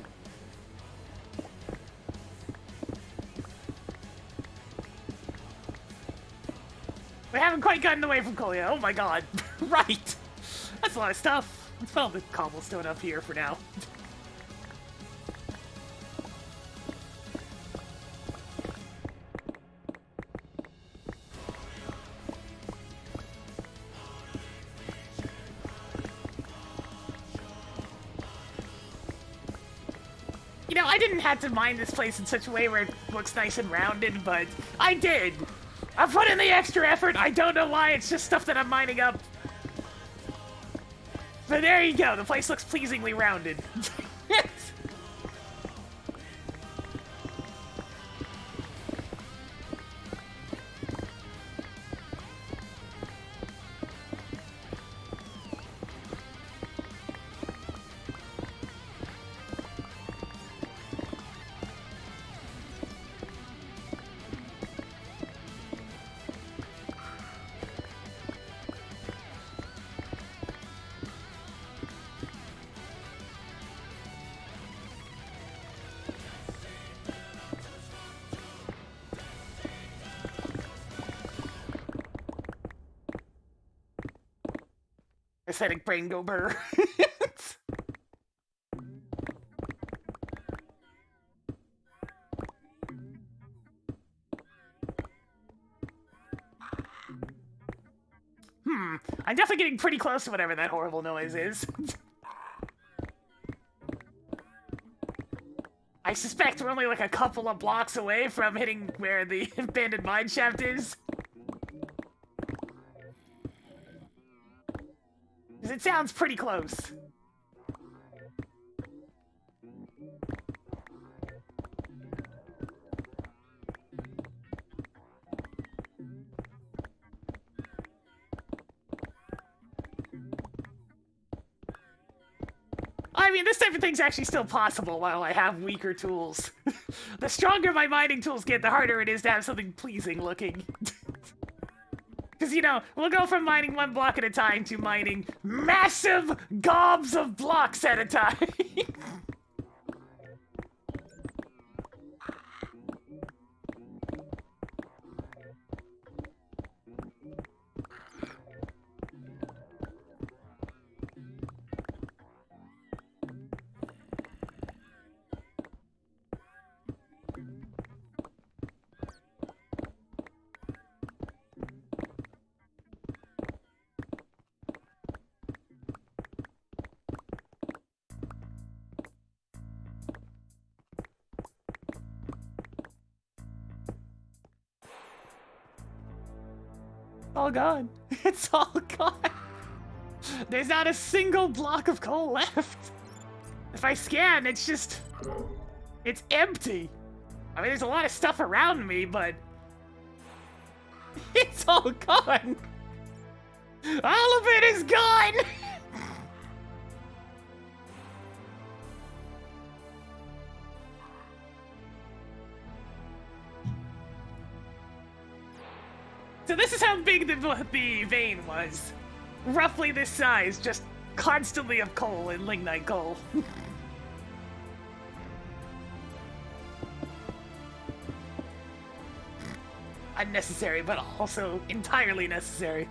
Speaker 1: We haven't quite gotten away from coal yet. Oh my god. Right. That's a lot of stuff. Let's put all the cobblestone up here for now. You know, I didn't have to mine this place in such a way where it looks nice and rounded, but I did. I put in the extra effort. I don't know why. It's just stuff that I'm mining up. But there you go. The place looks pleasingly rounded. Aesthetic brain go burr. I'm definitely getting pretty close to whatever that horrible noise is. I suspect we're only like a couple of blocks away from hitting where the abandoned mine shaft is. It sounds pretty close. I mean, this type of thing's actually still possible while I have weaker tools. The stronger my mining tools get, the harder it is to have something pleasing looking. Because, you know, we'll go from mining one block at a time to mining massive gobs of blocks at a time. All gone. It's all gone. There's not a single block of coal left. If I scan, it's just... It's empty. I mean, there's a lot of stuff around me, but... It's all gone. All of it is gone! So this is how big the vein was. Roughly this size, just constantly of coal and lignite coal. Unnecessary, but also entirely necessary.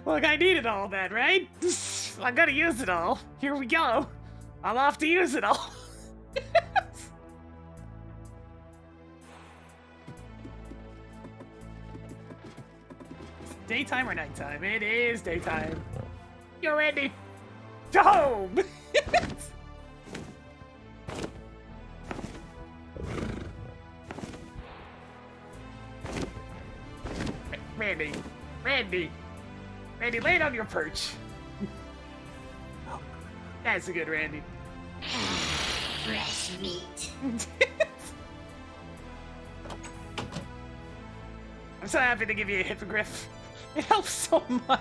Speaker 1: Look, I needed all that, right? I gotta use it all. Here we go. I'm off to use it all. Daytime or nighttime? It is daytime. You're ready. To home! Randy. Randy. Randy, lay on your perch. That's a good Randy.
Speaker 3: Fresh meat.
Speaker 1: I'm so happy to give you a hippogriff. It helps so much.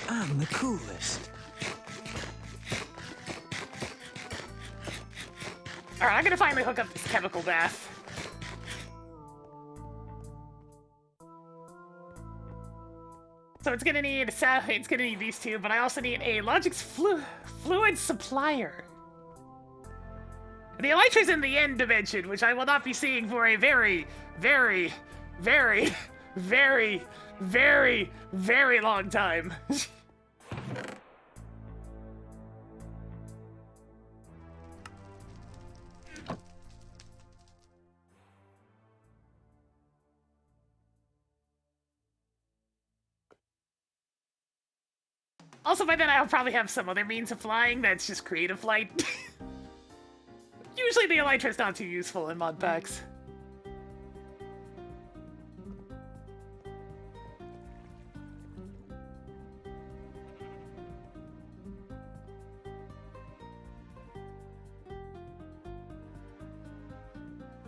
Speaker 6: I'm the coolest.
Speaker 1: Alright, I'm gonna finally hook up this chemical bath. So it's gonna need these two, but I also need a Logic's fluid supplier. The Elytra's in the end dimension, which I will not be seeing for a very, very, very, very, very, very long time. Also, by then I'll probably have some other means of flying that's just creative flight. Usually the Elytra's not too useful in mod packs.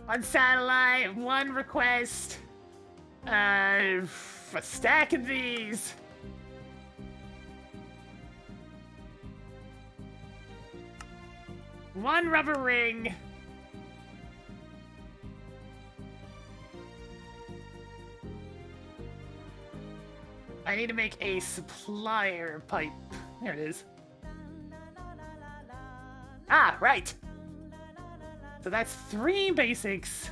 Speaker 1: One satellite, one request, a stack of these. One rubber ring. I need to make a supplier pipe. There it is. Ah, right. So that's 3 basics.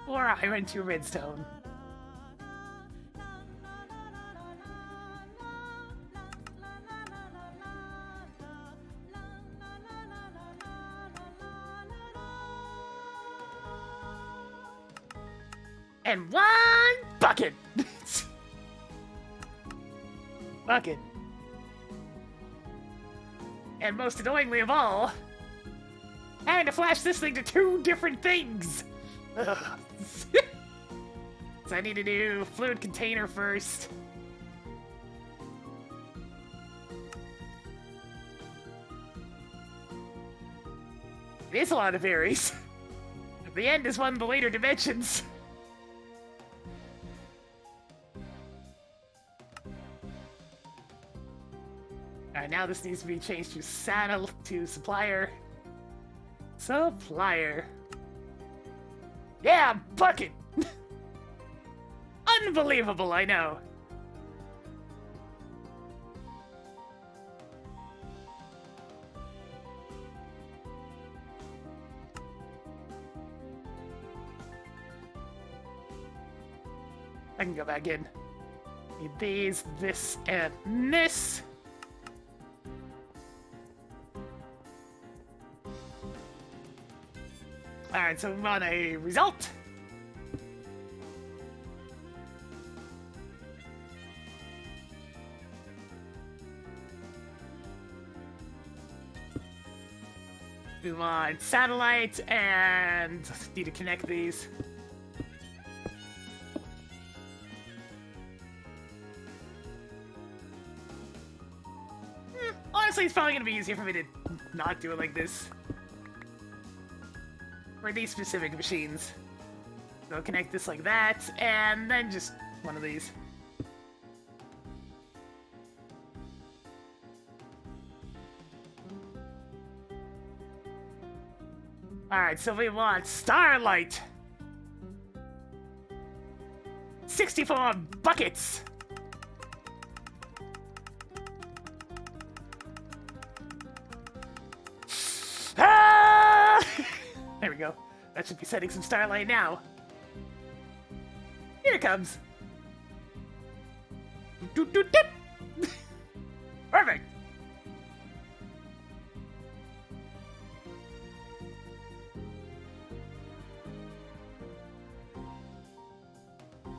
Speaker 1: 4 iron, 2 redstone. And 1 bucket! Bucket. And most annoyingly of all, having to flash this thing to 2 different things! Ugh. So I need to do fluid container first. It is a lot of berries. The end is one of the later dimensions. Alright, now this needs to be changed to saddle to supplier. Supplier. Yeah, bucket! Unbelievable, I know. I can go back in. Need these, this, and this. Alright, so we want a result. We want satellite and need to connect these. Honestly, it's probably gonna be easier for me to not do it like this. For these specific machines. So connect this like that, and then just one of these. Alright, so we want Starlight. 64 buckets. Ah! There we go. That should be setting some Starlight now. Here it comes. Perfect.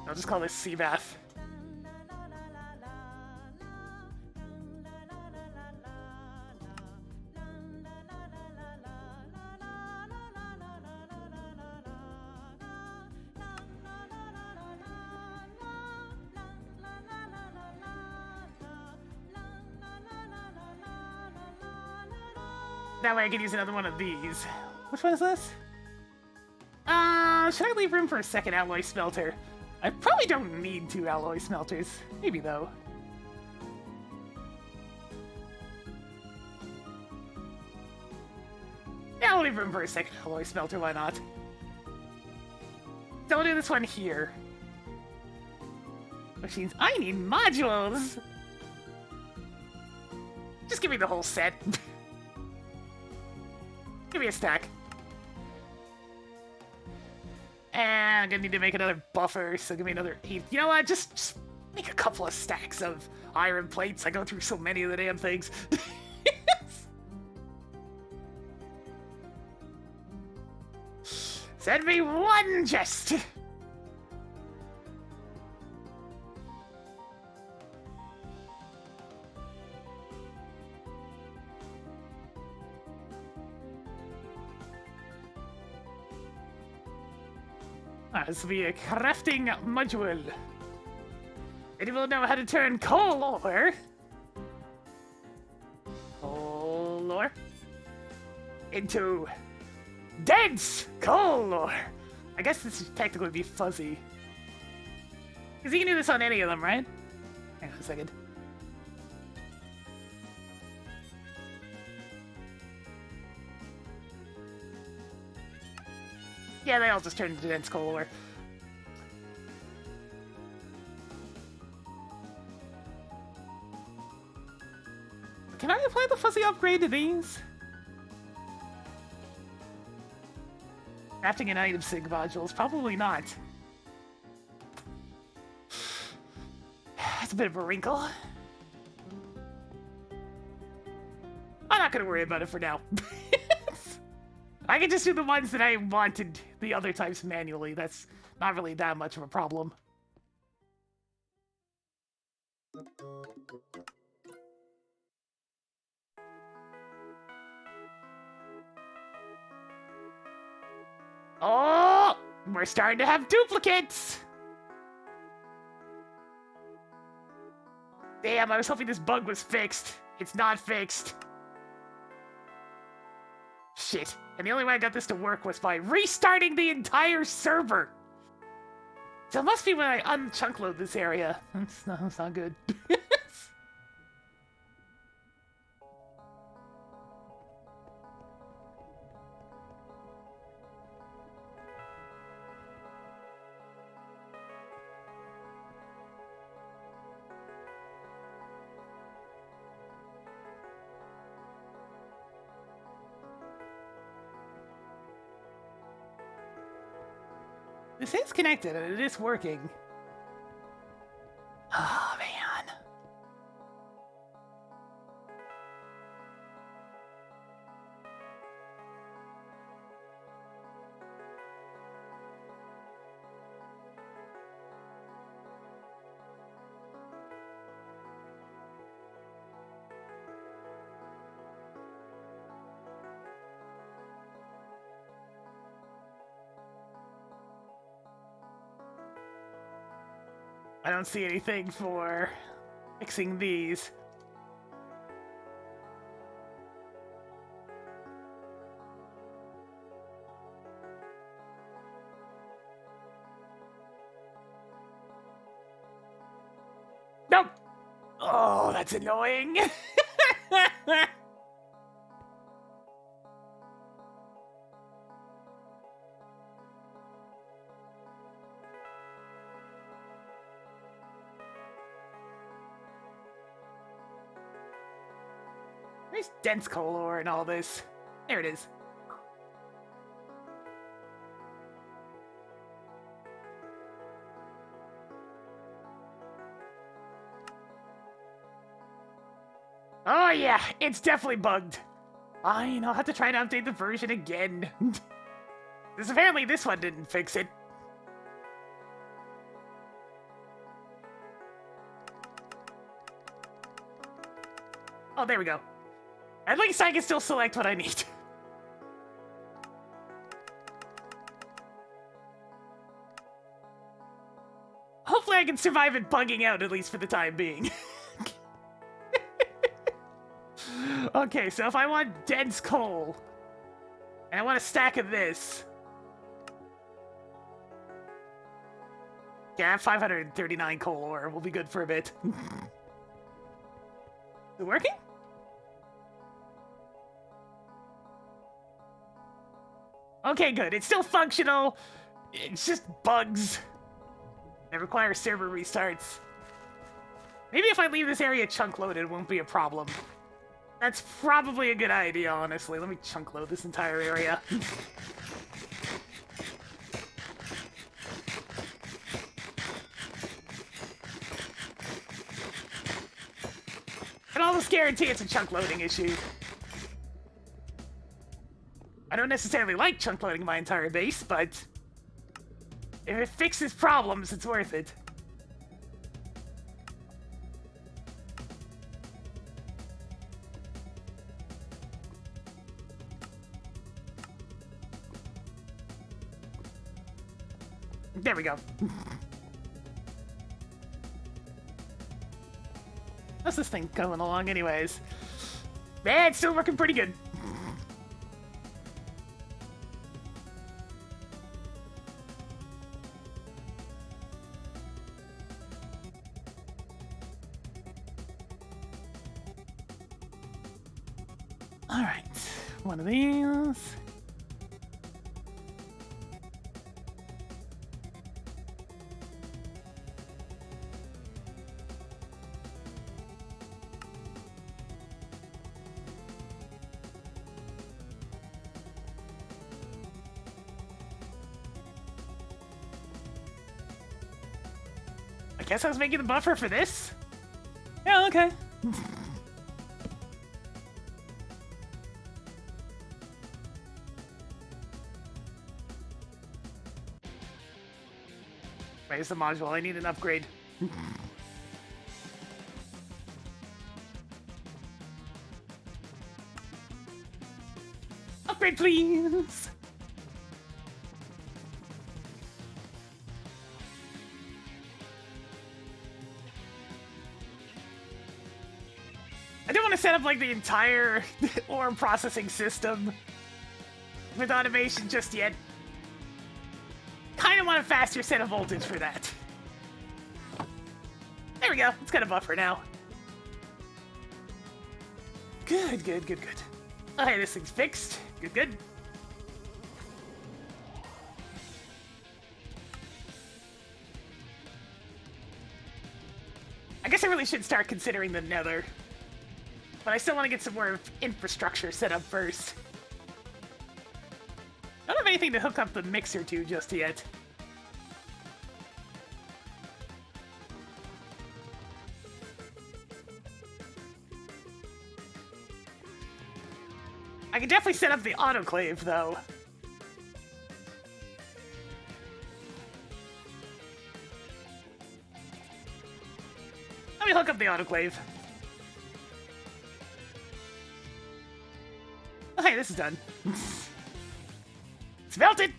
Speaker 1: I'll just call this sea bath. That way I can use another one of these. Which one is this? Should I leave room for a second alloy smelter? I probably don't need 2 alloy smelters. Maybe, though. Yeah, I'll leave room for a second alloy smelter, why not? So I'll do this one here. Machines. I need modules! Just give me the whole set. Give me a stack. And I'm gonna need to make another buffer, so give me another 8. You know what? Just make a couple of stacks of iron plates. I go through so many of the damn things. Send me one chest! This will be a crafting module. And it will know how to turn coal ore into dense coal ore. I guess this should technically be fuzzy. Because you can do this on any of them, right? Hang on a second. Yeah, they all just turn into dense coal ore. Can I apply the fuzzy upgrade to these? Crafting an item sig modules? Probably not. That's a bit of a wrinkle. I'm not gonna worry about it for now. I can just do the ones that I wanted the other types manually. That's not really that much of a problem. Oh! We're starting to have duplicates! Damn, I was hoping this bug was fixed. It's not fixed. Shit. And the only way I got this to work was by restarting the entire server. So it must be when I unchunk load this area. That's not good. This is connected and it is working. Oh, man. I don't see anything for fixing these. Nope! Oh, that's annoying! There's dense color and all this. There it is. Oh yeah, it's definitely bugged. Fine, I'll have to try to update the version again. Because apparently this one didn't fix it. Oh, there we go. At least I can still select what I need. Hopefully I can survive it bugging out, at least for the time being. Okay, so if I want dense coal, and I want a stack of this... Yeah, I have 539 coal ore. We'll be good for a bit. Is it working? Okay, good. It's still functional. It's just bugs. It requires server restarts. Maybe if I leave this area chunk loaded, it won't be a problem. That's probably a good idea, honestly. Let me chunk load this entire area. And I'll almost guarantee it's a chunk loading issue. I don't necessarily like chunk loading my entire base, but if it fixes problems, it's worth it. There we go. How's this thing going along anyways? Man, it's still working pretty good. Alright, one of these. I guess I was making the buffer for this? Yeah, okay. Where's the module? I need an upgrade. Upgrade, please! I don't want to set up like the entire ore processing system with automation just yet. Kind of want a faster set of voltage for that. There we go. It's got a buffer now. Good, good, good, good. Okay, this thing's fixed. Good, good. I guess I really should start considering the nether. But I still want to get some more infrastructure set up first. I don't have anything to hook up the mixer to just yet. I can definitely set up the autoclave, though. Let me hook up the autoclave. Okay, this is done. It's melted!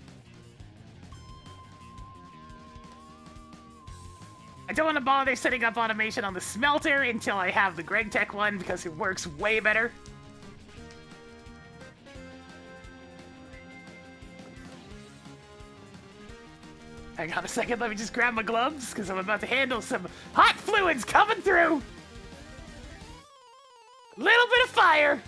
Speaker 1: I don't want to bother setting up automation on the smelter until I have the Greg Tech one because it works way better. Hang on a second, let me just grab my gloves because I'm about to handle some hot fluids coming through. Little bit of fire.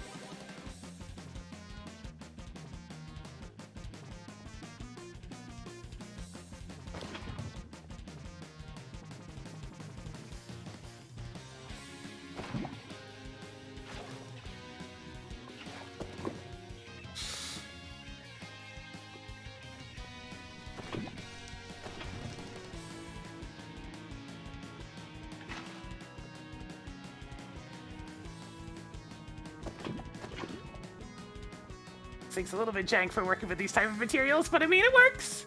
Speaker 1: Thing's a little bit jank for working with these type of materials, but I mean, it works.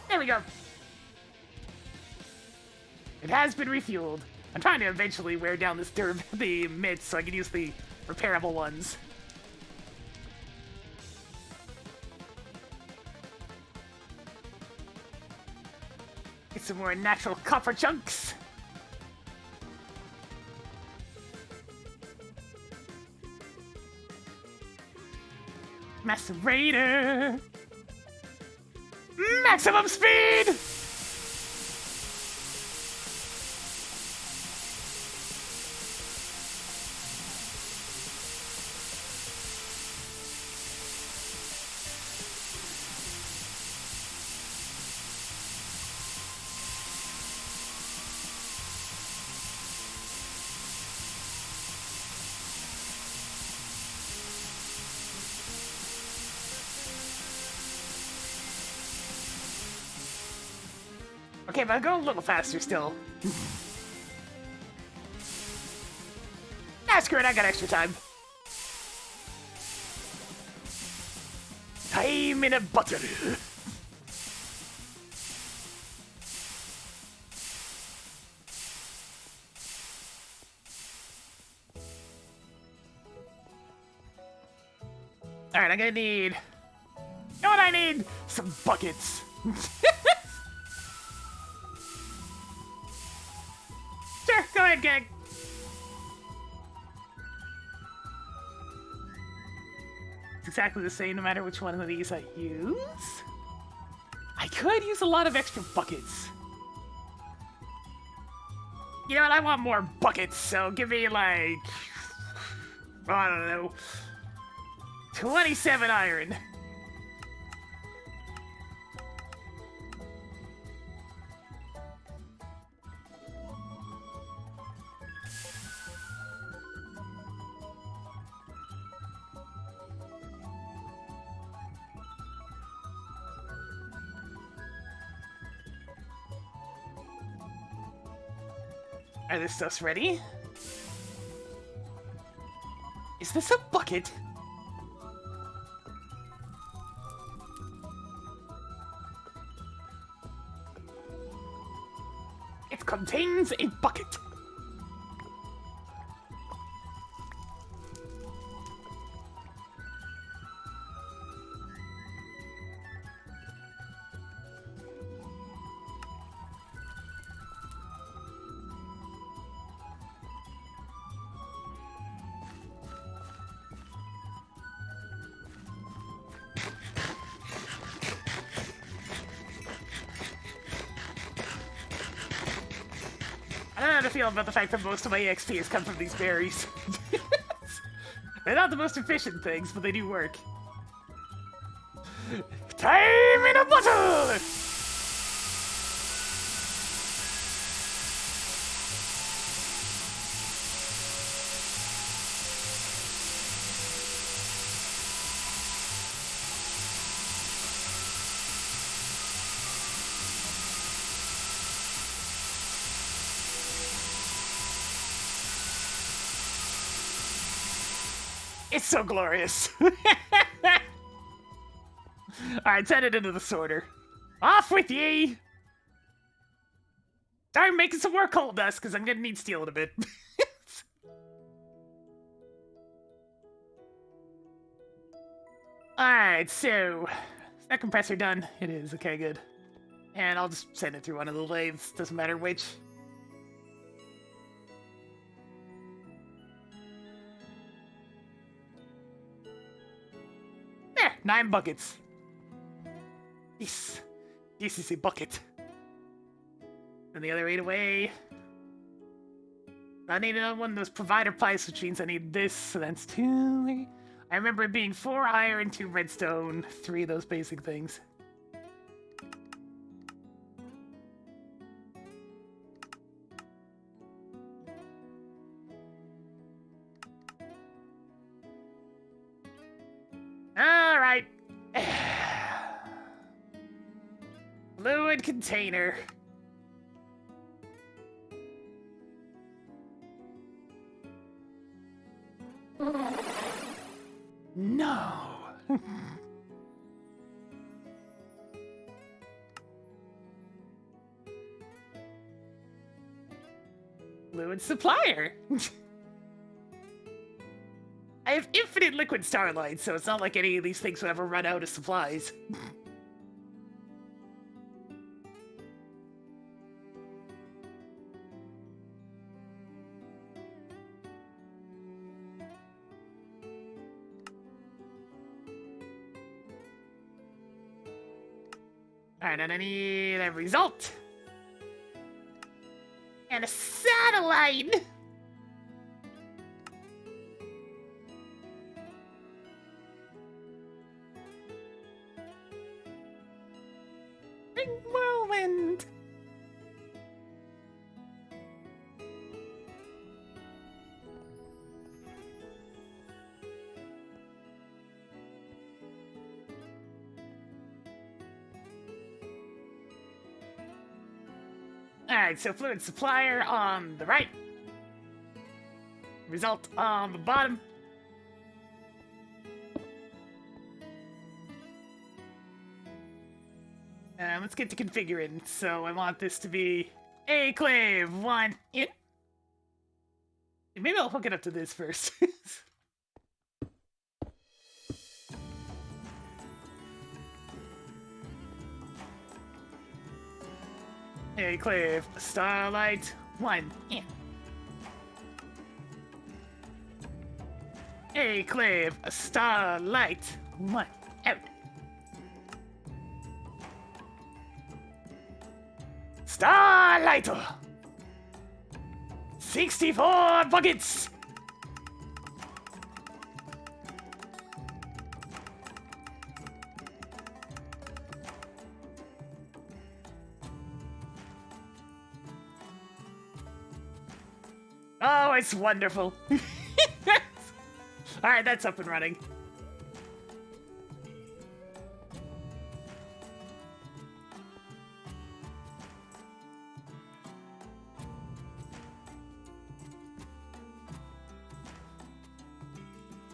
Speaker 1: There we go. It has been refueled. I'm trying to eventually wear down this the mitts so I can use the repairable ones. Get some more natural copper chunks. Macerator! Maximum speed! Okay, but I'll go a little faster still. Ah, screw it, I got extra time. Time in a bottle. Alright, I'm gonna need... You know what I need? Some buckets. Sure, go ahead, Gag. It's exactly the same no matter which one of these I use. I could use a lot of extra buckets. You know what, I want more buckets, so give me like... I don't know... 27 iron. Are this stuff's ready? Is this a bucket? It contains a bucket. I don't know how to feel about the fact that most of my EXP has come from these berries. They're not the most efficient things, but they do work. Time in a bottle! It's so glorious. Alright, send it into the sorter. Off with ye! Start making some more coal dust, because I'm gonna need steel in a bit. Alright, so... Is that compressor done? It is, okay, good. And I'll just send it through one of the lathes, doesn't matter which. There, 9 buckets. Yes, this is a bucket. And the other 8 away. I need another one of those provider pipes, which means I need this, so that's 2. I remember it being 4 iron, 2 redstone, 3 of those basic things. Alright. Fluid container. No. Fluid supplier. I have infinite liquid starlight, so it's not like any of these things would ever run out of supplies. Alright, and I need a result. And a satellite! Big whirlwind! Alright, so fluid supplier on the right. Result on the bottom. And let's get to configuring. So I want this to be a clave 1 in. Maybe I'll hook it up to this first. A clave starlight 1 in. A clave starlight 1 out. Starlighter! 64 buckets! Oh, it's wonderful. Alright, that's up and running.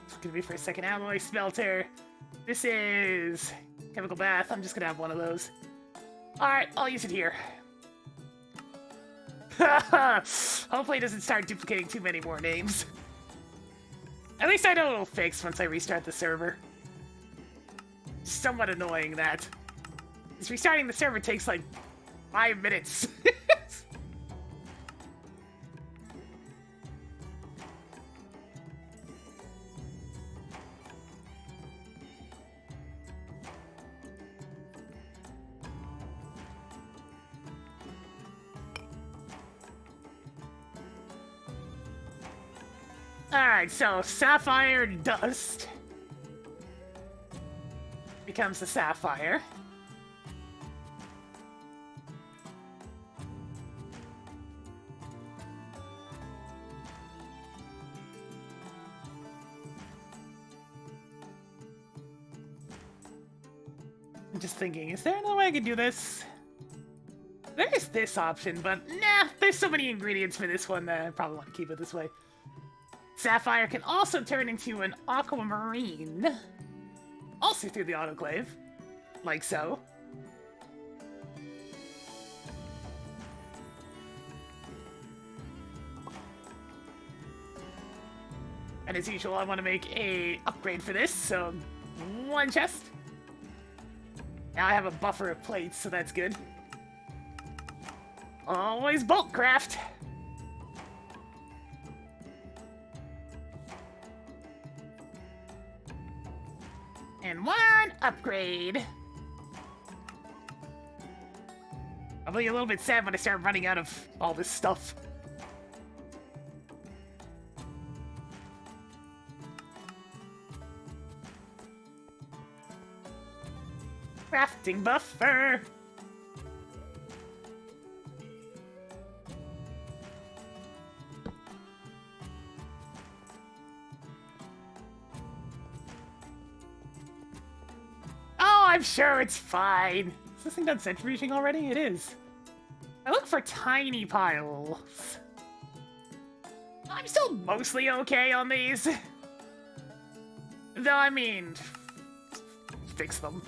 Speaker 1: It's gonna be for a second alloy smelter. This is chemical bath. I'm just gonna have one of those. Alright, I'll use it here. Hopefully it doesn't start duplicating too many more names. At least I know it'll fix once I restart the server. Somewhat annoying that. Because restarting the server takes like 5 minutes. Alright, so sapphire dust becomes the sapphire. I'm just thinking, is there another way I could do this? There is this option, but nah, there's so many ingredients for this one that I probably want to keep it this way. Sapphire can also turn into an aquamarine. Also through the autoclave. Like so. And as usual, I want to make a upgrade for this, so 1 chest. Now I have a buffer of plates, so that's good. Always bulk craft. And one upgrade. I'll be a little bit sad when I start running out of all this stuff. Crafting buffer. Oh, I'm sure it's fine. Is this thing done centrifuging already? It is. I look for tiny piles. I'm still mostly okay on these. Though, I mean, fix them.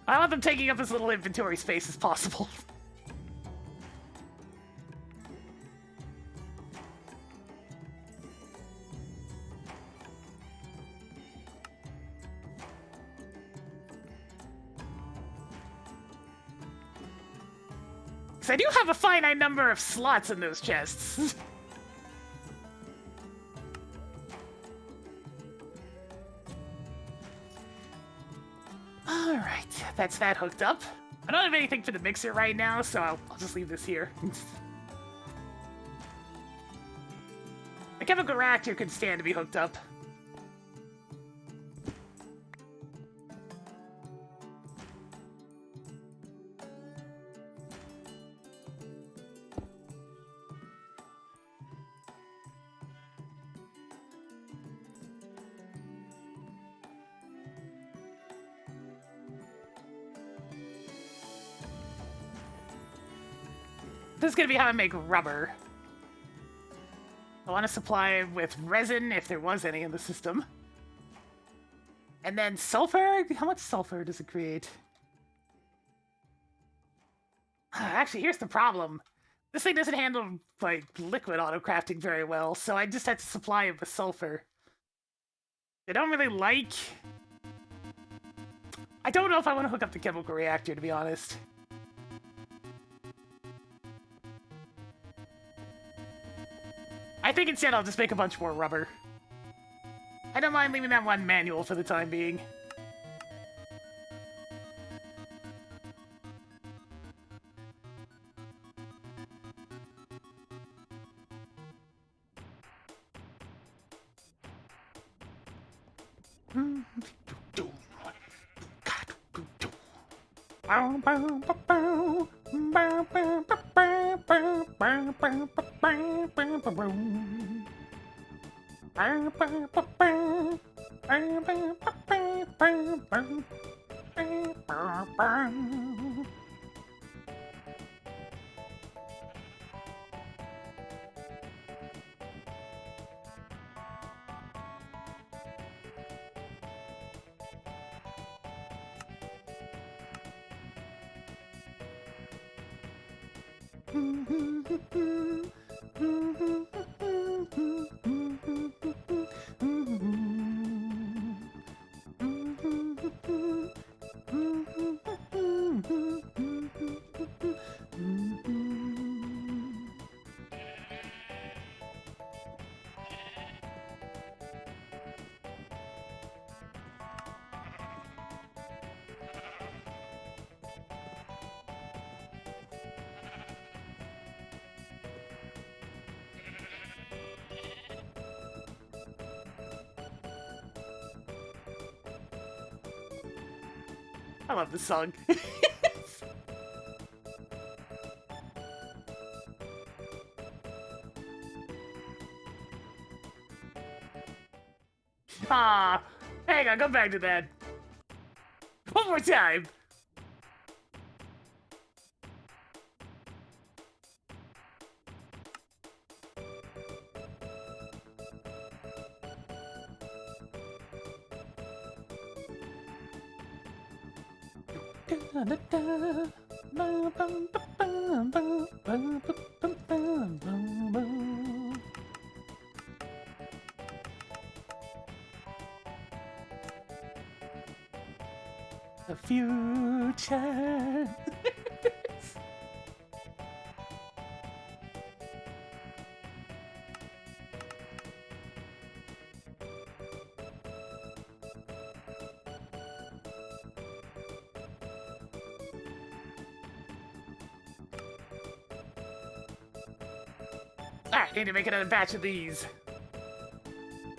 Speaker 1: I want them taking up as little inventory space as possible. Because I do have a finite number of slots in those chests. Alright, that's that hooked up. I don't have anything for the mixer right now, so I'll just leave this here. The chemical reactor could stand to be hooked up. This is gonna be how I make rubber. I want to supply with resin, if there was any in the system. And then sulfur? How much sulfur does it create? Actually, here's the problem. This thing doesn't handle, like, liquid auto-crafting very well, so I just have to supply it with sulfur. I don't really like... I don't know if I want to hook up the chemical reactor, to be honest. I think instead I'll just make a bunch more rubber. I don't mind leaving that one manual for the time being. I love this song. Ah, hang on, go back to that. One more time. The future. Alright, need to make another batch of these.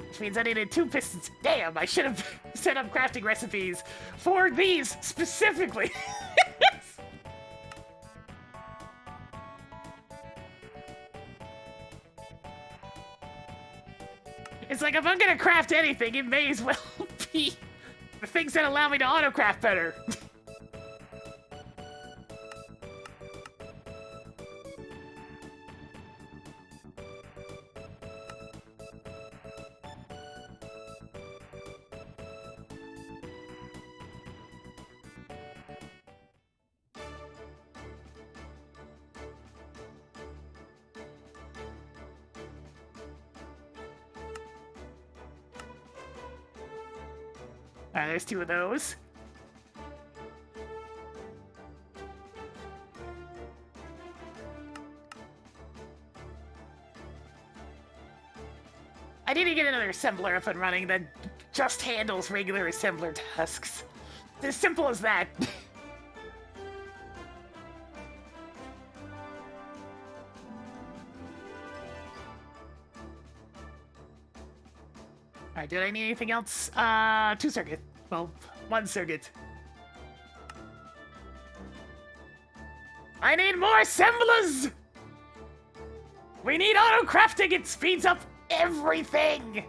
Speaker 1: Which means I needed 2 pistons. Damn, I should have set up crafting recipes for these specifically. It's like if I'm gonna craft anything, it may as well be the things that allow me to auto-craft better. Alright, there's 2 of those. I need to get another assembler up and running that just handles regular assembler tasks. It's as simple as that. Alright, did I need anything else? 2 circuit. Well, 1 circuit. I need more assemblers! We need auto-crafting! It speeds up everything!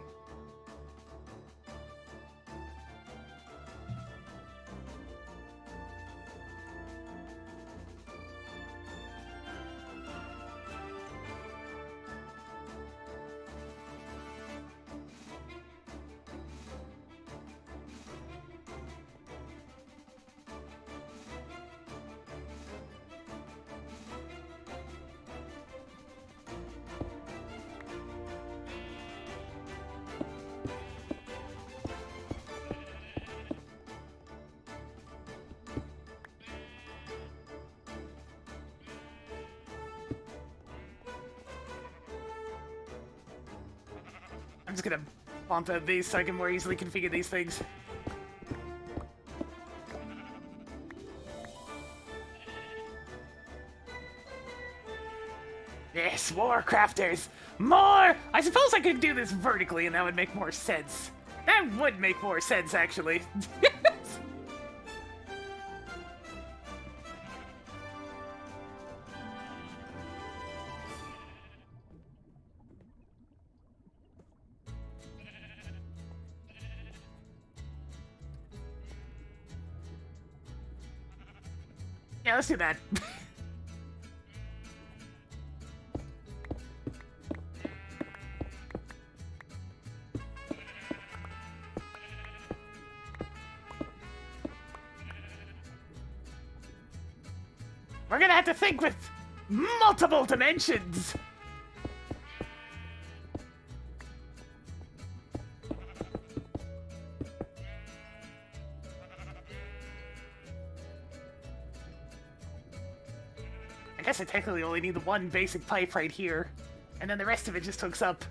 Speaker 1: I'm just gonna bump out these so I can more easily configure these things. Yes, more crafters! More! I suppose I could do this vertically and that would make more sense. That would make more sense, actually. Yeah, let's do that. We're gonna have to think with multiple dimensions. I guess I technically only need the 1 basic pipe right here, and then the rest of it just hooks up.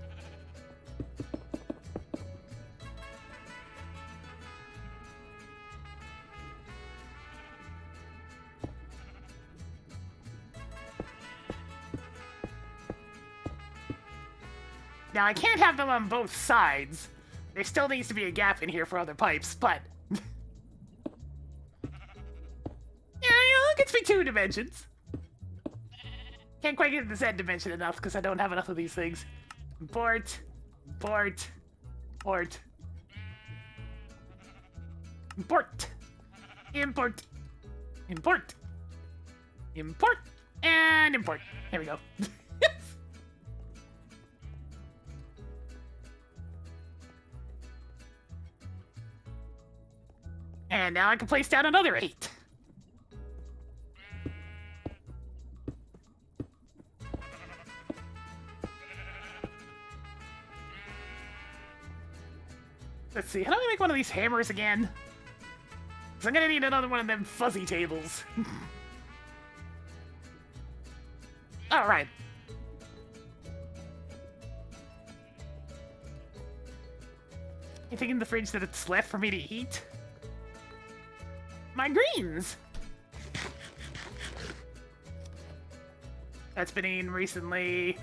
Speaker 1: Now, I can't have them on both sides. There still needs to be a gap in here for other pipes, but... yeah, it gets me 2 dimensions. Can't quite get the Z dimension enough because I don't have enough of these things. Import, import, import, import, import, import, import, and import. There we go. And now I can place down another 8. Let's see, how do I make one of these hammers again? So I'm gonna need another one of them fuzzy tables. Alright. Anything in the fridge that it's left for me to eat? My greens! That's been eaten recently.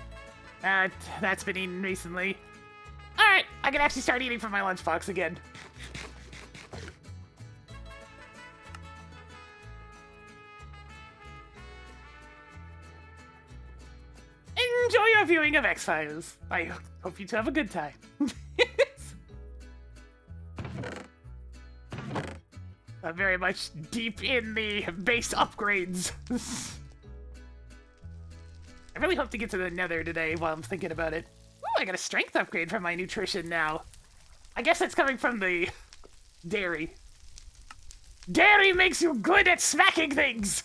Speaker 1: That's been eaten recently. Alright, I can actually start eating from my lunchbox again. Enjoy your viewing of X-Files. I hope you two have a good time. I'm very much deep in the base upgrades. I really hope to get to the Nether today while I'm thinking about it. Ooh, I got a strength upgrade from my nutrition now. I guess that's coming from the dairy. Dairy makes you good at smacking things!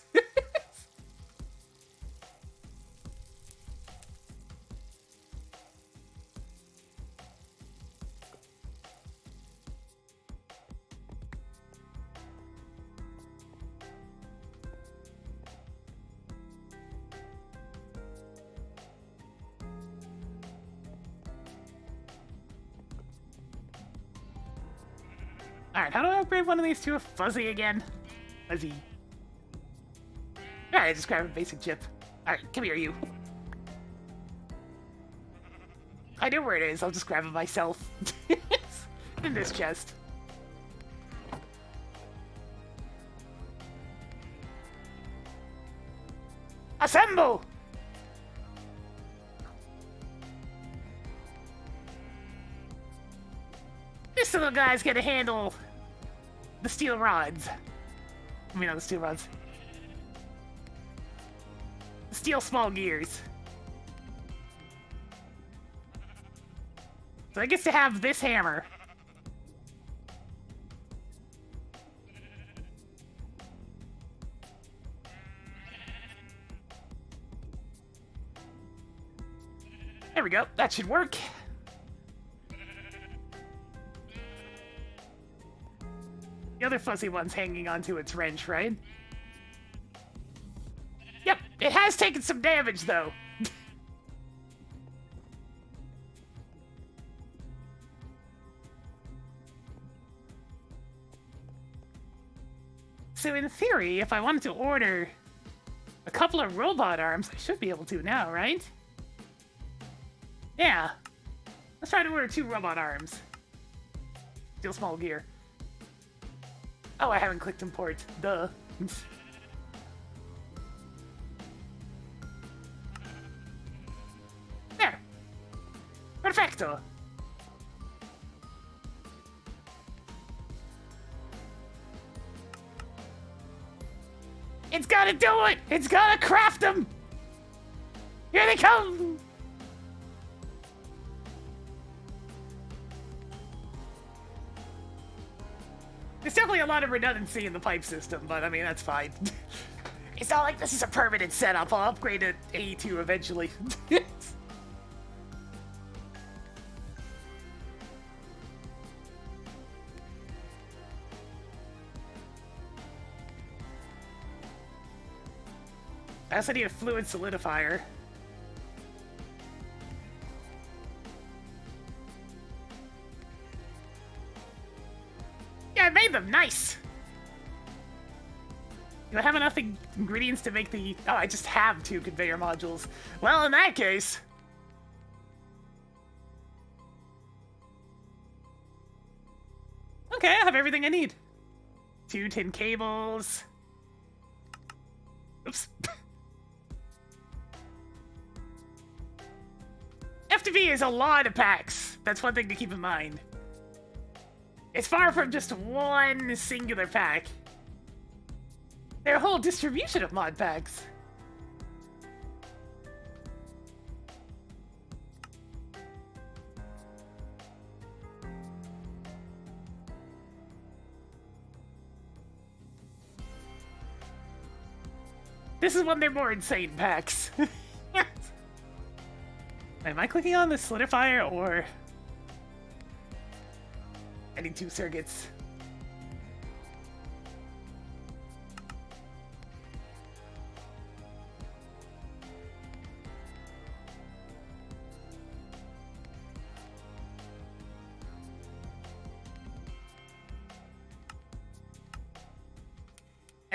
Speaker 1: Alright, how do I upgrade one of these to a fuzzy again? Fuzzy. Alright, just grab a basic chip. Alright, come here, you. I know where it is, I'll just grab it myself. In this chest. Assemble! This little guy's gonna handle the steel rods. I mean, not the steel rods. The steel small gears. So I get to have this hammer. There we go, that should work. The other fuzzy one's hanging onto its wrench, right? Yep, it has taken some damage, though. So in theory, if I wanted to order a couple of robot arms, I should be able to now, right? Yeah. Let's try to order 2 robot arms. Steel small gear. Oh, I haven't clicked import. Duh. There. Perfecto. It's gotta do it! It's gotta craft them! Here they come! There's definitely a lot of redundancy in the pipe system, but I mean, that's fine. It's not like this is a permanent setup. I'll upgrade to A2 eventually. I also need a fluid solidifier. Yeah, I made them! Nice! Do I have enough ingredients to make the... Oh, I just have 2 conveyor modules. Well, in that case... Okay, I have everything I need. 2 tin cables. Oops. FTB is a lot of packs. That's one thing to keep in mind. It's far from just one singular pack. There are a whole distribution of mod packs. This is one of their more insane packs. Am I clicking on the solidifier or... I need 2 circuits.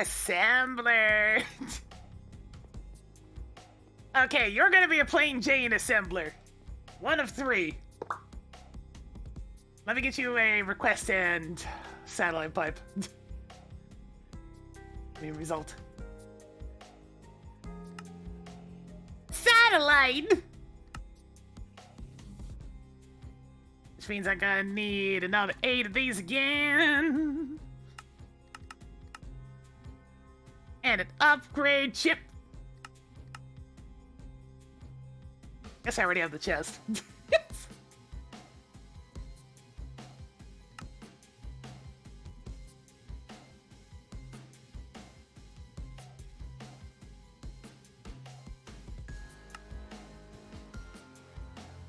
Speaker 1: Assembler. Okay, you're gonna be a plain Jane assembler. One of 3. Let me get you a request and satellite pipe. The result. Satellite! Which means I'm gonna need another 8 of these again. And an upgrade chip. Guess I already have the chest.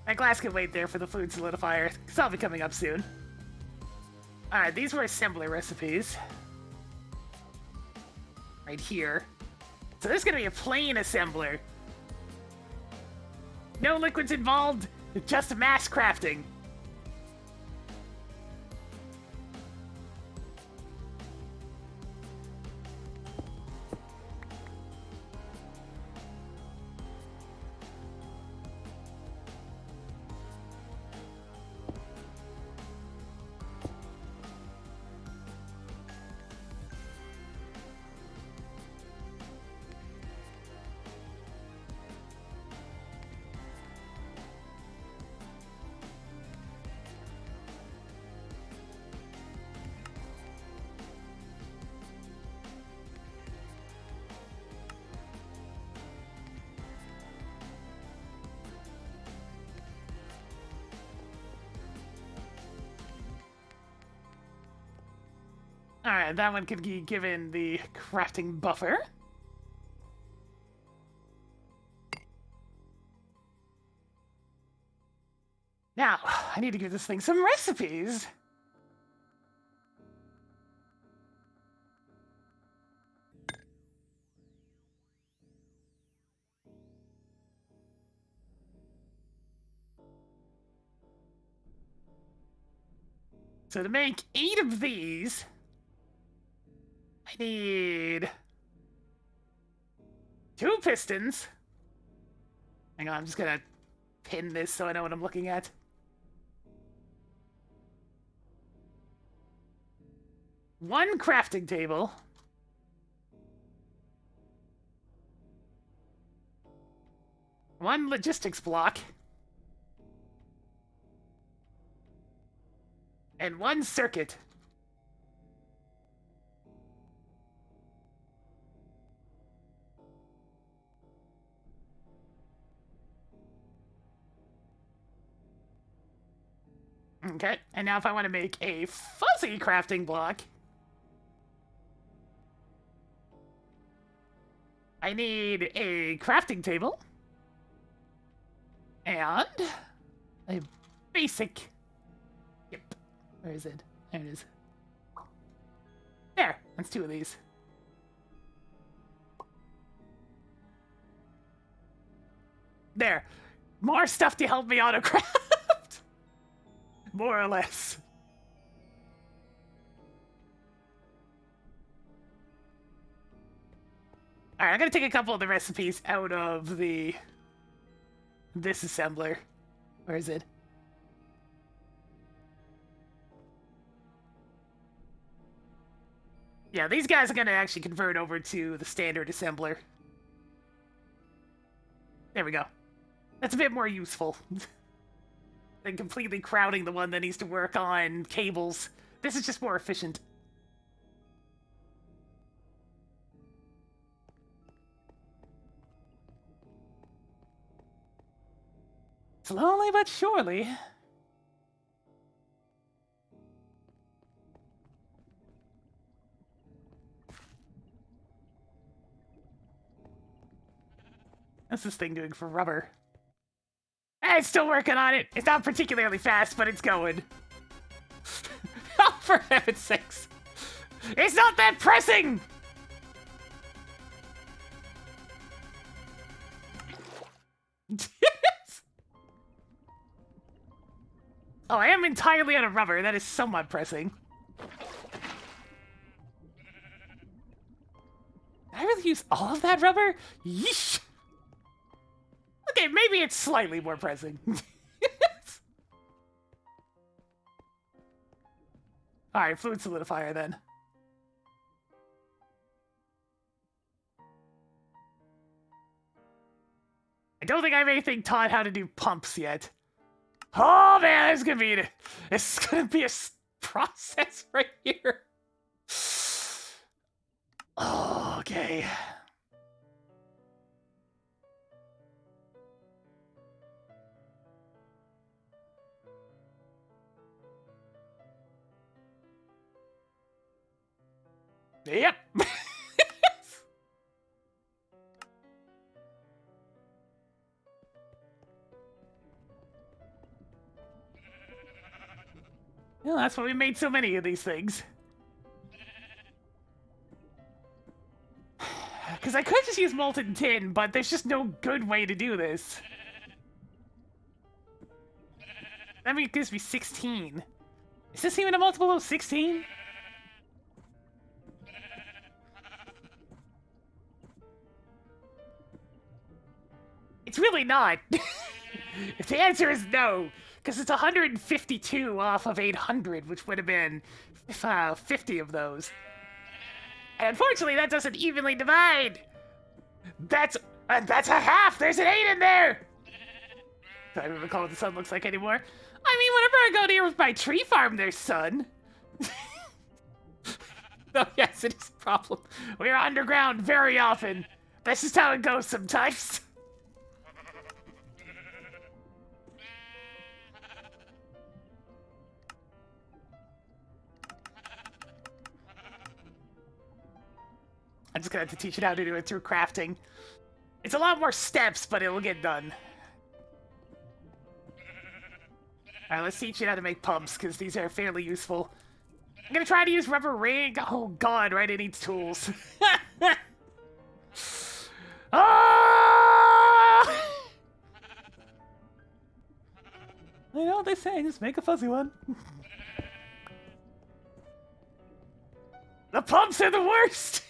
Speaker 1: That glass can wait there for the food solidifier, because I'll be coming up soon. Alright, these were assembly recipes. Right here. So this is gonna be a plain assembler. No liquids involved, just mass crafting. Alright, that one could be given the crafting buffer. Now, I need to give this thing some recipes. So to make 8 of these, I need 2 pistons. Hang on, I'm just gonna pin this so I know what I'm looking at. One crafting table. One logistics block. And 1 circuit. Okay, and now if I want to make a fuzzy crafting block, I need a crafting table and a basic. Yep, where is it? There it is. There, that's 2 of these. There, more stuff to help me autocraft. More or less. Alright, I'm gonna take a couple of the recipes out of this assembler. Where is it? Yeah, these guys are gonna actually convert over to the standard assembler. There we go. That's a bit more useful. Than completely crowding the one that needs to work on cables. This is just more efficient. Slowly but surely. What's this thing doing for rubber? It's still working on it. It's not particularly fast, but it's going. Oh, for heaven's sakes. It's not that pressing! Oh, I am entirely out of rubber. That is somewhat pressing. All of that rubber? Yeesh. Okay, maybe it's slightly more pressing. Alright, fluid solidifier then. I don't think I have anything taught how to do pumps yet. Oh man, it's gonna be a process right here. Oh, okay. Yep. Well, that's why we made so many of these things. Because I could just use molten tin, but there's just no good way to do this. That gives me 16. Is this even a multiple of 16? It's really not. If the answer is no, because it's 152 off of 800, which would have been 50 of those. And unfortunately, that doesn't evenly divide. That's a half. There's an 8 in there. I don't recall what the sun looks like anymore. I mean, whenever I go near with my tree farm, there's sun. Oh, yes, it is a problem. We're underground very often. That's just how it goes sometimes. I'm just gonna have to teach it how to do it through crafting. It's a lot more steps, but it'll get done. Alright, let's teach you how to make pumps, because these are fairly useful. I'm gonna try to use rubber rig. Oh god, right, it needs tools. Ah! I know what they say, just make a fuzzy one. The pumps are the worst!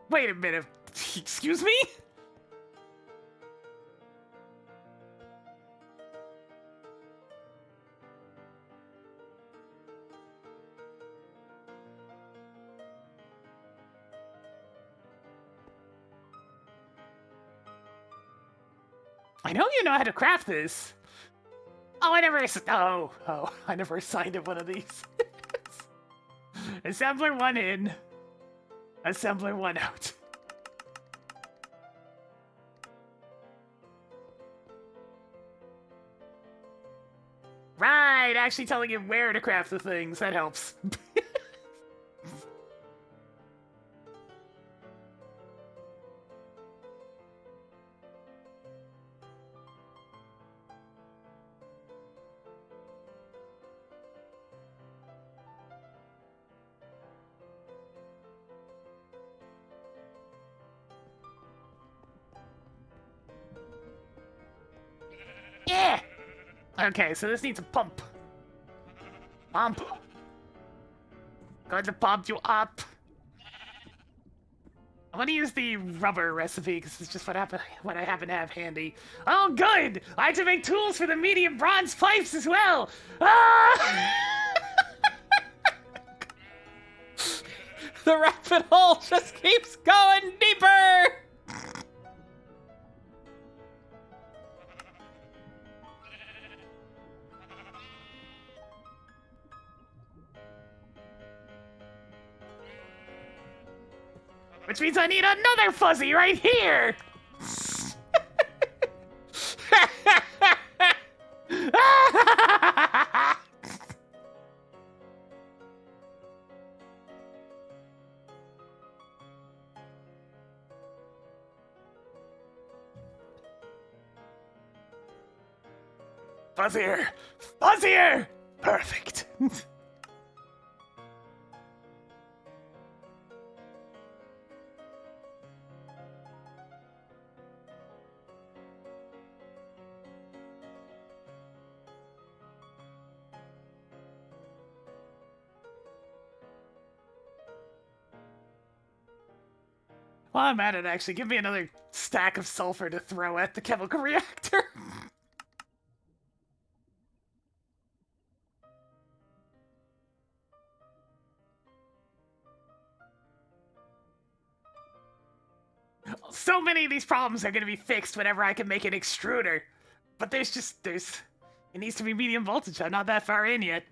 Speaker 1: Wait a minute. Excuse me? I know you know how to craft this. Oh, I never assigned it one of these. Assembler 1 in. Assembler 1 out. Right, actually telling him where to craft the things, that helps. Yeah! Okay, so this needs a pump. Pump. Going to pump you up. I'm gonna use the rubber recipe because it's just what I happen to have handy. Oh, good! I have to make tools for the medium bronze pipes as well. Ah!
Speaker 5: The rabbit hole just keeps going deeper!
Speaker 1: Which means I need another fuzzy right here! Fuzzier! Fuzzier! Perfect. While I'm at it, actually, give me another stack of sulfur to throw at the chemical reactor. So many of these problems are going to be fixed whenever I can make an extruder. But there's... It needs to be medium voltage. I'm not that far in yet.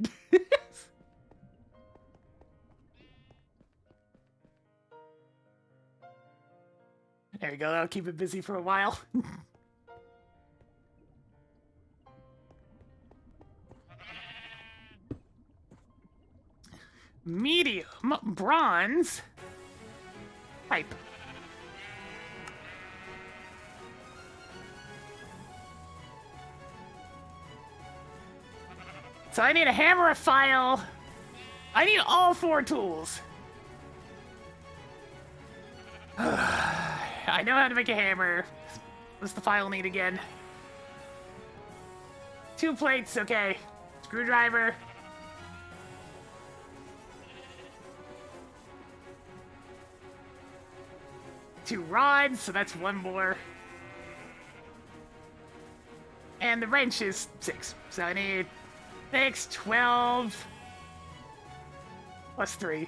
Speaker 1: There we go. That'll keep it busy for a while. Medium bronze pipe. So I need a hammer, a file. I need all 4 tools. I know how to make a hammer. What's the file need again? 2 plates, okay. Screwdriver. Two rods, so that's 1 more. And the wrench is 6. So I need 6, 12, plus 3.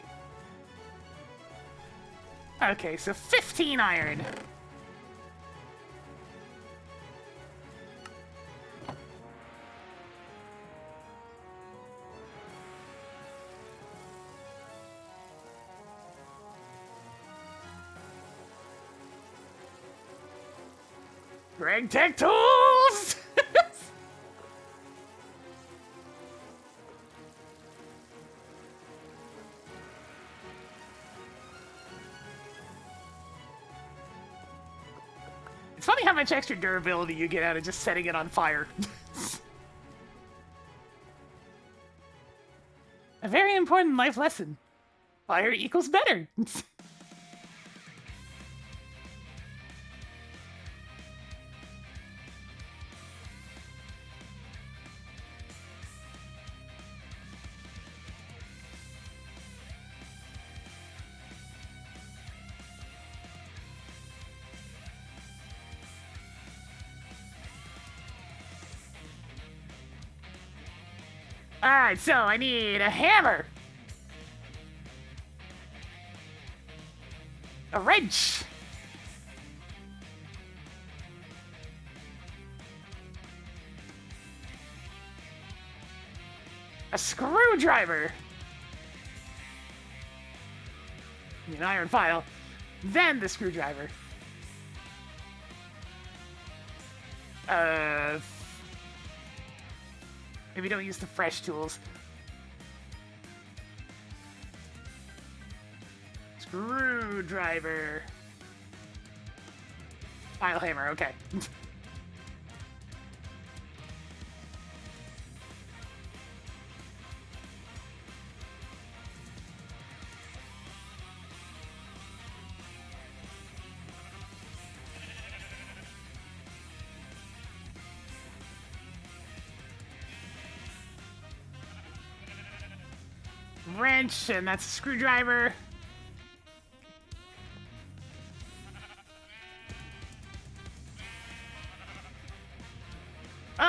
Speaker 1: Okay, so 15 iron. Greg Tech Tools! It's funny how much extra durability you get out of just setting it on fire. A very important life lesson. Fire equals better. Alright, so I need a hammer. A wrench. A screwdriver. An iron file. Then the screwdriver. Maybe don't use the fresh tools. Screwdriver. File hammer, okay. Wrench, and that's a screwdriver.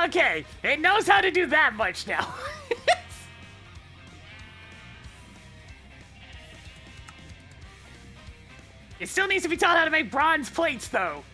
Speaker 1: Okay, it knows how to do that much now. It still needs to be taught how to make bronze plates, though.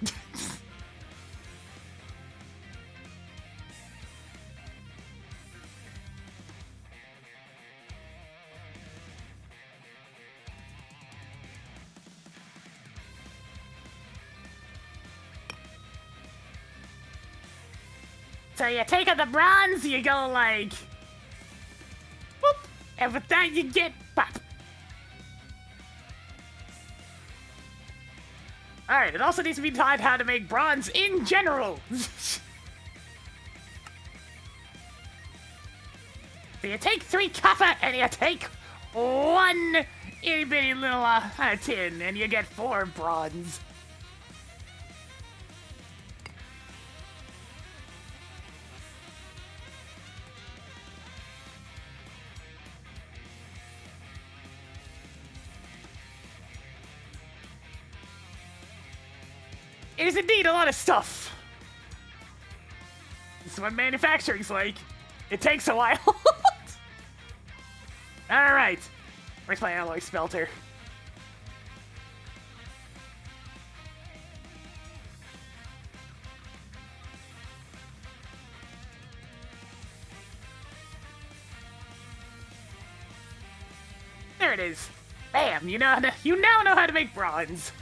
Speaker 1: So you take out the bronze, you go like... Boop, and with that you get pop. Alright, it also needs to be taught how to make bronze in general. So you take 3 copper and you take 1 itty bitty little tin and you get 4 bronze. is indeed a lot of stuff. This is what manufacturing's like. It takes a while. Alright. Where's my alloy smelter? There it is. Bam! You now know how to make bronze.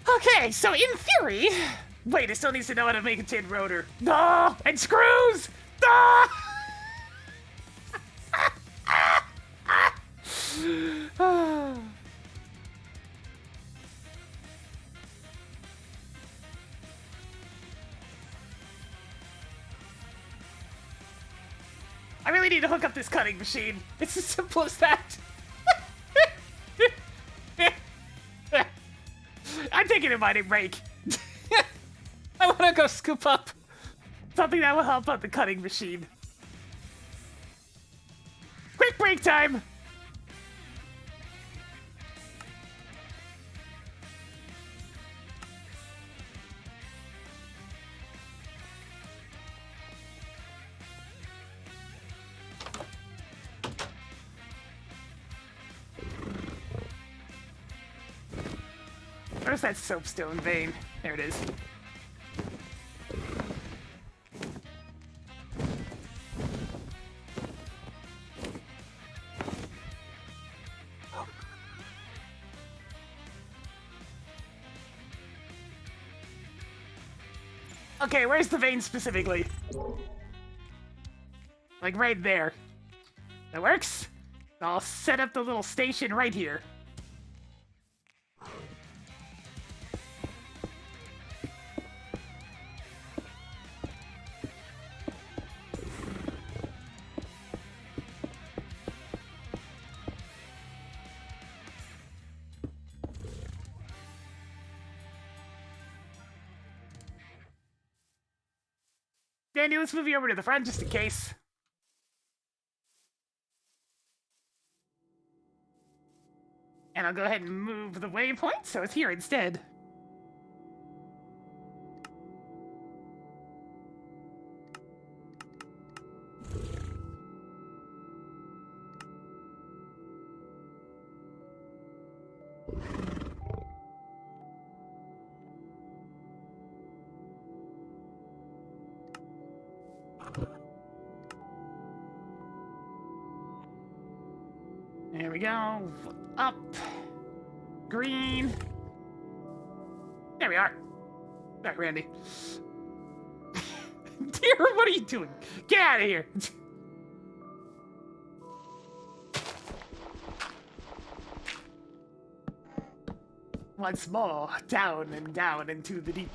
Speaker 1: Okay, so in theory... Wait, it still needs to know how to make a tin rotor. Ah, and screws! Ah! I really need to hook up this cutting machine. It's as simple as that. I'm taking a mining break. I want to go scoop up something that will help out the cutting machine. Quick break time! Where's that soapstone vein? There it is. Okay, where's the vein specifically? Like right there. That works? I'll set up the little station right here. Dandy, let's move you over to the front just in case. And I'll go ahead and move the waypoint so it's here instead. There we go. Up. Green. There we are. Back, Randy. Dear, what are you doing? Get out of here. Once more, down and down into the deep.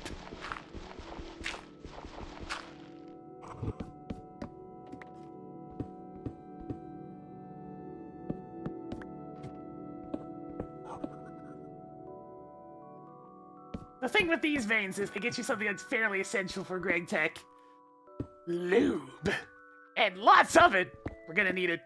Speaker 1: The thing with these veins is they get you something that's fairly essential for Greg Tech. Lube. And lots of it. We're gonna need it.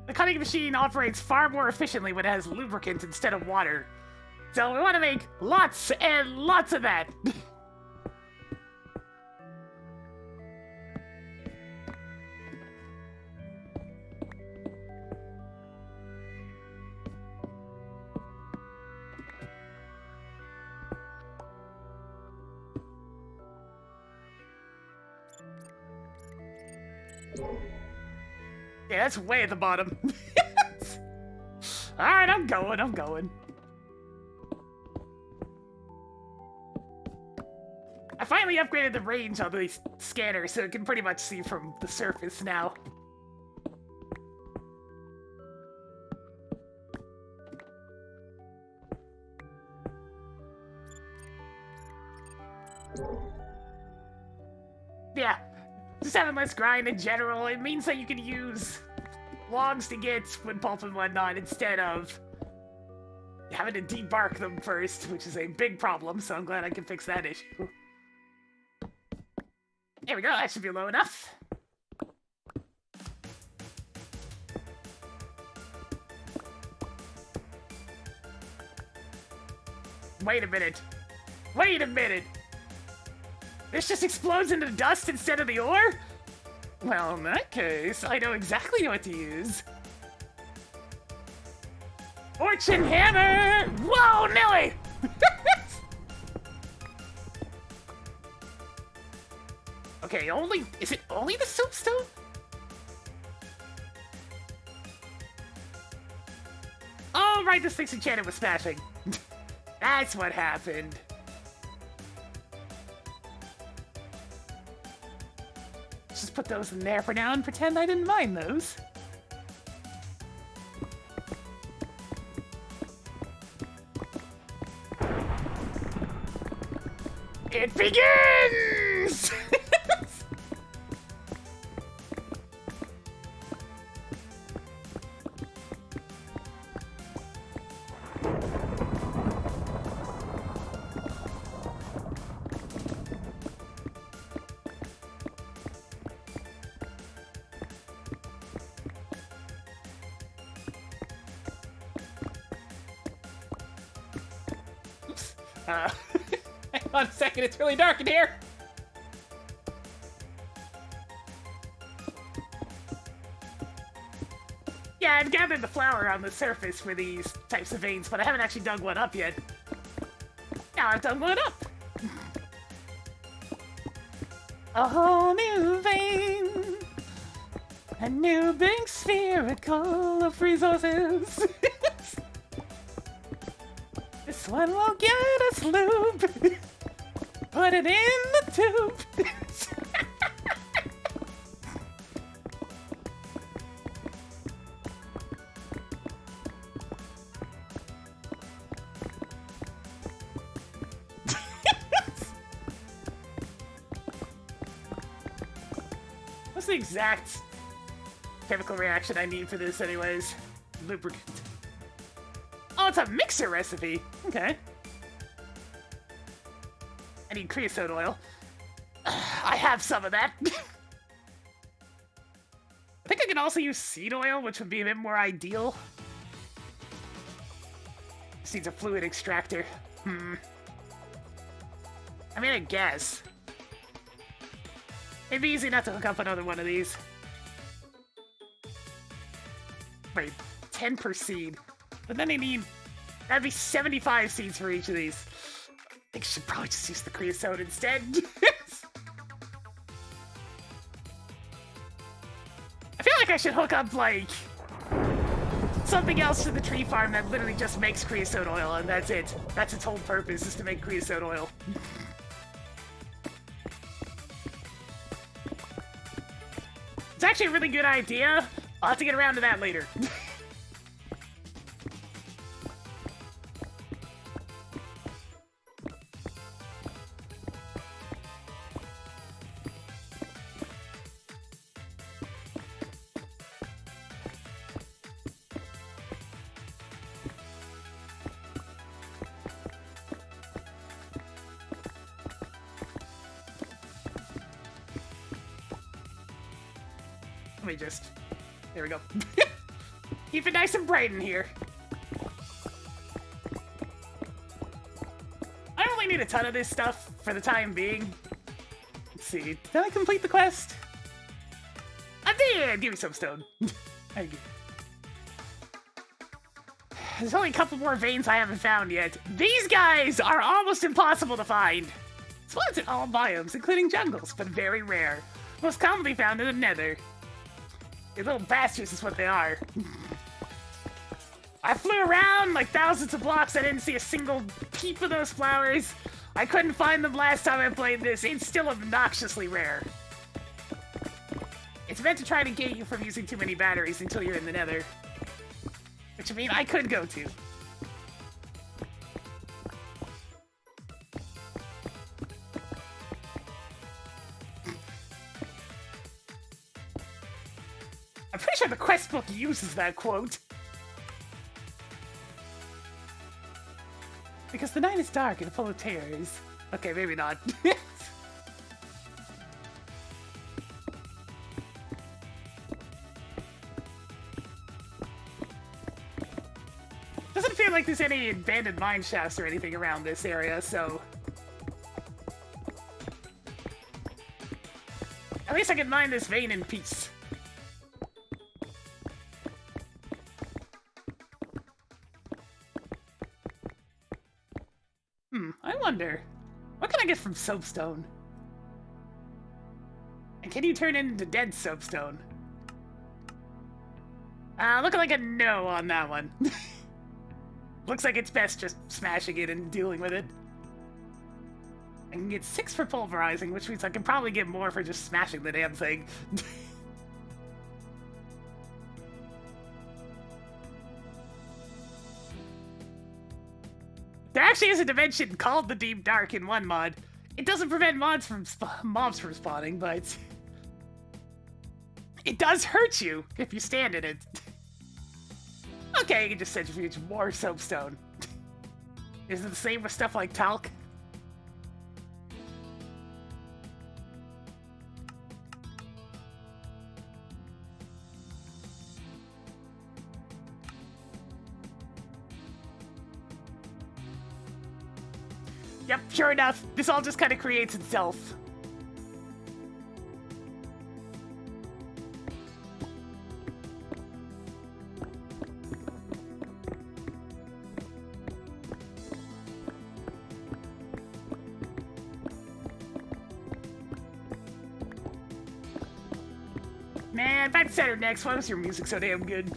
Speaker 1: The cutting machine operates far more efficiently when it has lubricant instead of water. So we want to make lots and lots of that. Yeah, that's way at the bottom. Alright, I'm going. I finally upgraded the range on the scanner so it can pretty much see from the surface now. Yeah, just having less grind in general, it means that you can use logs to get wood pulp and whatnot instead of having to debark them first, which is a big problem, so I'm glad I can fix that issue. There we go, that should be low enough. Wait a minute. Wait a minute! This just explodes into dust instead of the ore? Well, in that case, I know exactly what to use. Fortune Hammer! Whoa, Nelly! Okay, is it only the soapstone? Oh, right, this thing's enchanted with smashing. That's what happened. Just put those in there for now and pretend I didn't mind those. It begins!
Speaker 5: Hang on a second, it's really dark in here!
Speaker 1: Yeah, I've gathered the flour on the surface for these types of veins, but I haven't actually dug one up yet. Now I've dug one up! A whole new vein! A new big spherical of resources! This one will get us lube! Put it in the tube! What's the exact chemical reaction I need for this anyways? Lubricant. Oh, it's a mixer recipe! Okay. I need creosote oil. I have some of that. I think I can also use seed oil, which would be a bit more ideal. This needs a fluid extractor. I mean, I guess. It'd be easy not to hook up another one of these. Wait, 10 per seed. But then that'd be 75 seeds for each of these. I think I should probably just use the creosote instead. I feel like I should hook up, like, something else to the tree farm that literally just makes creosote oil, and that's it. That's its whole purpose, is to make creosote oil. It's actually a really good idea. I'll have to get around to that later. Let me just... There we go. Keep it nice and bright in here. I only need a ton of this stuff for the time being. Let's see. Did I complete the quest? I did! Give me some stone. Thank you. There's only a couple more veins I haven't found yet. These guys are almost impossible to find. Spawns in all biomes, including jungles, but very rare. Most commonly found in the nether. These little bastards is what they are. I flew around like thousands of blocks. I didn't see a single peep of those flowers. I couldn't find them last time I played this. It's still obnoxiously rare. It's meant to try to get you from using too many batteries until you're in the nether. Which I mean, I could go to. I'm pretty sure the quest book uses that quote. Because the night is dark and full of terrors. Okay, maybe not. Doesn't feel like there's any abandoned mine shafts or anything around this area, so... At least I can mine this vein in peace. I wonder, what can I get from soapstone? And can you turn it into dead soapstone? Looking like a no on that one. Looks like it's best just smashing it and dealing with it. I can get 6 for pulverizing, which means I can probably get more for just smashing the damn thing. There actually is a dimension called the Deep Dark in one mod. It doesn't prevent mobs from spawning, but it does hurt you if you stand in it. Okay, you can just centrifuge more soapstone. Is it the same with stuff like talc? Yep, sure enough, this all just kind of creates itself. Man, back to center next. Why was your music so damn good?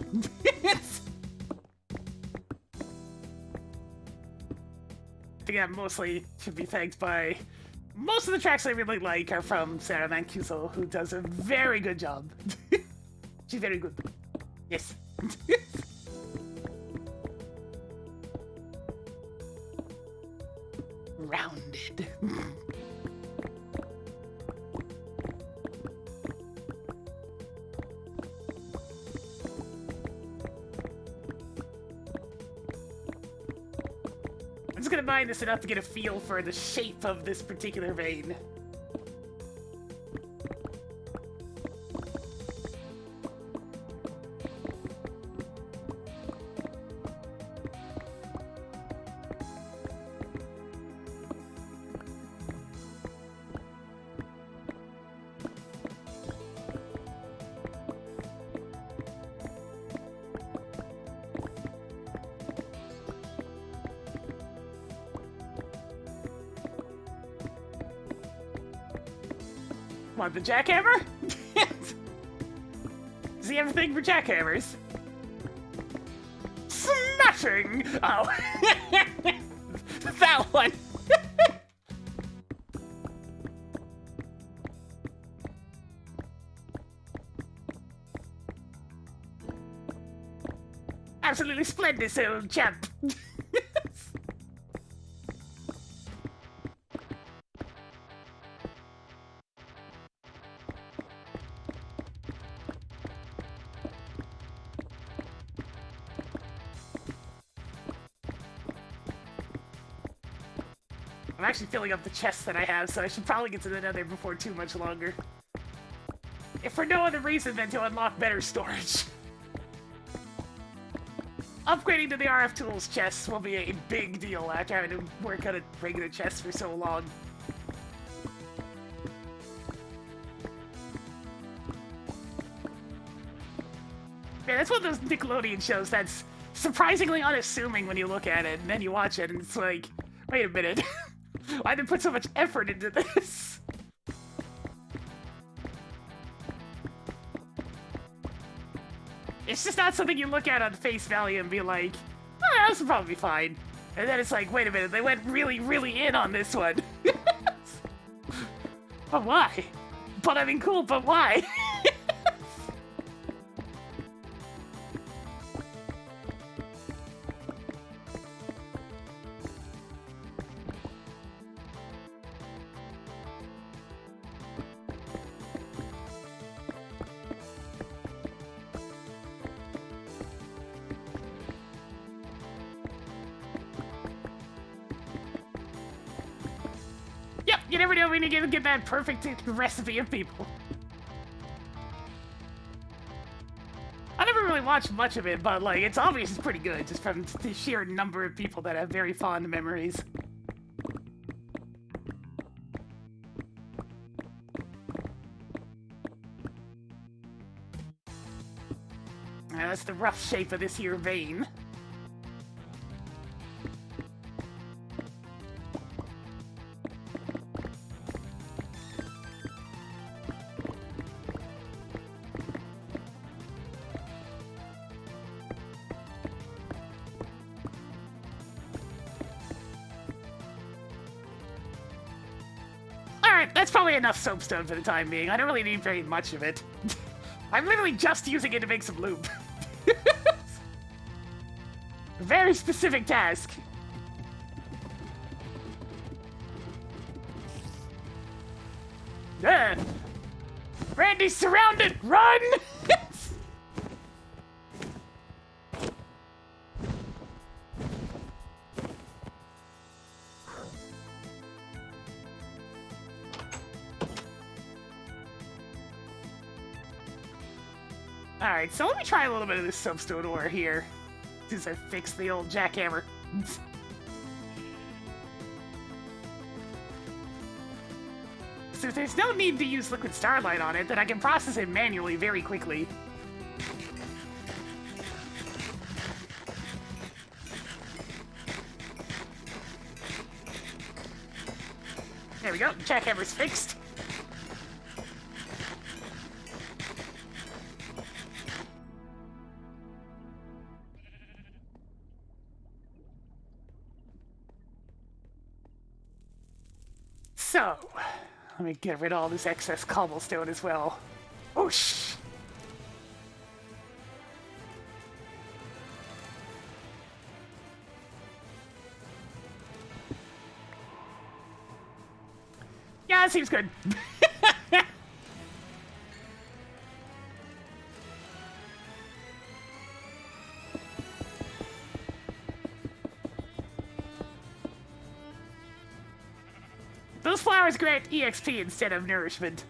Speaker 1: I think that mostly should be thanked by... Most of the tracks I really like are from Sarah Mancuso, who does a very good job. She's very good. Yes. Rounded. I'm just gonna mine this enough to get a feel for the shape of this particular vein. Want the jackhammer? Does he have a thing for jackhammers? Smashing! Oh. That one! Absolutely splendid, old champ! I'm actually filling up the chests that I have, so I should probably get to the nether before too much longer. If for no other reason than to unlock better storage. Upgrading to the RF Tools chests will be a big deal after having to work on a regular chest for so long. Man, that's one of those Nickelodeon shows that's surprisingly unassuming when you look at it, and then you watch it, and it's like, wait a minute. Why did they put so much effort into this? It's just not something you look at on face value and be like, oh, this will probably be fine. And then it's like, wait a minute, they went really, really in on this one. But why? But I mean, cool, but why? You never know when you get that perfect recipe of people. I never really watched much of it, but like it's obvious it's pretty good just from the sheer number of people that have very fond memories. That's the rough shape of this here vein. Alright, that's probably enough soapstone for the time being. I don't really need very much of it. I'm literally just using it to make some lube. Very specific task. Randy's surrounded! Run! Alright, so let me try a little bit of this soapstone ore here. Since I fixed the old jackhammer. So if there's no need to use liquid starlight on it, then I can process it manually very quickly. There we go, jackhammer's fixed. So, let me get rid of all this excess cobblestone as well. Whoosh! Yeah, that seems good. Those flowers grant EXP instead of nourishment.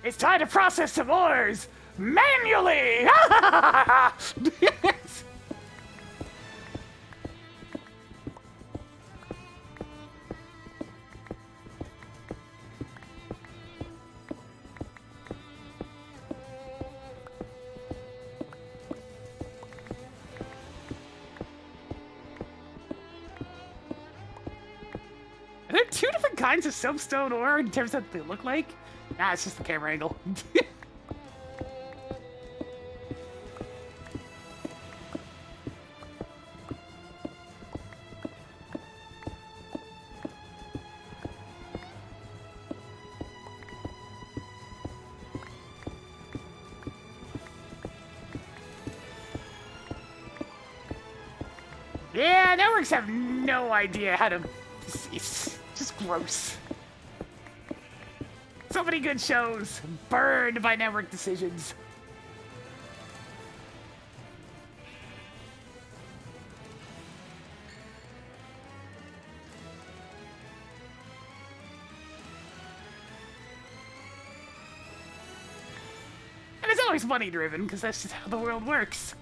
Speaker 1: It's time to process some ores manually! Are there two different kinds of soapstone ore in terms of what they look like? Nah, it's just the camera angle. Yeah, networks have no idea how to... It's just gross. So many good shows burned by network decisions. And it's always money driven, because that's just how the world works.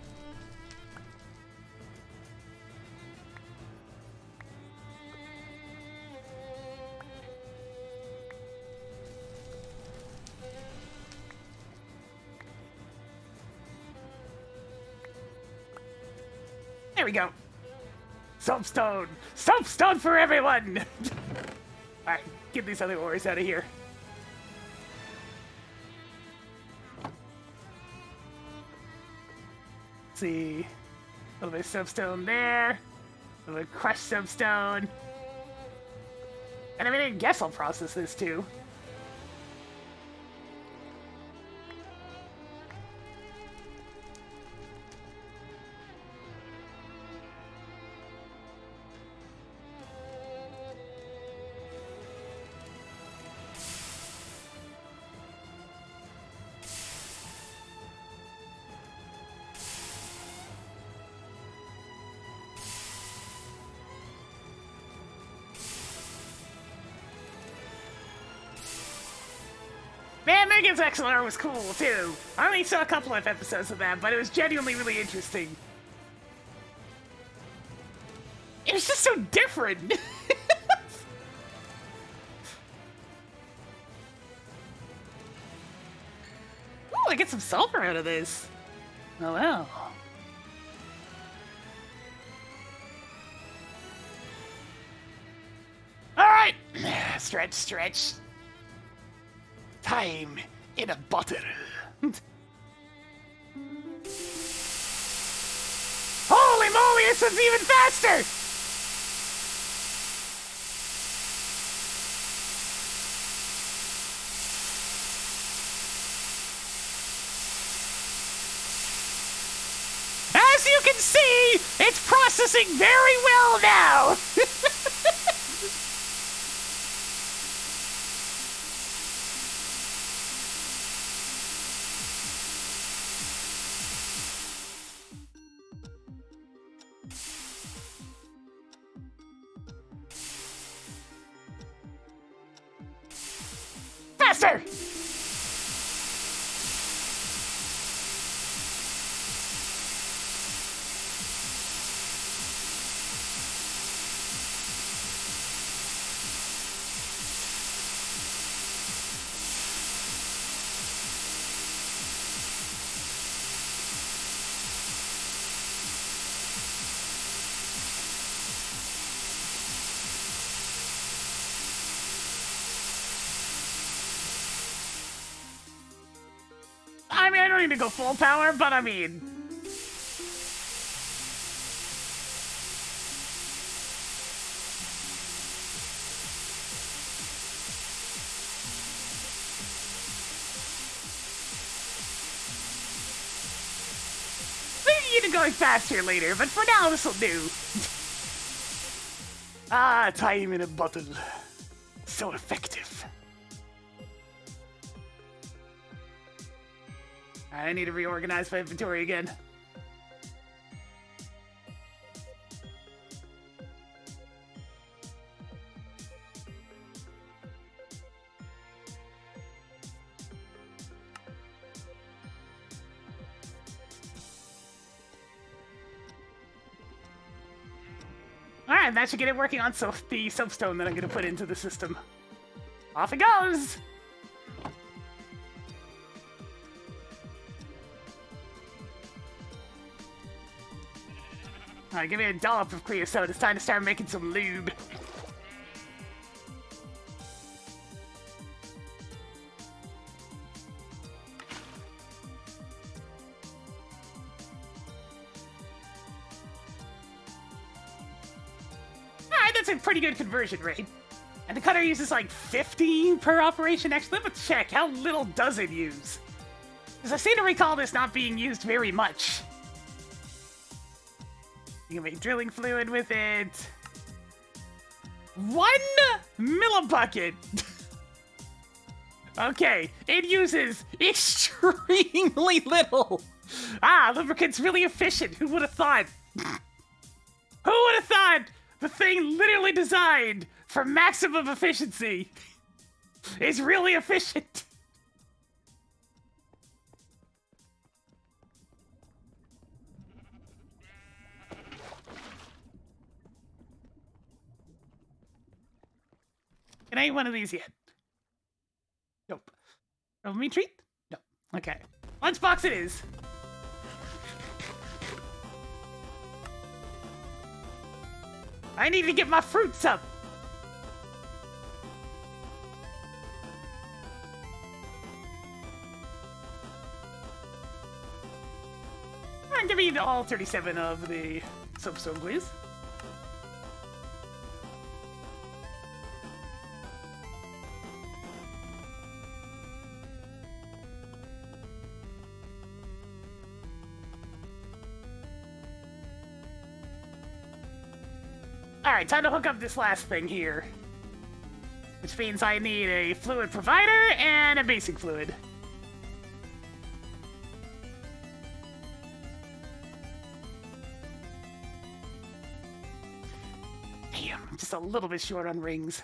Speaker 1: There we go. Soapstone! Soapstone for everyone! Alright, get these other ores out of here. Let's see. A little bit of soapstone there. A little bit of crushed soapstone. And I mean, I guess I'll process this too. Leon's XLR was cool too. I only saw a couple of episodes of that, but it was genuinely really interesting. It was just so different. Ooh, I get some sulfur out of this. Oh well. Alright! Stretch, stretch. Time in a bottle. Holy moly, this one's even faster! As you can see, it's processing very well now! Faster! I mean, I don't need to go full power, but I mean... Maybe you going faster later, but for now, this'll do. Ah, time in a bottle. So effective. I need to reorganize my inventory again. Alright, that should get it working on the soapstone that I'm going to put into the system. Off it goes! Alright, give me a dollop of creosote. It's time to start making some lube. Alright, that's a pretty good conversion rate. And the cutter uses like 15 per operation. Actually, let's check. How little does it use? Because I seem to recall this not being used very much. You can make drilling fluid with it. 1 millibucket. Okay, it uses extremely little. Ah, lubricant's really efficient. Who would have thought? Who would have thought the thing literally designed for maximum efficiency is really efficient? Can I eat one of these yet? Nope. Oh, meat treat? No. Okay. Lunchbox it is. I need to get my fruits up. And give me all 37 of the soapstone, please. Alright, time to hook up this last thing here. Which means I need a fluid provider and a basic fluid. Damn, I'm just a little bit short on rings.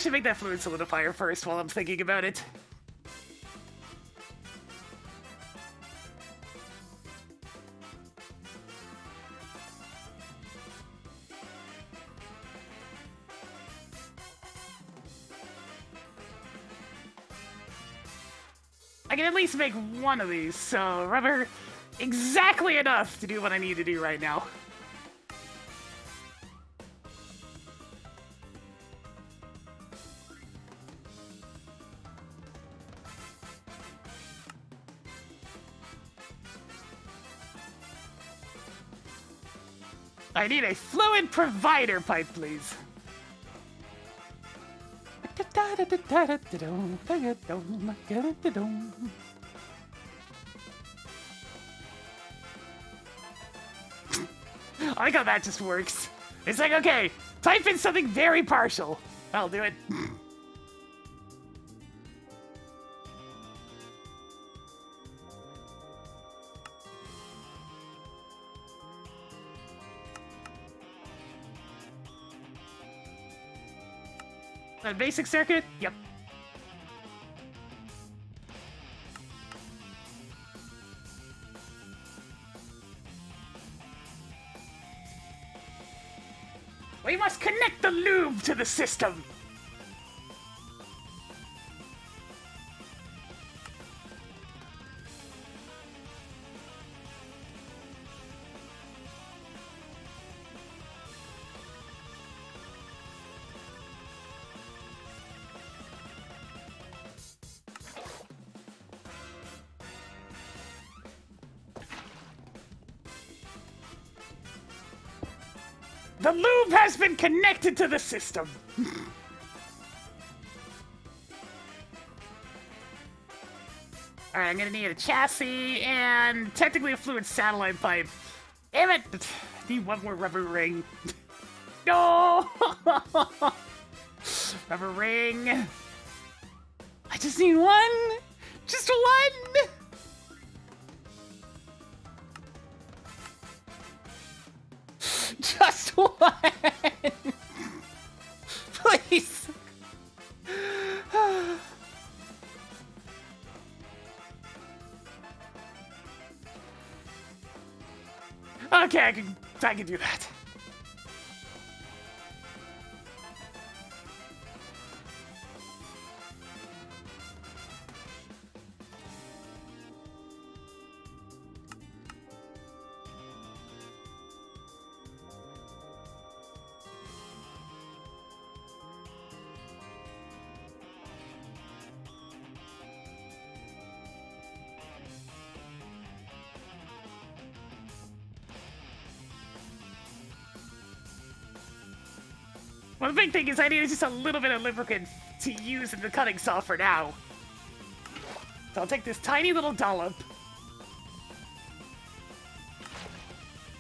Speaker 1: should make that fluid solidifier first while I'm thinking about it. I can at least make one of these, so rubber exactly enough to do what I need to do right now. I need a fluid provider pipe, please. I like how that just works. It's like, okay, type in something very partial. I'll do it. That basic circuit? Yep. We must connect the lube to the system. The lube has been connected to the system. Alright, I'm gonna need a chassis and technically a fluid satellite pipe. Damn it! I need one more rubber ring. No! Rubber ring. I just need one! Just one! Just one! Please! Okay, I can do that. Well, the big thing is I need just a little bit of lubricant to use in the cutting saw for now. So I'll take this tiny little dollop.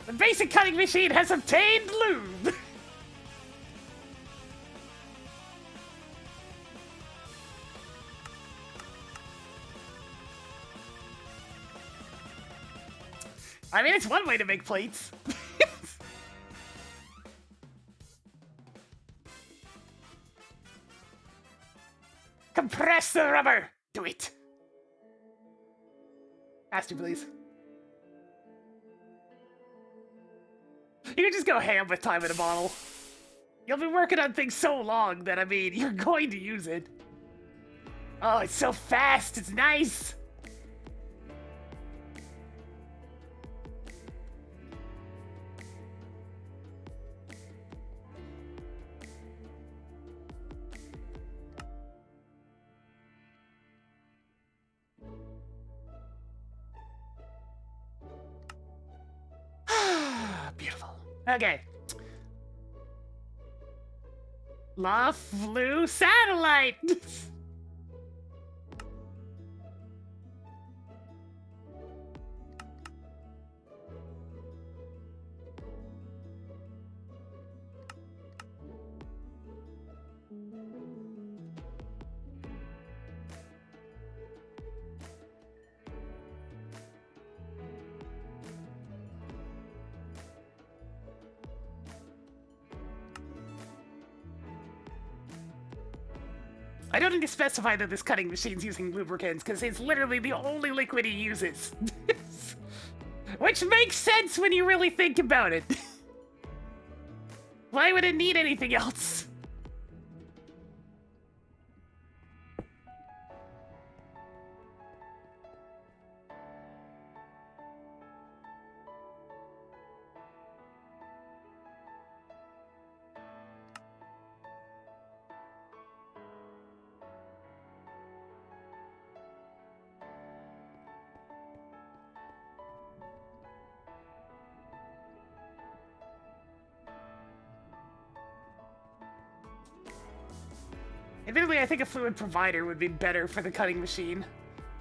Speaker 1: The basic cutting machine has obtained lube! I mean, it's one way to make plates. Compress the rubber! Do it! Faster, please. You can just go ham with time in a bottle. You'll be working on things so long that, I mean, you're going to use it. Oh, it's so fast! It's nice! Beautiful. Okay. La Flu Satellite! I don't need to specify that this cutting machine's using lubricants, because it's literally the only liquid he uses. Which makes sense when you really think about it. Why would it need anything else? Admittedly, I think a fluid provider would be better for the cutting machine.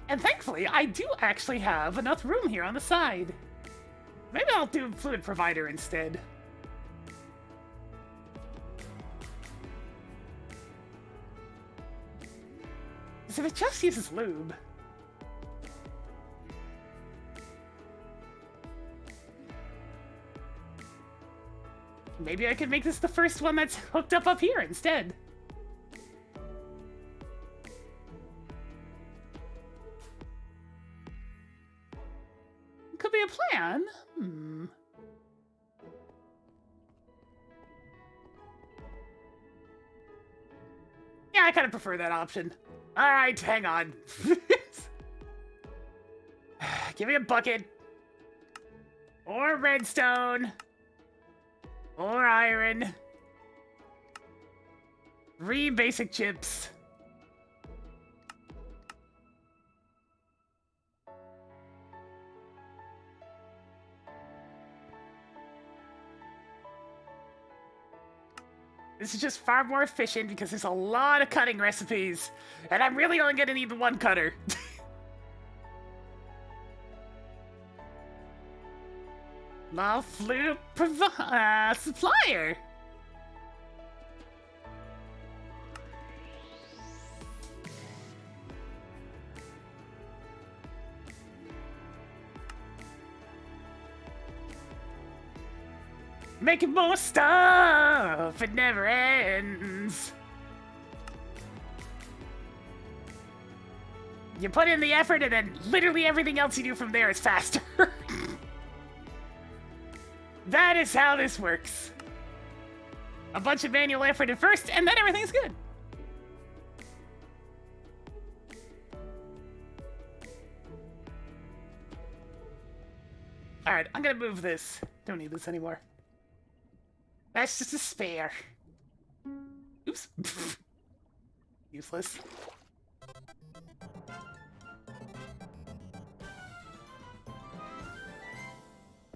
Speaker 1: And thankfully, I do actually have enough room here on the side. Maybe I'll do fluid provider instead. Because if it just uses lube... maybe I could make this the first one that's hooked up here instead. Could be a plan. Yeah, I kind of prefer that option. All right, hang on. Give me a bucket. Or redstone. Or iron. 3 basic chips. This is just far more efficient because there's a lot of cutting recipes, and I'm really only gonna need the one cutter. Now, fluid supplier. Making more stuff, it never ends. You put in the effort and then literally everything else you do from there is faster. That is how this works. A bunch of manual effort at first, and then everything's good. Alright, I'm gonna move this. Don't need this anymore. That's just a spare. Oops. Useless.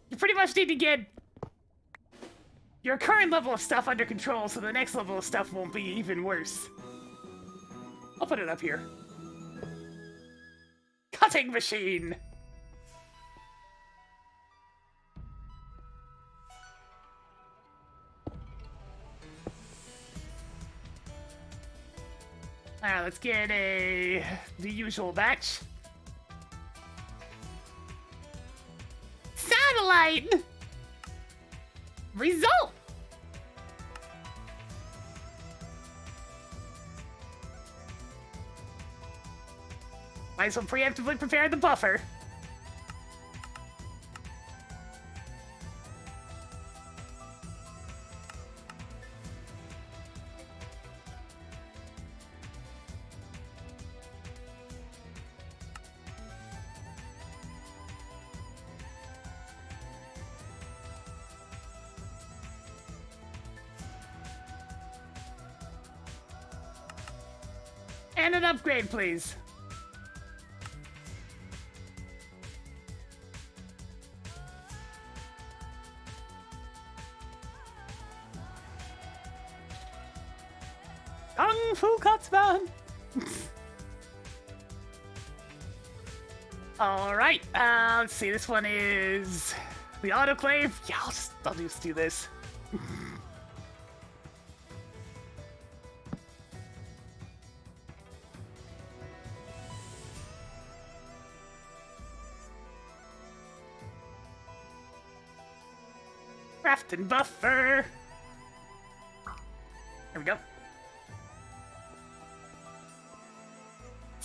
Speaker 1: You pretty much need to get your current level of stuff under control so the next level of stuff won't be even worse. I'll put it up here. Cutting machine! Alright, let's get the usual batch. Satellite! Result! Might as well preemptively prepare the buffer. And an upgrade, please. Kung Fu Cutsman! Alright, let's see, this one is the autoclave. Yeah, I'll just do this. Crafting buffer. There we go.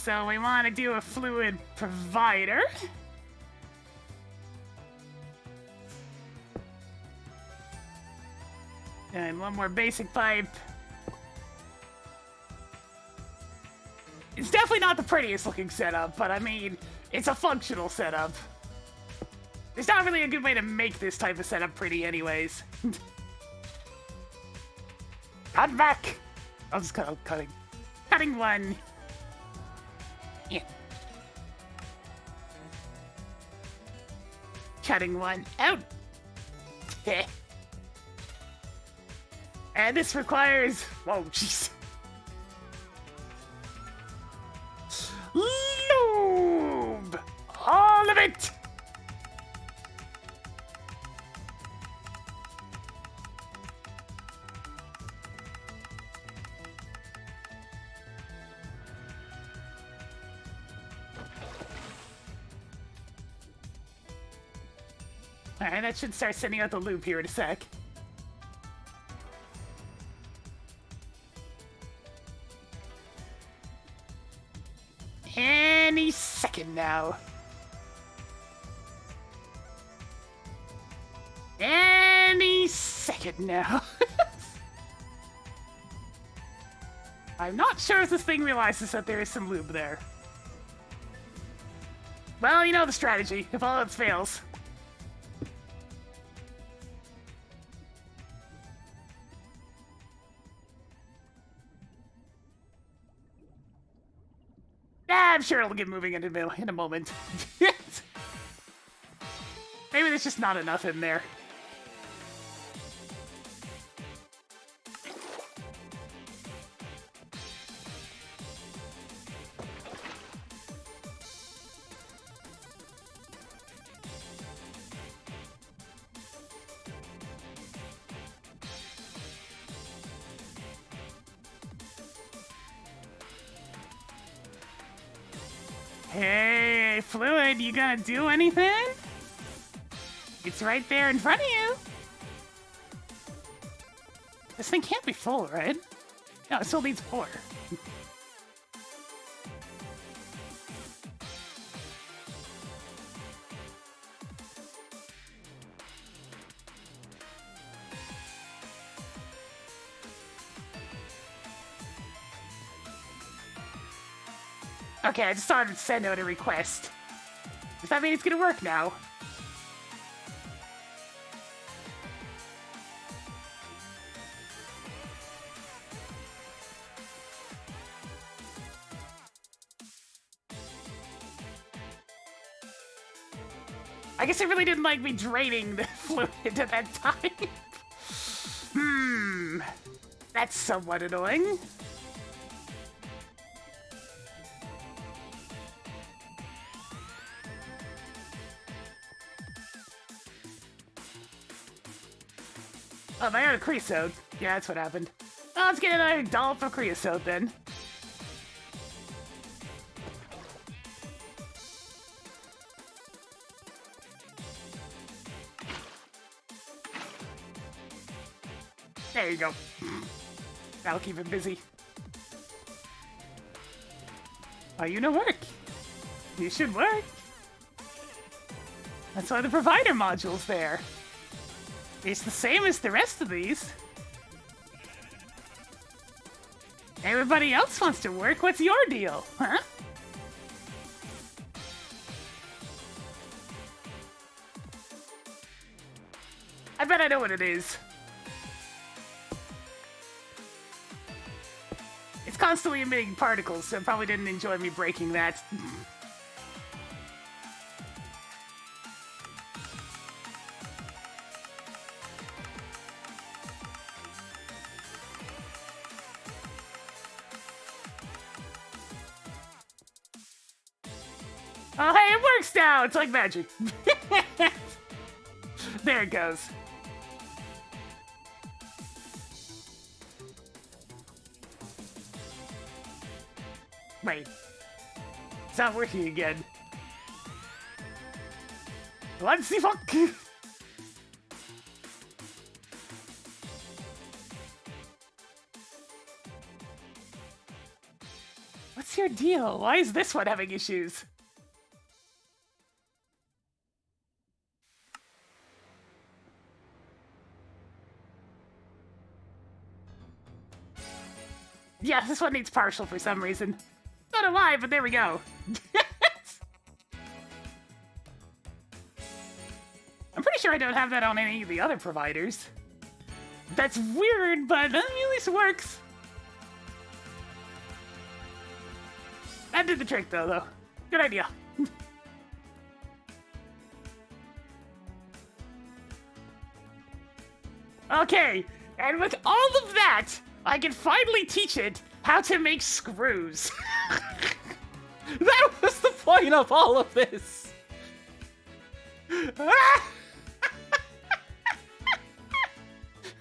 Speaker 1: So we want to do a fluid provider. And one more basic pipe. It's definitely not the prettiest looking setup, but I mean, it's a functional setup. There's not really a good way to make this type of setup pretty anyways. Cut back! I'll just cutting. Cutting one. Yeah. Cutting one out. And this requires... Whoa, jeez. Lube! All of it! Alright, that should start sending out the loop here in a sec. Any second now. Any second now. I'm not sure if this thing realizes that there is some lube there. Well, you know the strategy, if all else fails. I'm sure it'll get moving in a moment. Maybe there's just not enough in there. Hey, Fluid, you gonna do anything? It's right there in front of you. This thing can't be full, right? No, it still needs more. Okay, I just saw it send out a request. Does that mean it's gonna work now? I guess it really didn't like me draining the fluid at that time. That's somewhat annoying. Oh, I got a creosote. Yeah, that's what happened. Oh, let's get another dollop of creosote then. There you go. That'll keep him busy. Oh, you know work. You should work. That's why the provider module's there. It's the same as the rest of these. Everybody else wants to work. What's your deal, huh? I bet I know what it is. It's constantly emitting particles, so it probably didn't enjoy me breaking that. Oh, hey, it works now! It's like magic. There it goes. Wait. It's not working again. Let's see, fuck! What's your deal? Why is this one having issues? Yeah, this one needs partial for some reason. Don't know why, but there we go. I'm pretty sure I don't have that on any of the other providers. That's weird, but at least it works. That did the trick, though. Good idea. Okay, and with all of that, I can finally teach it how to make screws.
Speaker 5: That was the point of all of this.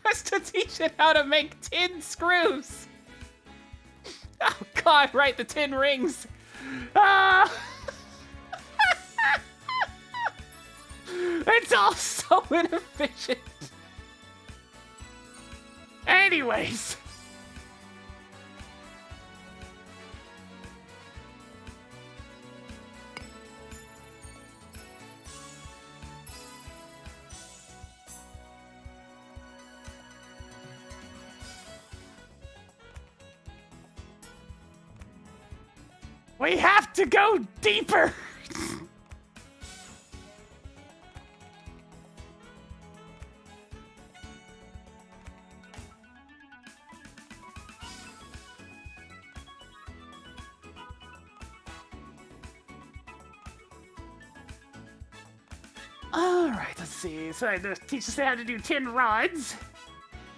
Speaker 5: Was to teach it how to make tin screws. Oh god, right, the tin rings. It's all so inefficient.
Speaker 1: Anyways. We have to go deeper! Alright, let's see. So this teaches us how to do tin rods.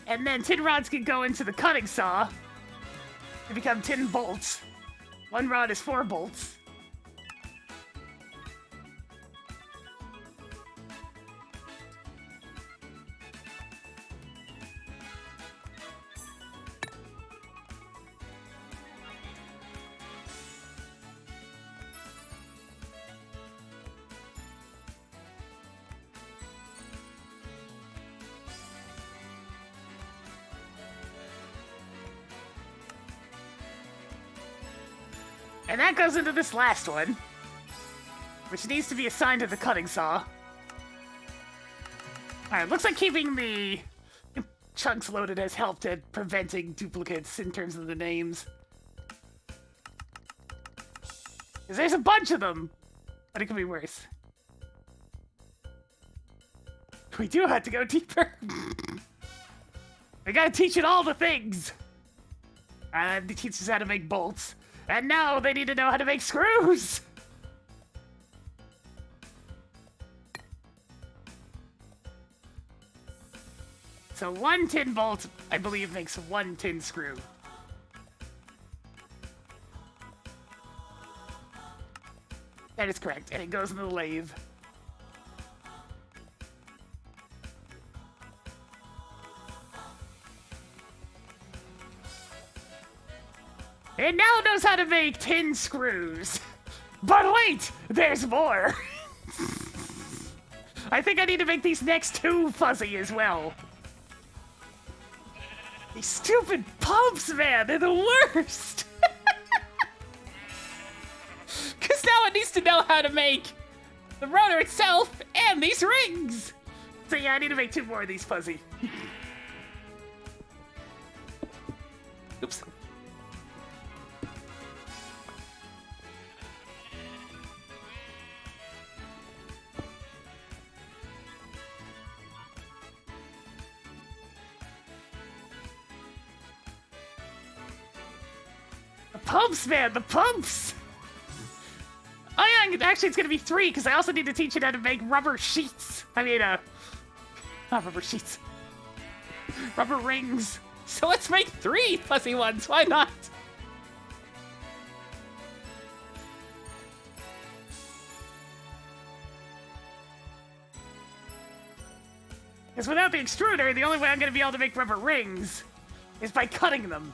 Speaker 1: And then tin rods can go into the cutting saw to become tin bolts. One rod is 4 bolts. And that goes into this last one, which needs to be assigned to the cutting saw. Alright, looks like keeping the chunks loaded has helped at preventing duplicates in terms of the names. Because there's a bunch of them, but it could be worse. We do have to go deeper. We gotta teach it all the things. And it teaches how to make bolts. And now they need to know how to make screws! So 1 tin bolt, I believe, makes 1 tin screw. That is correct, and it goes in the lathe. It now knows how to make tin screws. But wait, there's more. I think I need to make these next 2 fuzzy as well. These stupid pumps, man, they're the worst.
Speaker 5: Because now it needs to know how to make the rotor itself and these rings.
Speaker 1: So yeah, I need to make 2 more of these fuzzy.
Speaker 5: Oops.
Speaker 1: Pumps, man, the pumps! Oh yeah, actually it's gonna be 3, because I also need to teach it how to make rubber sheets. I mean, not rubber sheets. Rubber rings.
Speaker 5: So let's make 3 fuzzy ones, why not?
Speaker 1: Because without the extruder, the only way I'm gonna be able to make rubber rings is by cutting them.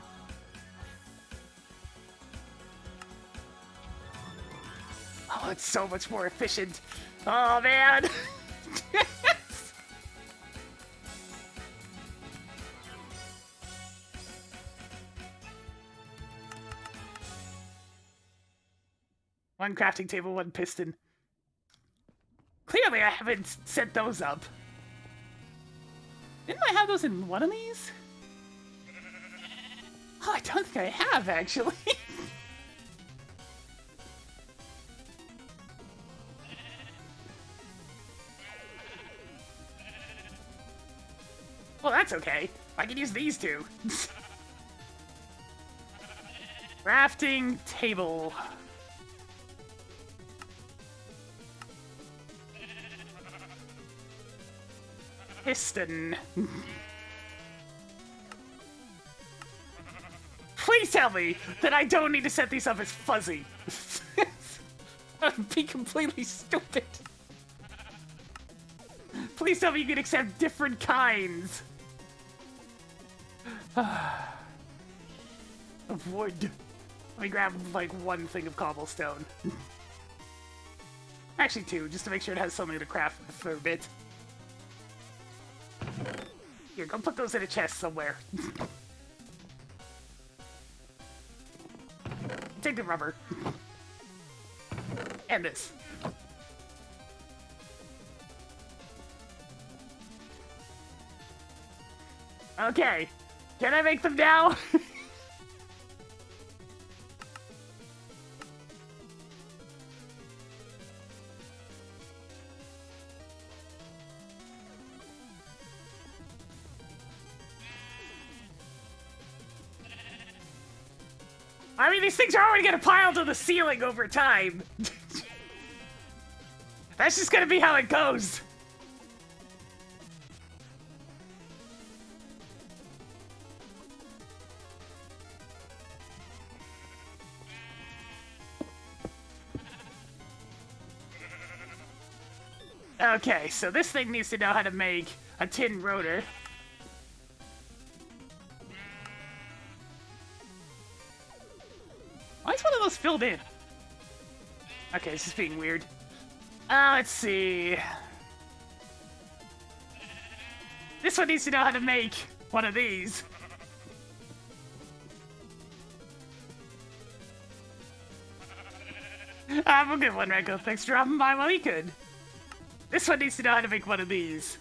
Speaker 1: Oh, it's so much more efficient. Oh, man. One crafting table, one piston. Clearly, I haven't set those up. Didn't I have those in one of these? Oh, I don't think I have, actually. Well, that's okay. I can use these two. Crafting table. Piston. Please tell me that I don't need to set these up as fuzzy. That would be completely stupid. Please tell me you can accept different kinds of wood. Let me grab, like, one thing of cobblestone. Actually, two, just to make sure it has something to craft for a bit. Here, go put those in a chest somewhere. Take the rubber. And this. Okay. Can I make them now? I mean, these things are already gonna pile to the ceiling over time. That's just gonna be how it goes. Okay, so this thing needs to know how to make a tin rotor. Why is one of those filled in? Okay, this is being weird. Let's see. This one needs to know how to make one of these. Have a good one, Reko. Thanks for dropping by while you could. This one needs to know how to make one of these.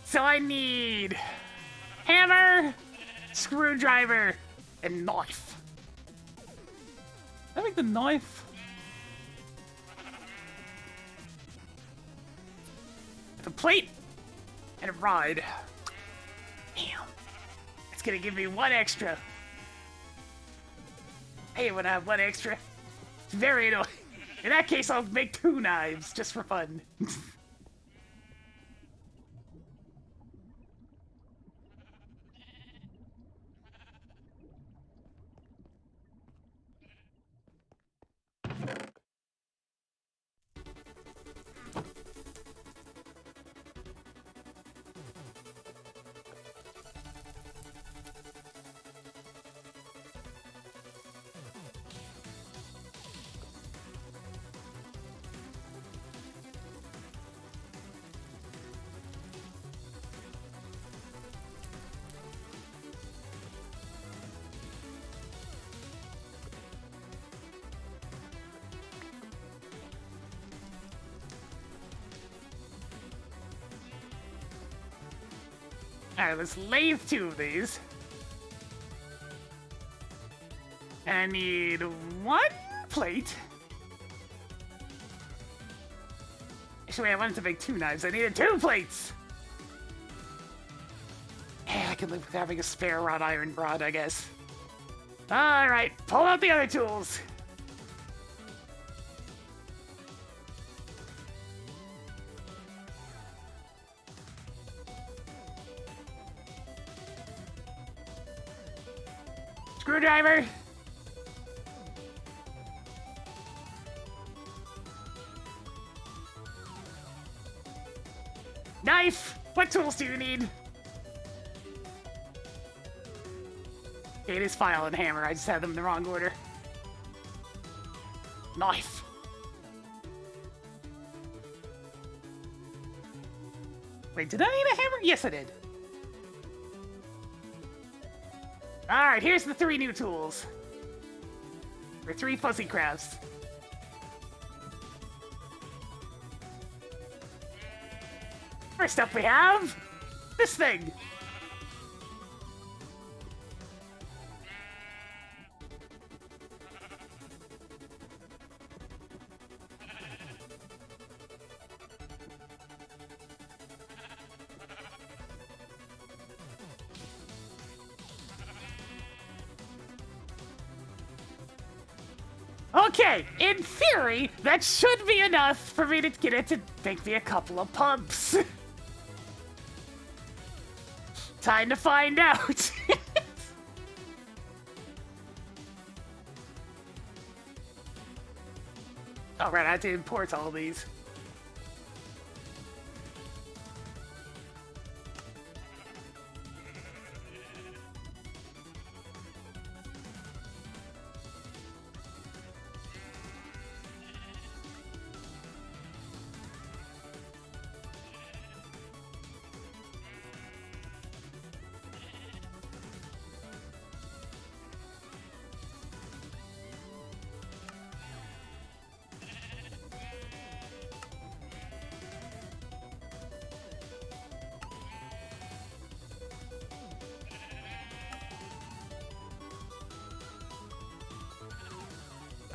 Speaker 1: So I need hammer, screwdriver, and knife. Can I make the knife? With a plate and a rod. Damn. It's gonna give me one extra. Hey, when I have one extra, it's very annoying. In that case, I'll make 2 knives just for fun. Alright, let's lathe 2 of these. And I need 1 plate. Actually, I wanted to make 2 knives. I needed 2 plates! Yeah, I can live with having a spare wrought iron rod, I guess. Alright, pull out the other tools. Screwdriver. Knife. What tools do you need? Okay, it is file and hammer. I just had them in the wrong order. Knife. Wait, did I need a hammer? Yes, I did. Alright, here's the 3 new tools. For 3 fuzzy crafts. First up we have this thing. Okay, in theory, that should be enough for me to get it to make me a couple of pumps. Time to find out. All right, I have to import all these.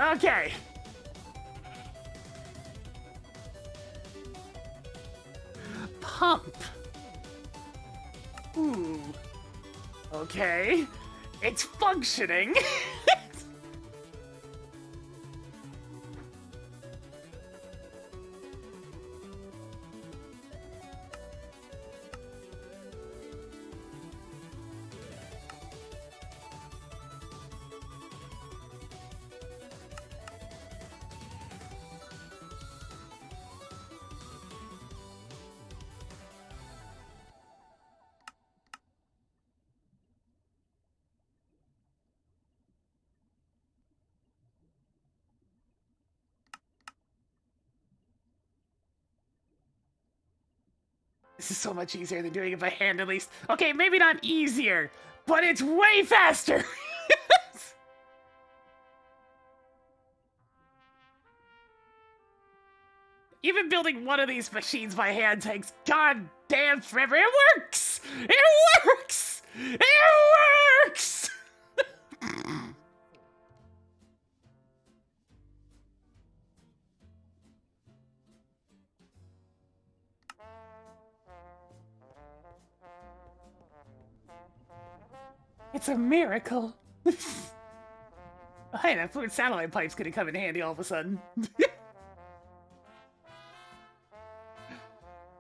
Speaker 1: Okay. Pump. Ooh. Okay. It's functioning. This is so much easier than doing it by hand, at least. Okay, maybe not easier, but it's way faster! Even building one of these machines by hand takes goddamn forever. It works! It works! It works! It's a miracle. Hey, that fluid satellite pipe's gonna come in handy all of a sudden.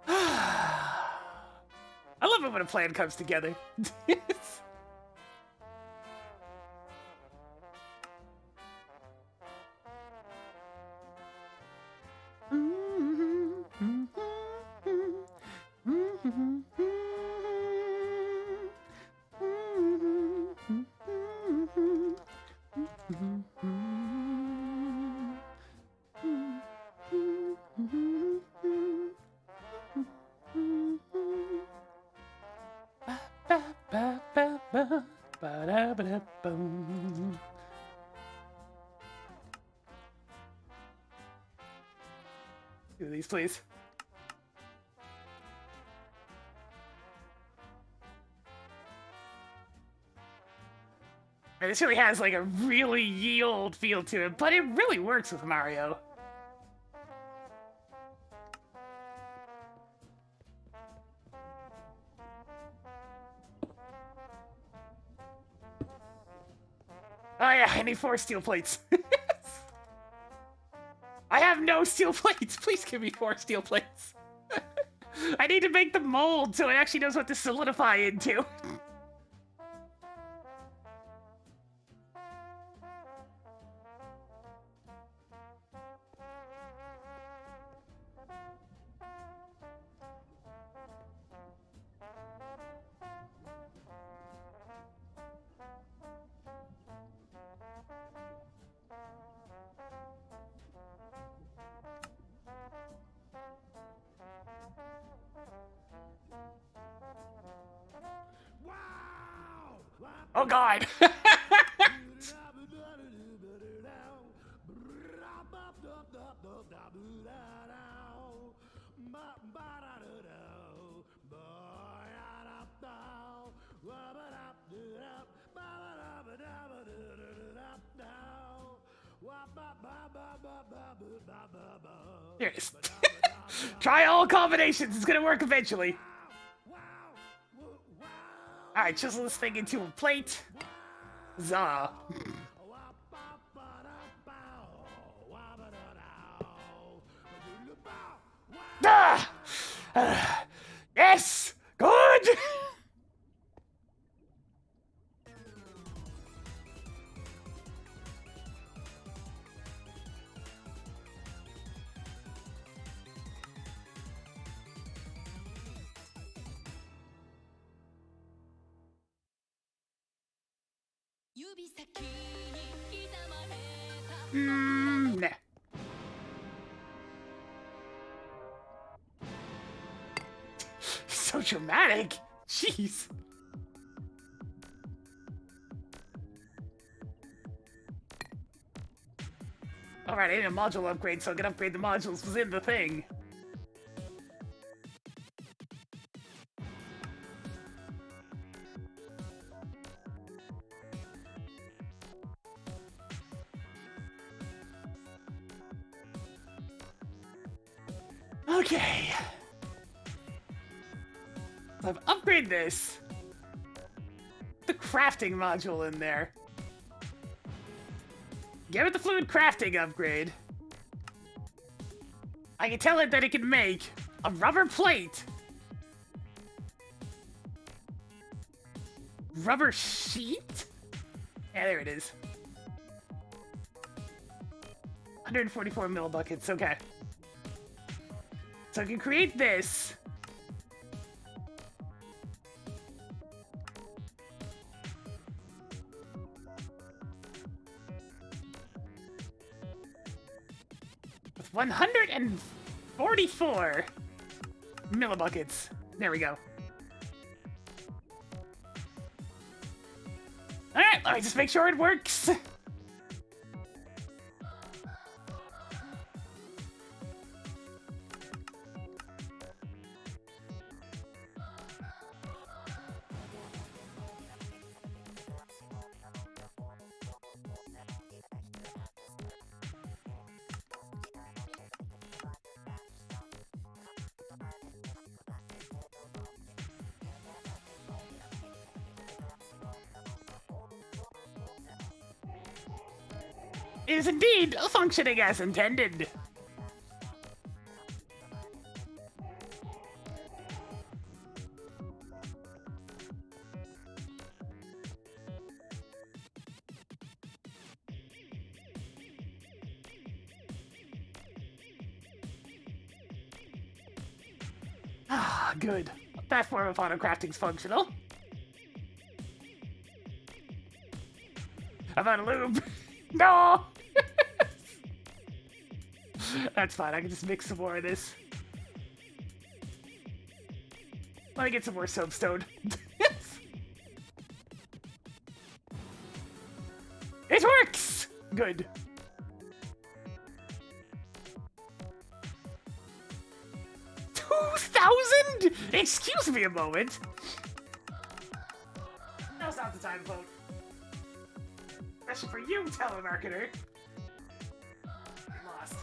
Speaker 1: I love it when a plan comes together. Do these, please. This really has like a really ye old feel to it, but it really works with Mario. Oh yeah, I need 4 steel plates. I have no steel plates. Please give me 4 steel plates. I need to make the mold so it actually knows what to solidify into. Oh god! Here it is. Try all combinations. It's gonna work eventually. All right, chisel this thing into a plate. Zah. Ah! Yes! Good! Nah. So dramatic. Jeez. Alright, I need a module upgrade so I can upgrade the modules within the thing. Okay. I've upgraded this. The crafting module in there. Give it the fluid crafting upgrade. I can tell it that it can make a rubber plate. Rubber sheet? Yeah, there it is. 144 millibuckets, okay. So I can create this. With 144 millibuckets. There we go. Alright, let me just make sure it works. Is indeed functioning as intended. Ah, good. That form of monocrafting's functional. I'm out of lube. No! That's fine, I can just mix some more of this. Let me get some more soapstone. It works! Good. $2,000? Excuse me a moment. Now's not the time to vote. Especially for you, telemarketer. Lost.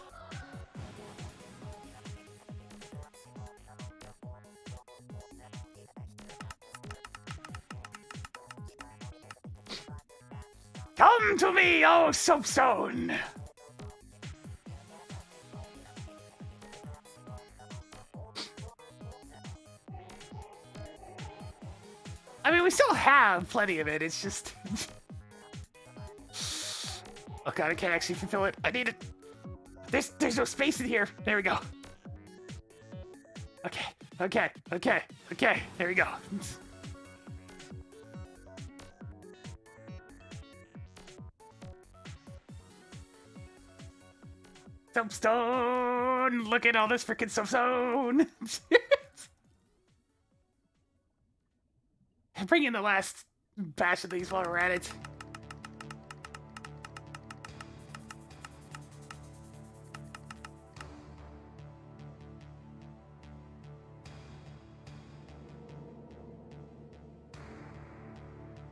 Speaker 1: Come to me, oh soapstone! I mean, we still have plenty of it, it's just... Oh god, I can't actually fulfill it. I need it. There's no space in here. There we go. Okay. There we go. Soapstone! Look at all this freaking soapstone! Bring in the last batch of these while we're at it.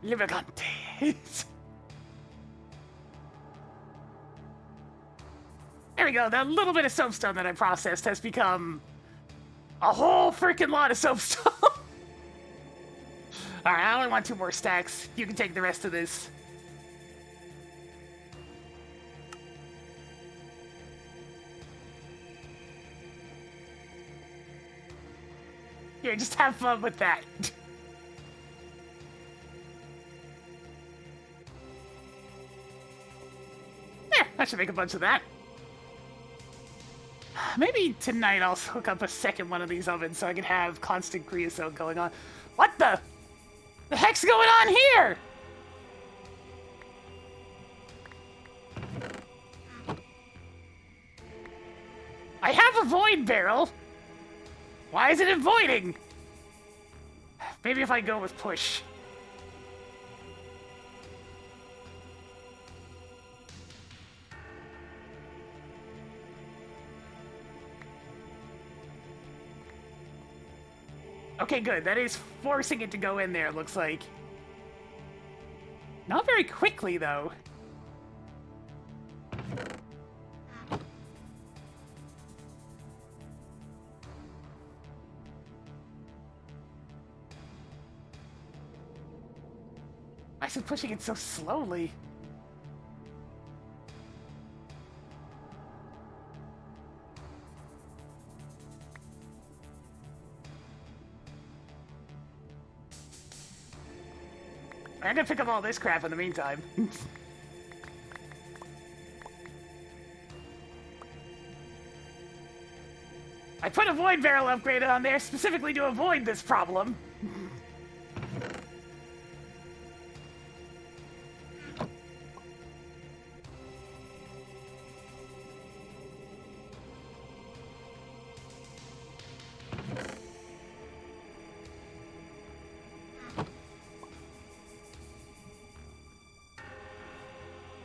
Speaker 1: Livagante. There we go. That little bit of soapstone that I processed has become a whole freaking lot of soapstone. Alright, I only want 2 more stacks. You can take the rest of this. Here, just have fun with that. Yeah, I should make a bunch of that. Maybe tonight I'll hook up a second one of these ovens so I can have constant creosote going on. What the heck's going on here? I have a void barrel. Why is it avoiding? Maybe if I go with push. Okay, good. That is forcing it to go in there, it looks like. Not very quickly, though. Why is it pushing it so slowly? I'm gonna pick up all this crap in the meantime. I put a void barrel upgrade on there specifically to avoid this problem.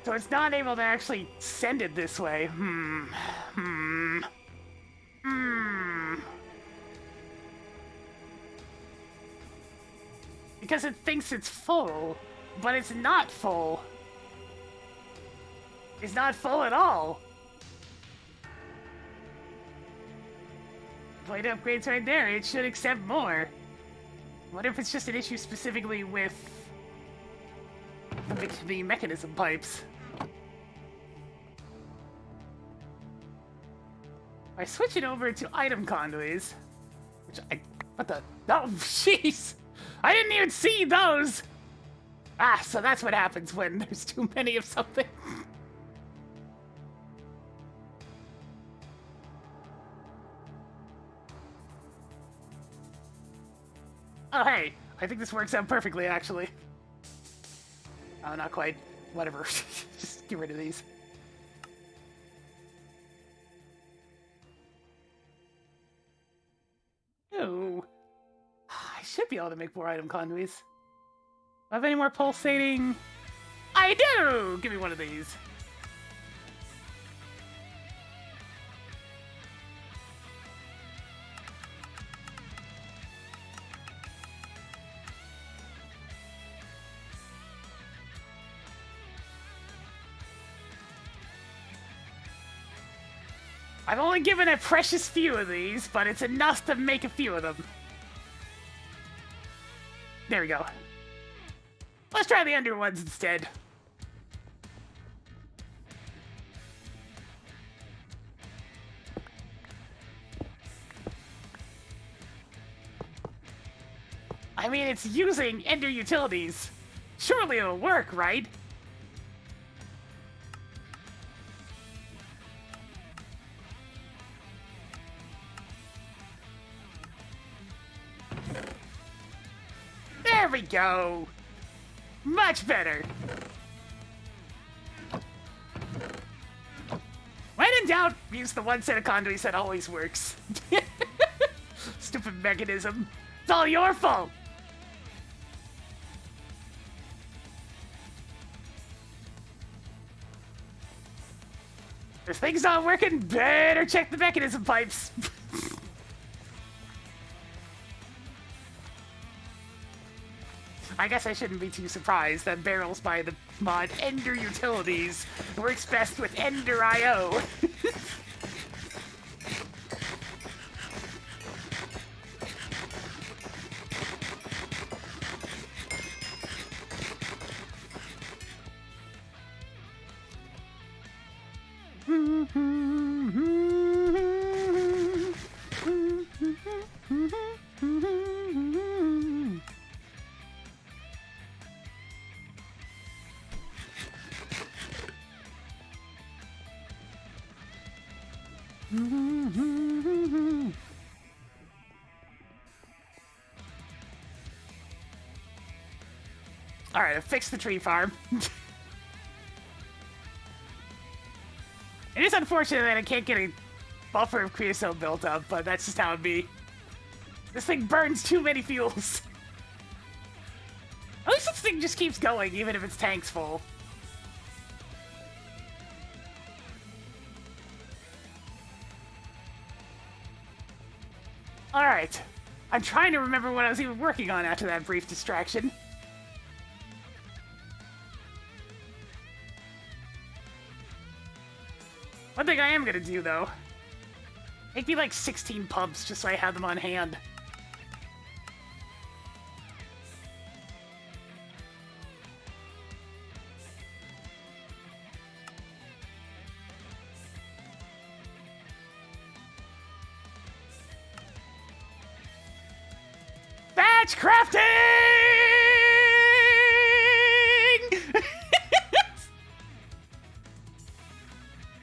Speaker 1: So it's not able to actually send it this way. Because it thinks it's full, but it's not full. It's not full at all. Blade upgrades right there. It should accept more. What if it's just an issue specifically with the mechanism pipes? I switch it over to item conduits, which what the? Oh, jeez! I didn't even see those! Ah, so that's what happens when there's too many of something. Oh, hey, I think this works out perfectly, actually. Oh, not quite. Whatever. Just get rid of these. Ooh. I should be able to make more item conduits. Do I have any more pulsating? I do! Give me one of these. I've only given a precious few of these, but it's enough to make a few of them. There we go. Let's try the under ones instead. I mean, it's using Ender utilities. Surely it'll work, right? There we go! Much better! When in doubt, use the one set of conduits that always works. Stupid mechanism. It's all your fault! If things not working, better check the mechanism pipes. I guess I shouldn't be too surprised that barrels by the mod Ender Utilities works best with Ender IO. Alright, I fixed the tree farm. It is unfortunate that I can't get a buffer of creosote built up, but that's just how it be. This thing burns too many fuels. At least this thing just keeps going, even if its tank's full. Alright. I'm trying to remember what I was even working on after that brief distraction. One thing I am gonna do, though, make me like 16 pumps just so I have them on hand. Batch crafting!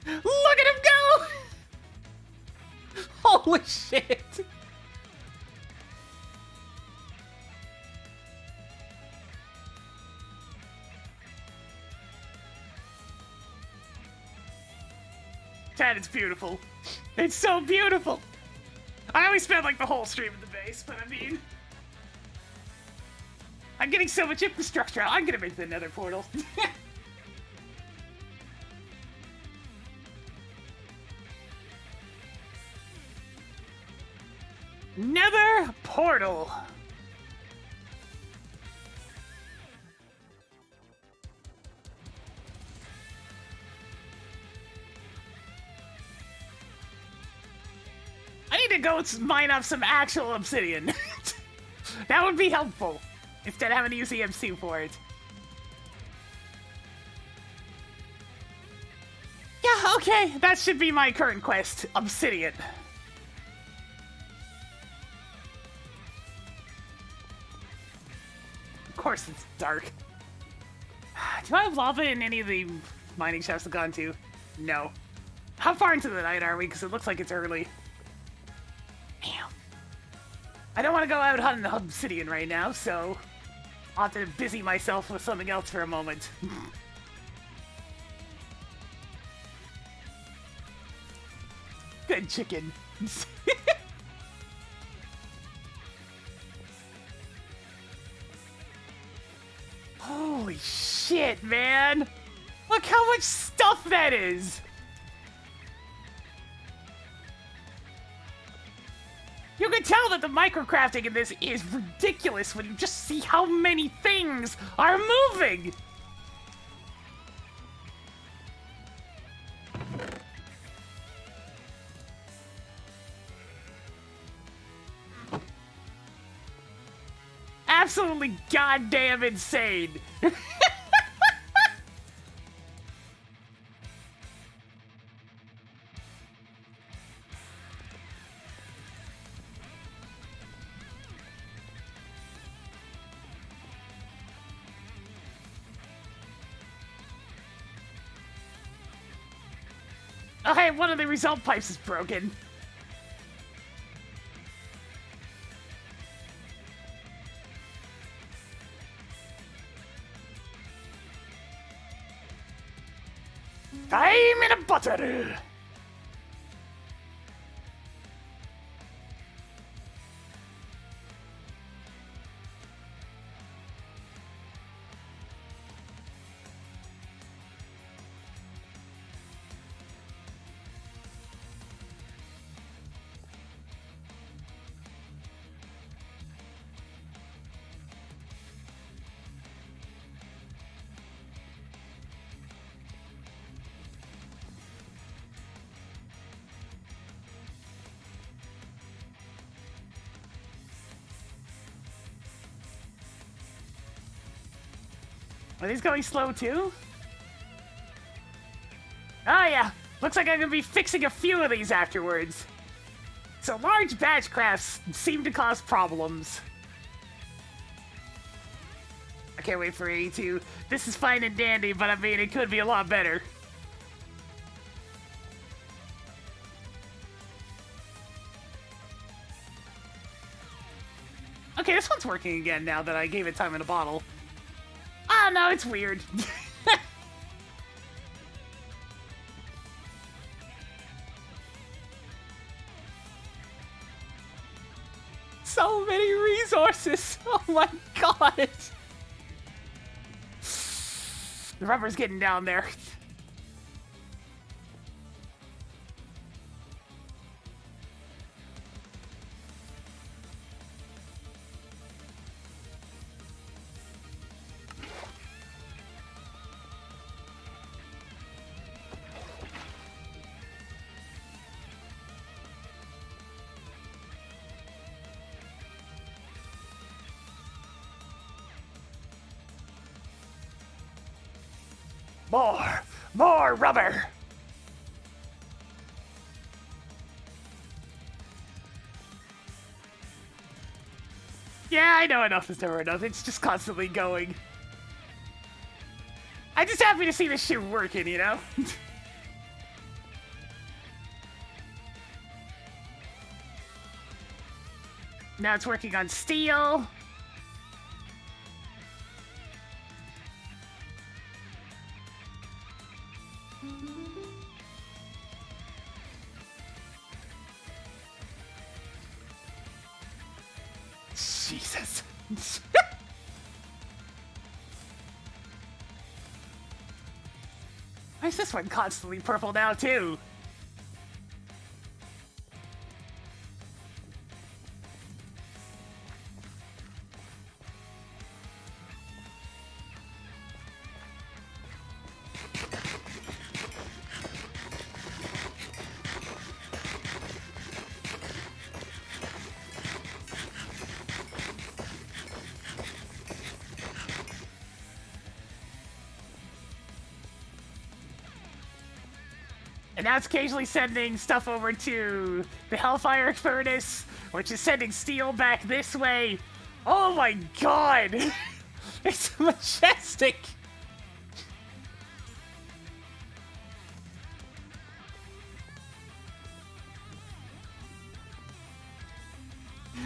Speaker 1: Look at him go!
Speaker 5: Holy shit!
Speaker 1: Dad, it's beautiful. It's so beautiful! I always spend like the whole stream at the base, but I mean... I'm getting so much infrastructure, I'm gonna make the nether portal. Nether portal. I need to go mine up some actual obsidian. That would be helpful, instead of having to use EMC for it. Yeah, okay, that should be my current quest, obsidian. Of course it's dark. Do I have lava in any of the mining shafts I've gone to? No. How far into the night are we? Because it looks like it's early. Damn. I don't want to go out hunting obsidian right now, so I'll have to busy myself with something else for a moment. Good chicken. Holy shit, man! Look how much stuff that is! You can tell that the microcrafting in this is ridiculous when you just see how many things are moving! Absolutely goddamn insane! Oh hey, one of the result pipes is broken. I'm in a butter. Are these going slow too? Oh yeah, looks like I'm gonna be fixing a few of these afterwards. So large batch crafts seem to cause problems. I can't wait for A2. This is fine and dandy, but I mean, it could be a lot better. Okay, this one's working again now that I gave it time in a bottle. Oh no, it's weird.
Speaker 5: So many resources! Oh my god!
Speaker 1: The rubber's getting down there. More rubber! Yeah, I know enough is never enough. It's just constantly going. I'm just happy to see this shit working, you know? Now it's working on steel. Jesus. Why is this one constantly purple now, too? And now it's occasionally sending stuff over to the Hellfire Furnace, which is sending steel back this way. Oh my god! It's majestic!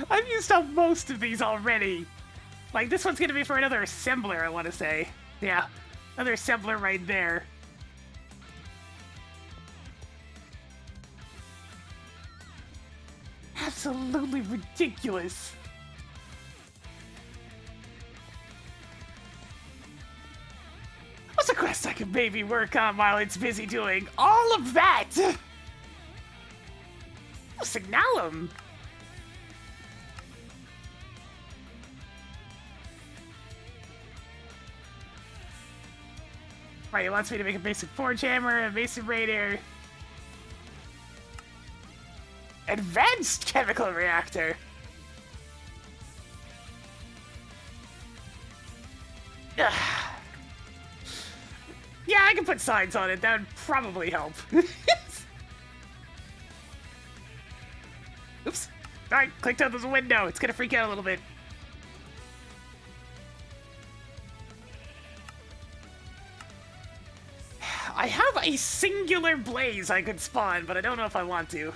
Speaker 1: I've used up most of these already. Like, this one's gonna be for another assembler, I want to say. Yeah, another assembler right there. Absolutely ridiculous. What's a quest I can maybe work on while it's busy doing all of that? Oh, Signalum. Right, it wants me to make a basic forge hammer, a mason raider. Advanced chemical reactor. Ugh. Yeah, I can put signs on it. That would probably help. Oops. Alright, clicked out the window. It's gonna freak out a little bit. I have a singular blaze I could spawn, but I don't know if I want to.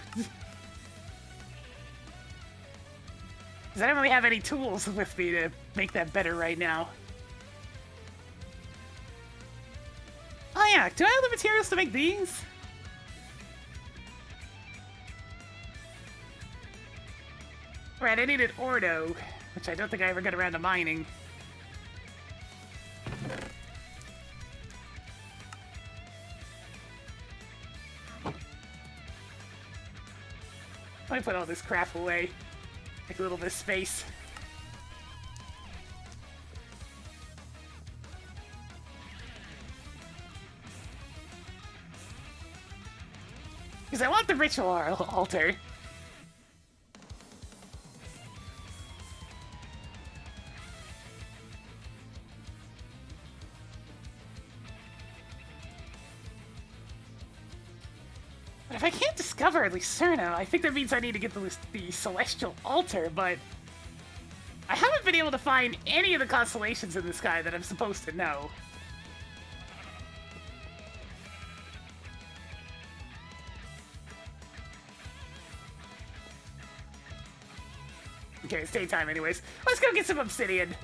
Speaker 1: Because I don't really have any tools with me to make that better right now. Oh yeah, do I have the materials to make these? Right, I needed Ordo, which I don't think I ever got around to mining. Let me put all this crap away. Take a little bit of space. Because I want the ritual altar. But if I can't discover Lucerna, I think that means I need to get the Celestial Altar, but I haven't been able to find any of the constellations in the sky that I'm supposed to know. Okay, it's daytime anyways. Let's go get some obsidian.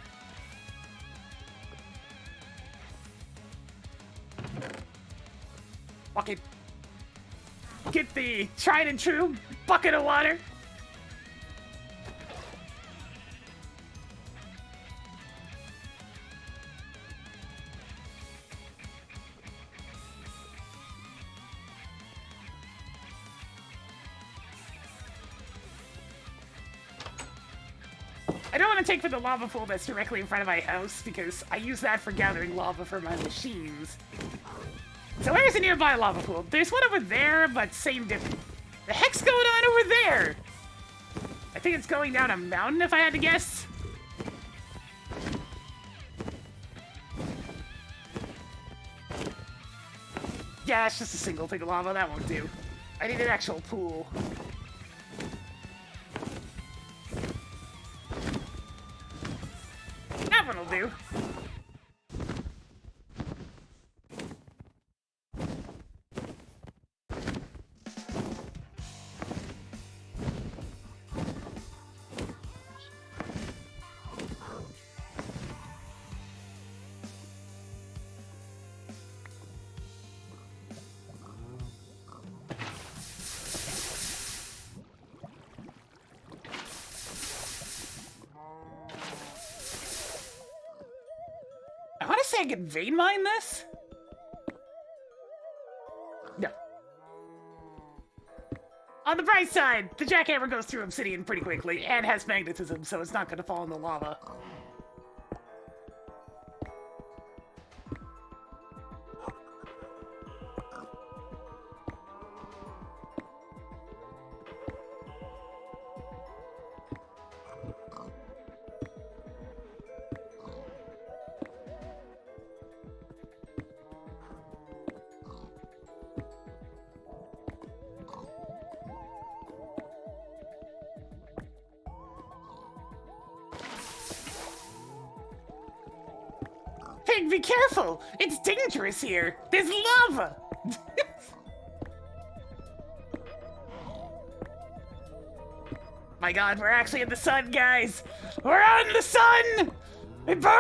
Speaker 1: Walk it. Get the tried and true bucket of water. I don't want to take for the lava pool that's directly in front of my house because I use that for gathering lava for my machines. So where's the nearby lava pool? There's one over there, but same difference. The heck's going on over there? I think it's going down a mountain if I had to guess. Yeah, it's just a single thing of lava. That won't do. I need an actual pool. That one will do. I want to say I can vein mine this? No. On the bright side, the jackhammer goes through obsidian pretty quickly and has magnetism, so it's not going to fall in the lava. Pig, be careful! It's dangerous here! There's lava! My god, we're actually in the sun, guys! We're on the sun! It burns!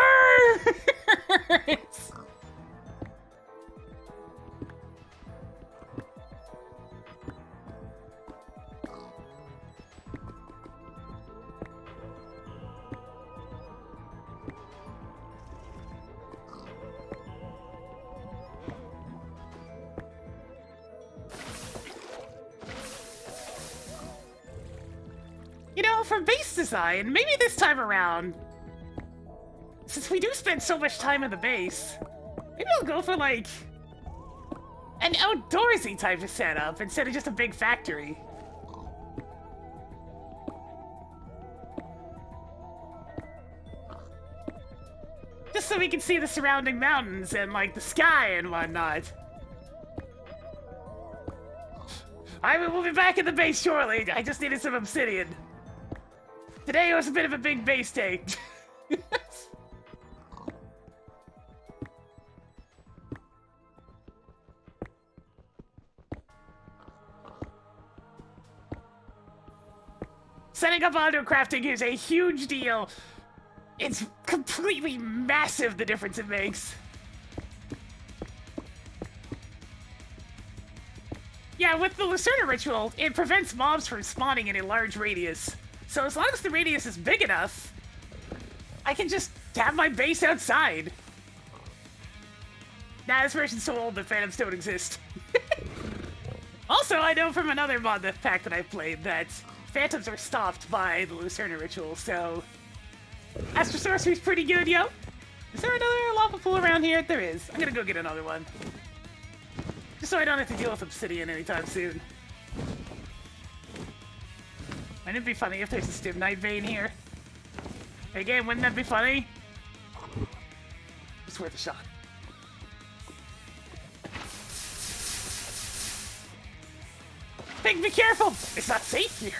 Speaker 1: You know, for base design, maybe this time around, since we do spend so much time in the base, maybe I'll go for, like, an outdoorsy type of setup instead of just a big factory. Just so we can see the surrounding mountains and, like, the sky and whatnot. We'll be back at the base shortly. I just needed some obsidian. Today was a bit of a big base day. Setting up monocrafting is a huge deal. It's completely massive, the difference it makes. Yeah, with the Lucerna ritual, it prevents mobs from spawning in a large radius. So as long as the radius is big enough, I can just have my base outside. Nah, this version's so old that phantoms don't exist. Also, I know from another mod pack that I've played that phantoms are stopped by the Lucerna ritual, so Astro Sorcery's pretty good, yo. Is there another lava pool around here? There is. I'm gonna go get another one. Just so I don't have to deal with obsidian anytime soon. Wouldn't it be funny if there's a Stimnite vein here? Again, wouldn't that be funny? It's worth a shot. be careful! It's not safe here.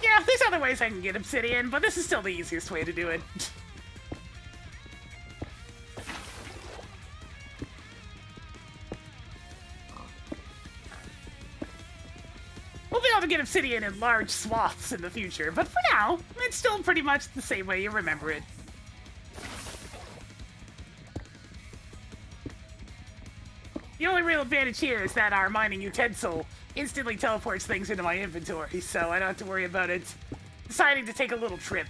Speaker 1: Yeah, there's other ways I can get obsidian, but this is still the easiest way to do it. We'll be able to get obsidian in large swaths in the future, but for now, it's still pretty much the same way you remember it. The only real advantage here is that our mining utensil instantly teleports things into my inventory, so I don't have to worry about it deciding to take a little trip.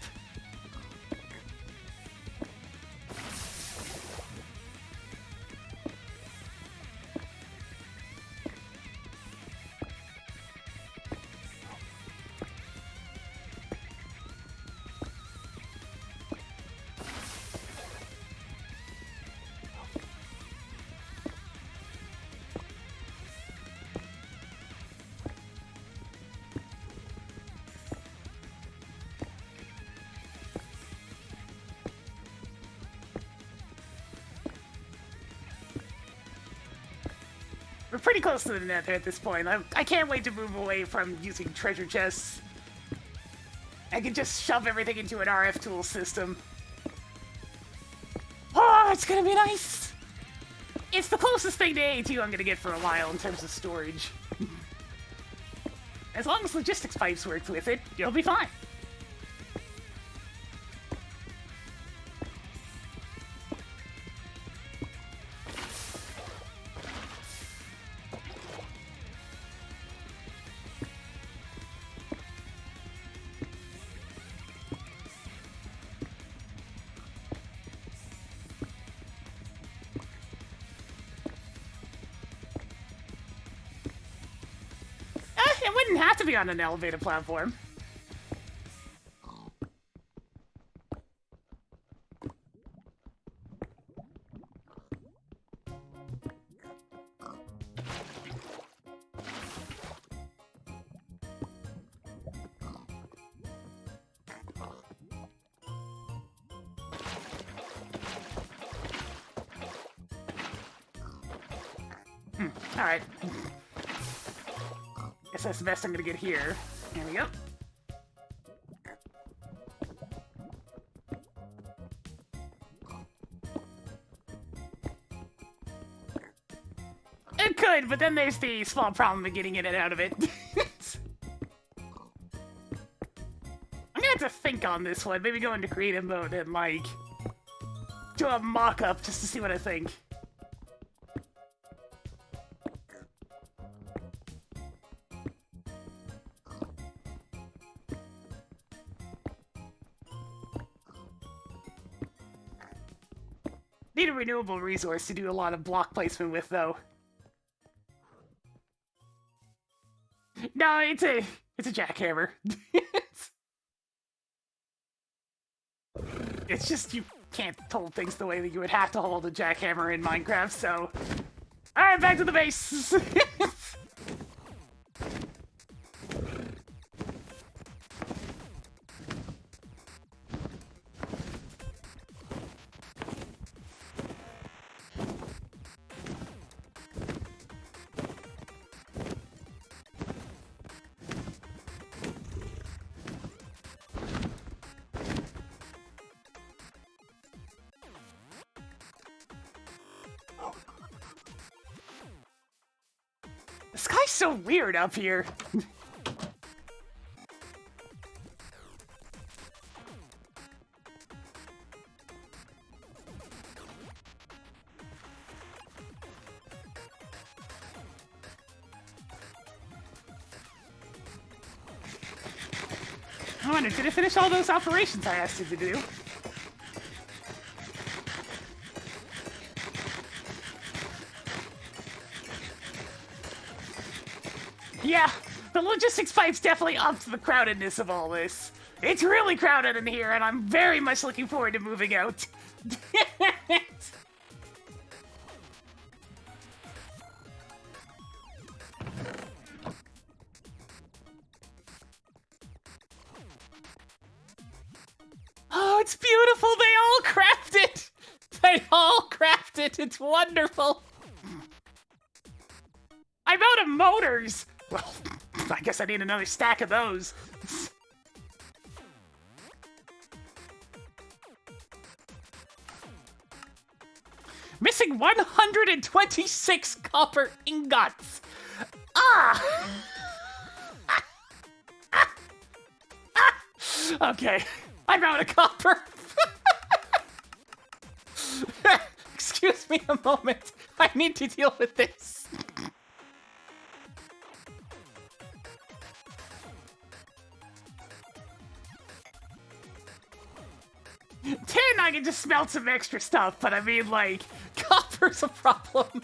Speaker 1: We're pretty close to the nether at this point. I can't wait to move away from using treasure chests. I can just shove everything into an RF tool system. Oh, it's gonna be nice! It's the closest thing to A2 I'm gonna get for a while in terms of storage. As long as logistics pipes works with it, you'll be fine. It wouldn't have to be on an elevated platform. Alright. Guess that's the best I'm gonna get here. There we go. It could, but then there's the small problem of getting in and out of it. I'm gonna have to think on this one. Maybe go into creative mode and, like, do a mock-up just to see what I think. Need a renewable resource to do a lot of block placement with, though. No, it's a jackhammer. It's just you can't hold things the way that you would have to hold a jackhammer in Minecraft, so... Alright, back to the base! The sky's so weird up here. I wonder, did it finish all those operations I asked it to do? Yeah, the logistics pipe's definitely upped the crowdedness of all this. It's really crowded in here, and I'm very much looking forward to moving out.
Speaker 5: it's beautiful. They all crafted. They all crafted. It's wonderful.
Speaker 1: I'm out of motors. Well, I guess I need another stack of those.
Speaker 5: Missing 126 copper ingots. Ah!
Speaker 1: Okay.
Speaker 5: I'm out of copper. Excuse me a moment. I need to deal with this.
Speaker 1: Tin, I can just smelt some extra stuff, but I mean, like,
Speaker 5: Copper's a problem.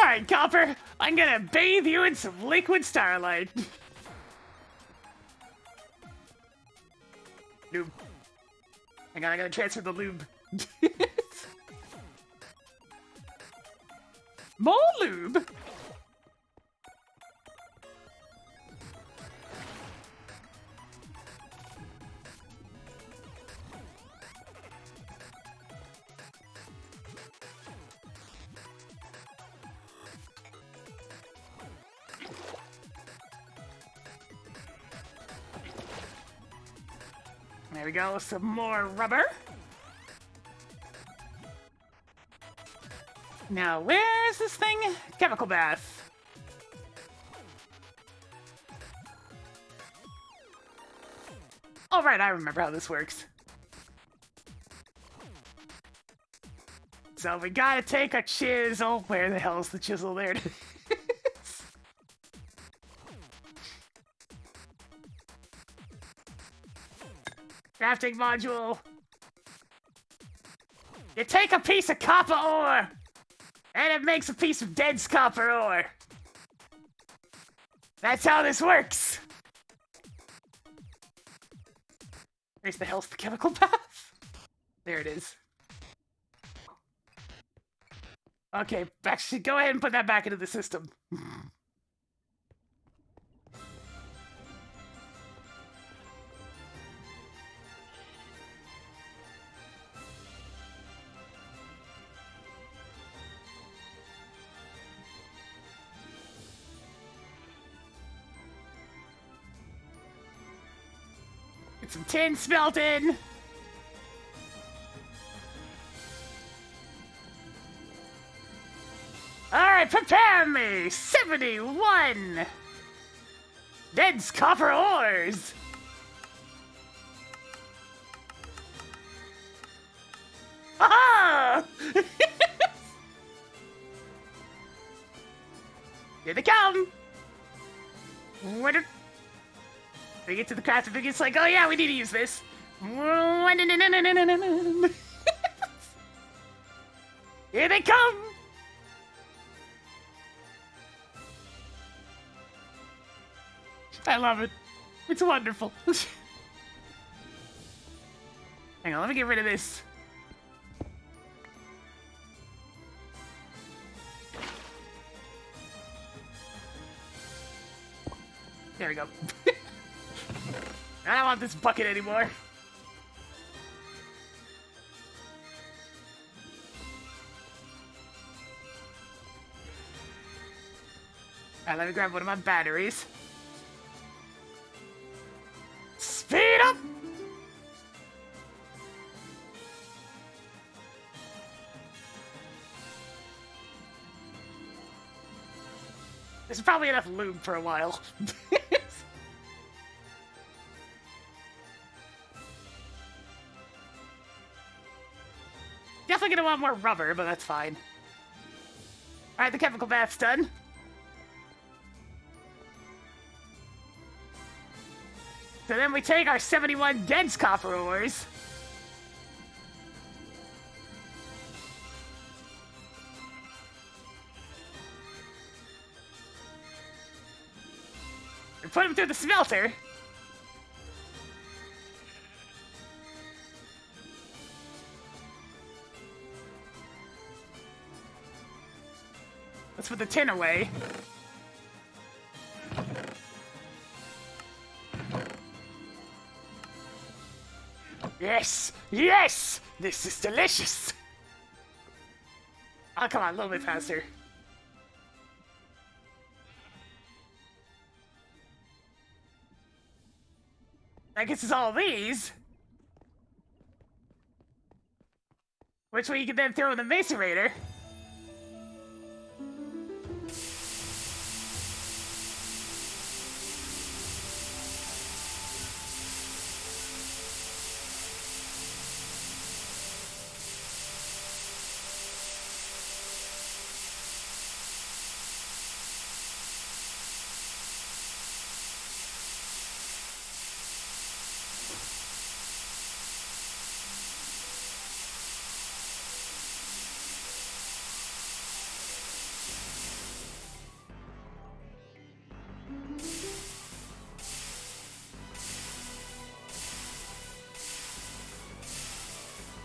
Speaker 1: alright, Copper, I'm gonna bathe you in some liquid starlight. Lube. Hang on, I gotta transfer the lube. More lube? There we go, some more rubber. Now, where's this thing? Chemical bath. All right, I remember how this works. So we gotta take a chisel. Where the hell's the chisel? There it is. Crafting module. You take a piece of copper ore, and it makes a piece of dense copper ore. That's how this works. Where's the hell's the chemical bath? There it is. Okay, actually, go ahead and put that back into the system. Get some tin smelted. Alright, prepare me! 71! Dense copper ores! Aha! Here they come! What are... We get to the crafting thing, it's like, oh yeah, we need to use this. Here they come! I love it. It's wonderful. Hang on, let me get rid of this. There we go. I don't want this bucket anymore. Alright, let me grab one of my batteries. Speed up! There's probably enough lube for a while. Definitely gonna want more rubber, but that's fine. Alright, the chemical bath's done. So then we take our 71 dense copper ores. And put them through the smelter. Let's put the tin away. Yes! Yes! This is delicious! Oh, come on, a little bit faster. I guess it's all these. Which we can then throw in the macerator.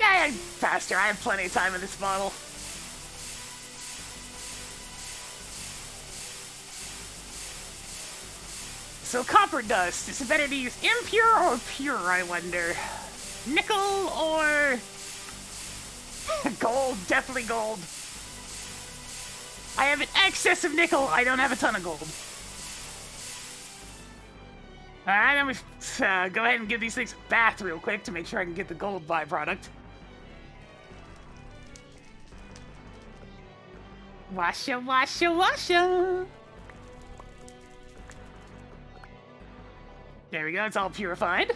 Speaker 1: Yeah, faster. I have plenty of time in this bottle. So copper dust, is it better to use impure or pure, I wonder? Nickel or... gold, definitely gold. I have an excess of nickel, I don't have a ton of gold. Alright, then we go ahead and give these things a bath real quick to make sure I can get the gold byproduct. Washa, washa, washa! There we go, it's all purified.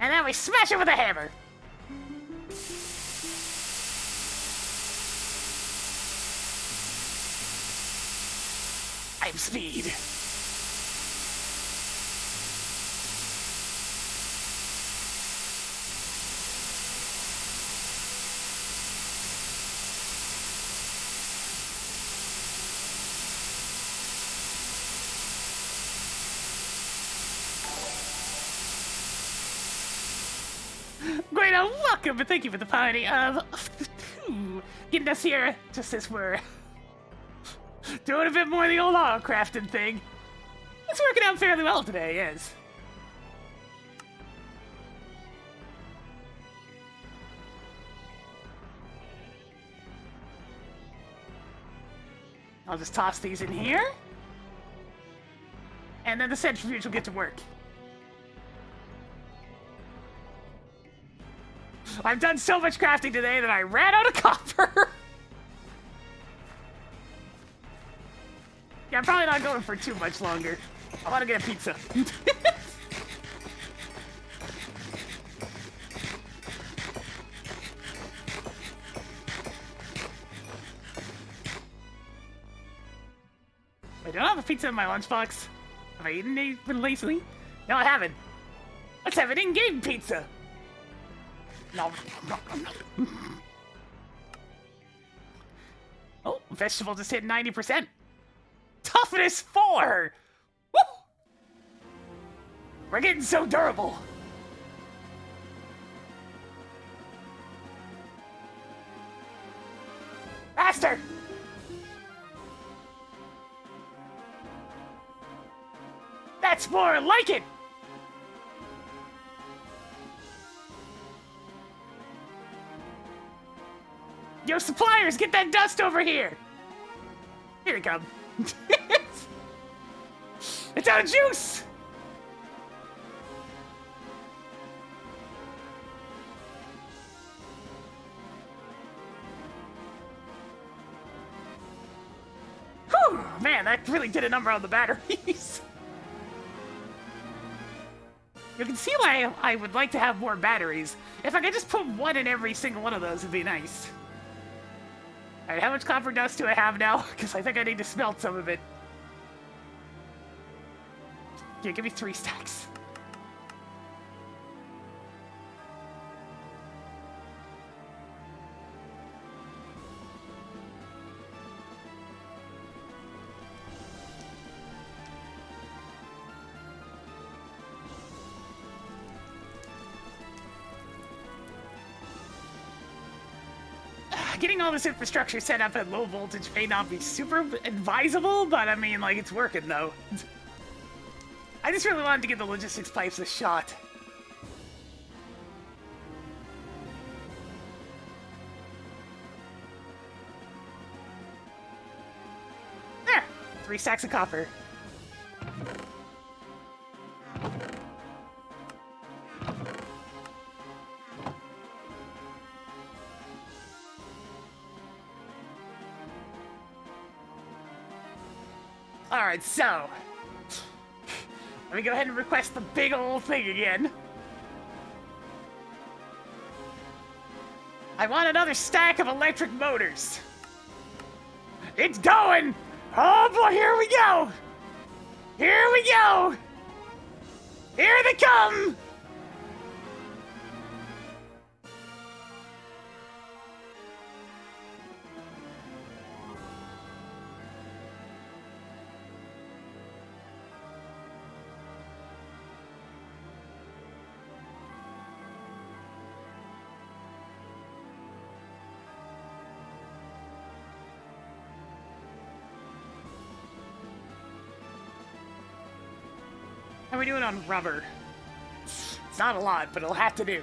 Speaker 1: And then we smash it with a hammer. I'm speed. Great, welcome, and thank you for the party of getting us here just as we're doing a bit more of the old Monocrafting thing. It's working out fairly well today, yes. I'll just toss these in here. And then the centrifuge will get to work. I've done so much crafting today that I ran out of copper. Yeah, I'm probably not going for too much longer. I want to get a pizza. Wait, do I have a pizza in my lunchbox? Have I eaten it recently? No, I haven't. Let's have an in-game pizza. No. Oh, vegetable just hit 90%. Toughness 4! Woo! We're getting so durable. Faster! That's more like it! Yo, suppliers, get that dust over here! Here we come. It's out of juice! Whew, man, that really did a number on the batteries. You can see why I would like to have more batteries. If I could just put one in every single one of those, it'd be nice. Alright, how much copper dust do I have now? Because I think I need to smelt some of it. Yeah, give me 3 stacks. Getting all this infrastructure set up at low voltage may not be super advisable, but I mean, like, it's working though. I just really wanted to give the logistics pipes a shot. There! 3 stacks of copper. Alright, so... let me go ahead and request the big old thing again. I want another stack of electric motors. It's going! Oh boy, here we go! Here we go! Here they come! How are we doing on rubber? It's not a lot, but it'll have to do.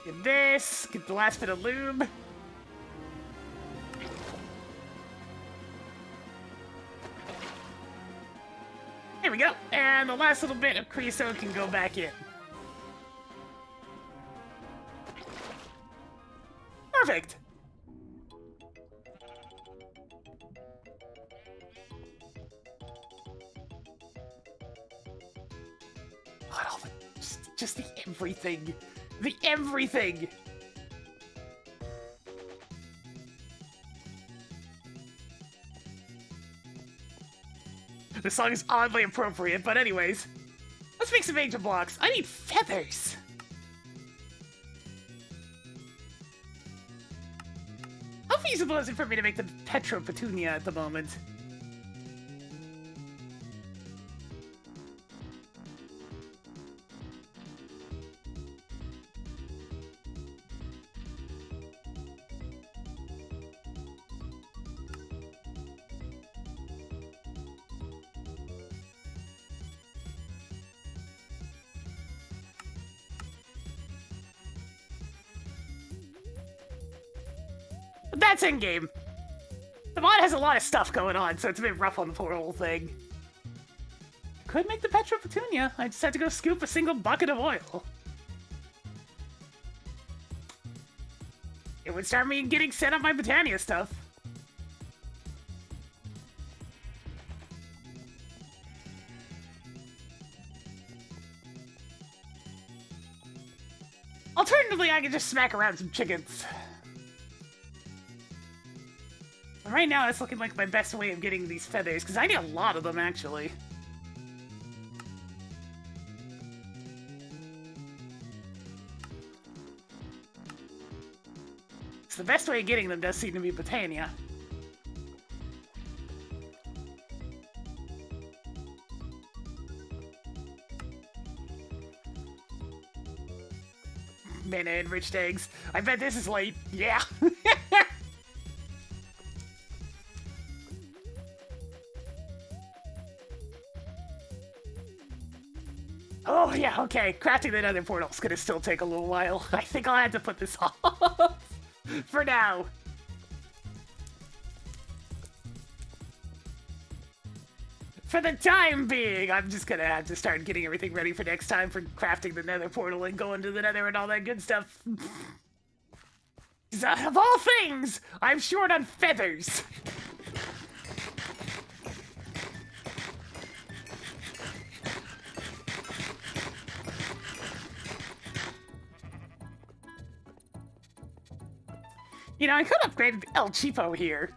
Speaker 1: Get this, get the last bit of lube. Here we go, and the last little bit of creosote can go back in. Perfect! God, all the, just the everything. The everything! This song is oddly appropriate, but anyways. Let's make some angel blocks. I need feathers! How feasible is it for me to make the Petro Petunia at the moment? That's in-game. The mod has a lot of stuff going on, so it's a bit rough on the poor whole thing. Could make the Petro Petunia. I just had to go scoop a single bucket of oil. It would start me getting set up my Botania stuff. Alternatively, I could just smack around some chickens. But right now, it's looking like my best way of getting these feathers, because I need a lot of them, actually. So the best way of getting them does seem to be Botania. Mana enriched eggs. I bet this is late. Yeah. Oh, yeah, okay. Crafting the nether portal's gonna still take a little while. I think I'll have to put this off for now. For the time being, I'm just gonna have to start getting everything ready for next time for crafting the nether portal and going to the nether and all that good stuff. Of all things, I'm short on feathers. You know, I could upgrade El Cheapo here.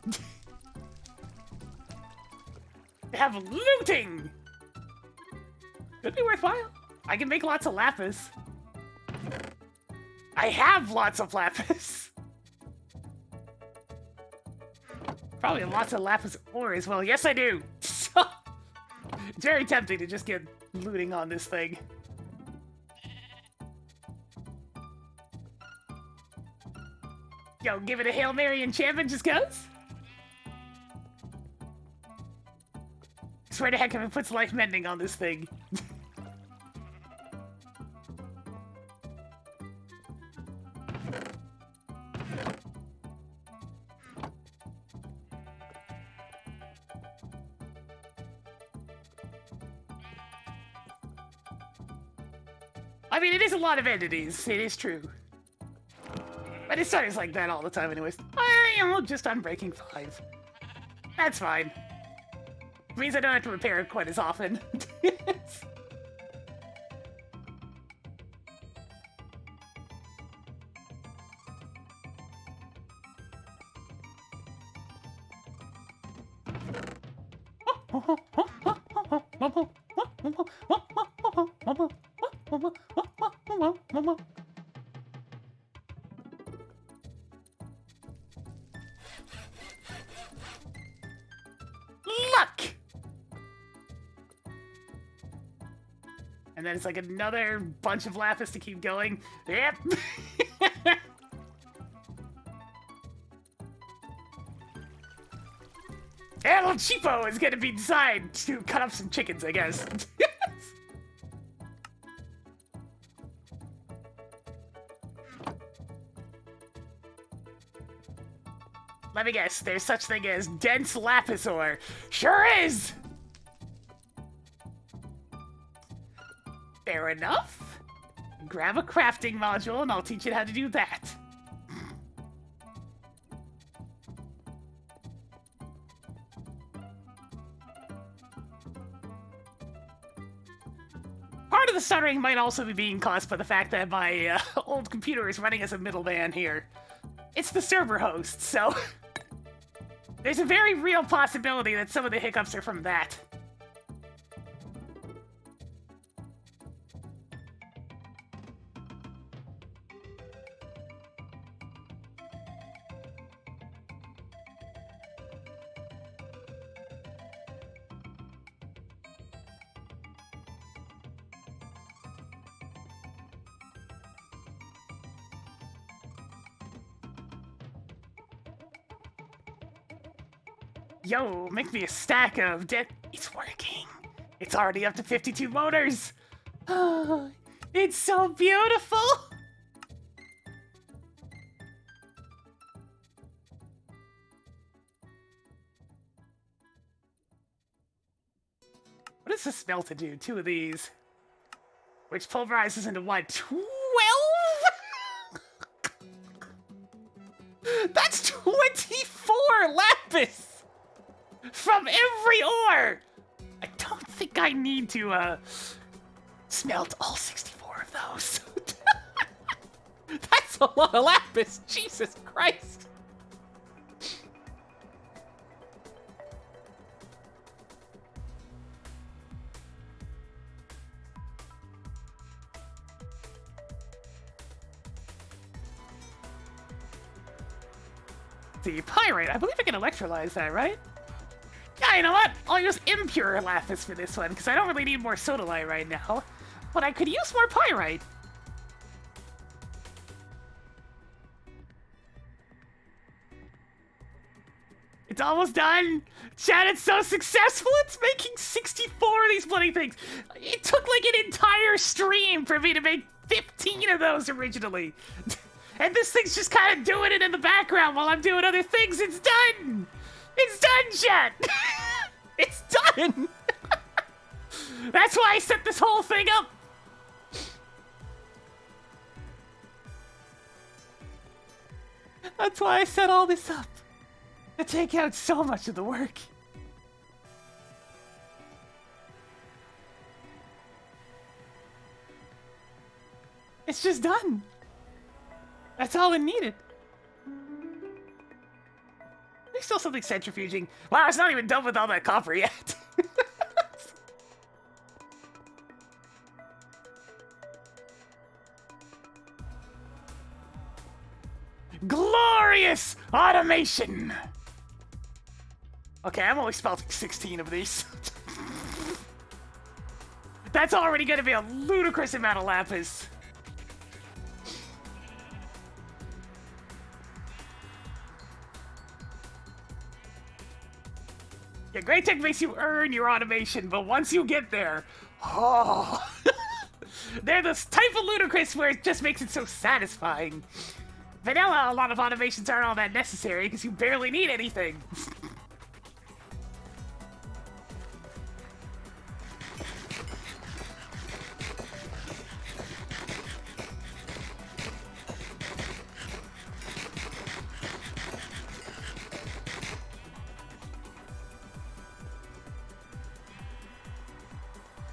Speaker 1: To have looting! Could be worthwhile. I can make lots of lapis. I have lots of lapis. Probably lots of lapis ore as well. Yes, I do. So, it's very tempting to just get looting on this thing. Yo, give it a Hail Mary enchantment just goes. Swear to heck if it puts life mending on this thing. I mean, it is a lot of entities. It is true. But it starts like that all the time anyways. Just on breaking 5. That's fine. It means I don't have to repair it quite as often. Luck! And then it's like another bunch of lapis to keep going. Yep. El Cheapo is gonna be designed to cut up some chickens, I guess. Let me guess, there's such thing as dense lapis ore. Sure is! Fair enough. Grab a crafting module and I'll teach you how to do that. Part of the stuttering might also be being caused by the fact that my old computer is running as a middleman here. It's the server host, so there's a very real possibility that some of the hiccups are from that. Yo, make me a stack of It's working. It's already up to 52 motors. Oh, it's so beautiful. What does the smelter do? 2 of these. Which pulverizes into what? 12? That's 24 lapis! From every ore! I don't think I need to, smelt all 64 of those.
Speaker 5: That's a lot of lapis! Jesus Christ!
Speaker 1: The pyrite, I believe I can electrolyze that, right? Yeah, you know what? I'll use impure lapis for this one, because I don't really need more sodalite right now. But I could use more pyrite. It's almost done! Chat, it's so successful! It's making 64 of these bloody things! It took like an entire stream for me to make 15 of those originally! And this thing's just kind of doing it in the background while I'm doing other things! It's done! It's done, chat! It's done! That's why I set this whole thing up! That's why I set all this up! To take out so much of the work. It's just done. That's all it needed. There's still something centrifuging. Wow, it's not even done with all that copper yet. Glorious automation! Okay, I'm only spelling 16 of these. That's already gonna be a ludicrous amount of lapis. Yeah, Great Tech makes you earn your automation, but once you get there, oh, they're the type of ludicrous where it just makes it so satisfying. Vanilla, a lot of automations aren't all that necessary because you barely need anything.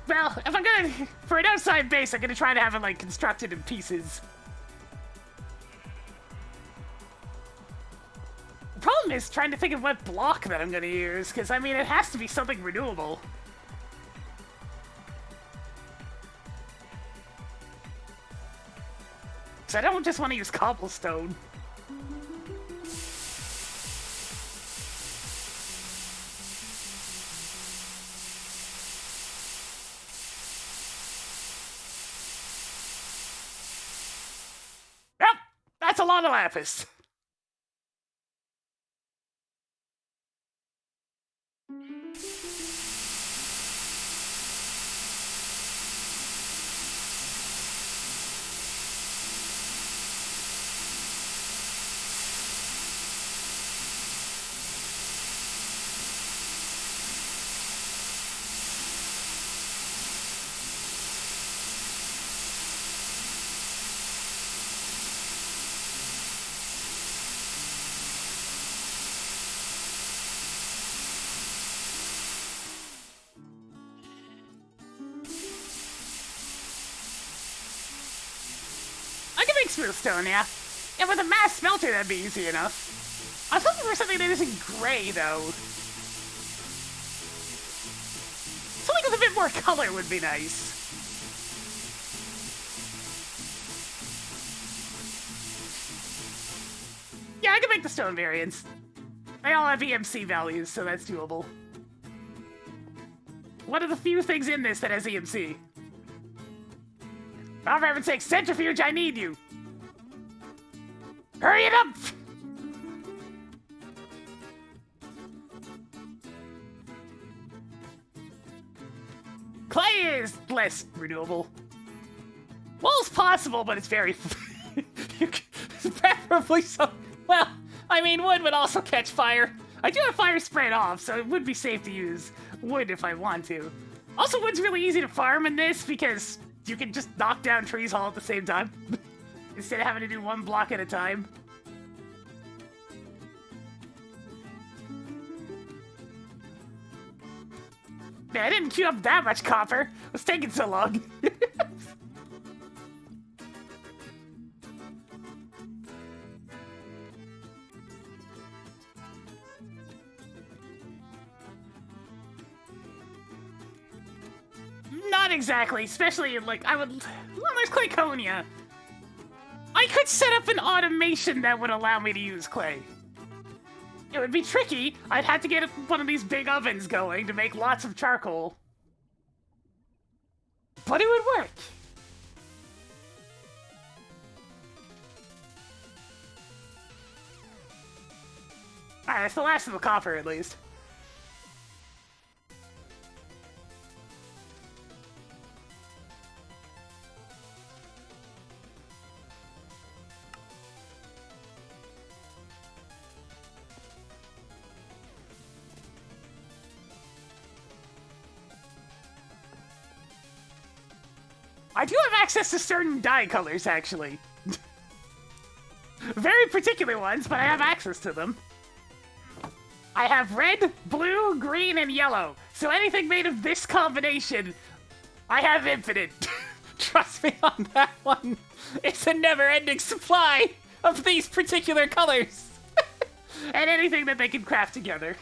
Speaker 1: Well, if I'm gonna, for an outside base, I'm gonna try to have it, like, constructed in pieces. The problem is trying to think of what block that I'm gonna use, because, I mean, it has to be something renewable. So I don't just want to use cobblestone. Yep, that's a lot of lapis. Smooth stone, yeah. Yeah, with a mass smelter, that'd be easy enough. I was hoping for something that isn't gray, though. Something with a bit more color would be nice. Yeah, I can make the stone variants. They all have EMC values, so that's doable. One of the few things in this that has EMC. Oh, for heaven's sake, centrifuge, I need you! Hurry it up! Clay is less renewable. Wool's possible, but it's very...
Speaker 5: Preferably so. Well, I mean, wood would also catch fire.
Speaker 1: I do have fire sprayed off, so it would be safe to use wood if I want to. Also, wood's really easy to farm in this because you can just knock down trees all at the same time. Instead of having to do one block at a time. Man, I didn't queue up that much copper. It was taking so long. Not exactly, especially like I would. Well, there's Clayconia. I could set up an automation that would allow me to use clay. It would be tricky. I'd have to get one of these big ovens going to make lots of charcoal. But it would work. Alright, that's the last of the copper at least. I do have access to certain dye colors, actually. Very particular ones, but I have access to them. I have red, blue, green, and yellow. So anything made of this combination, I have infinite.
Speaker 5: Trust me on that one. It's a never-ending supply of these particular colors.
Speaker 1: And anything that they can craft together.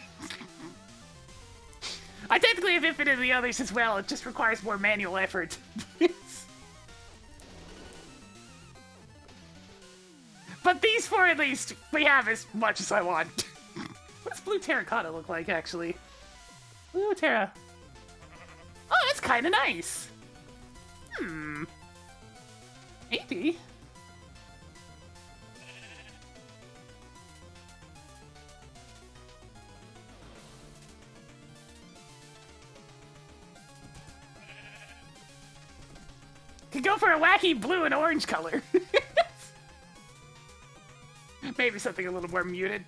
Speaker 1: I technically have infinite of the others as well. It just requires more manual effort. But these four, at least, we have as much as I want. blue terracotta look like, actually? Blue terra. Oh, that's kind of nice. Maybe. Could go for a wacky blue and orange color. Maybe something a little more muted.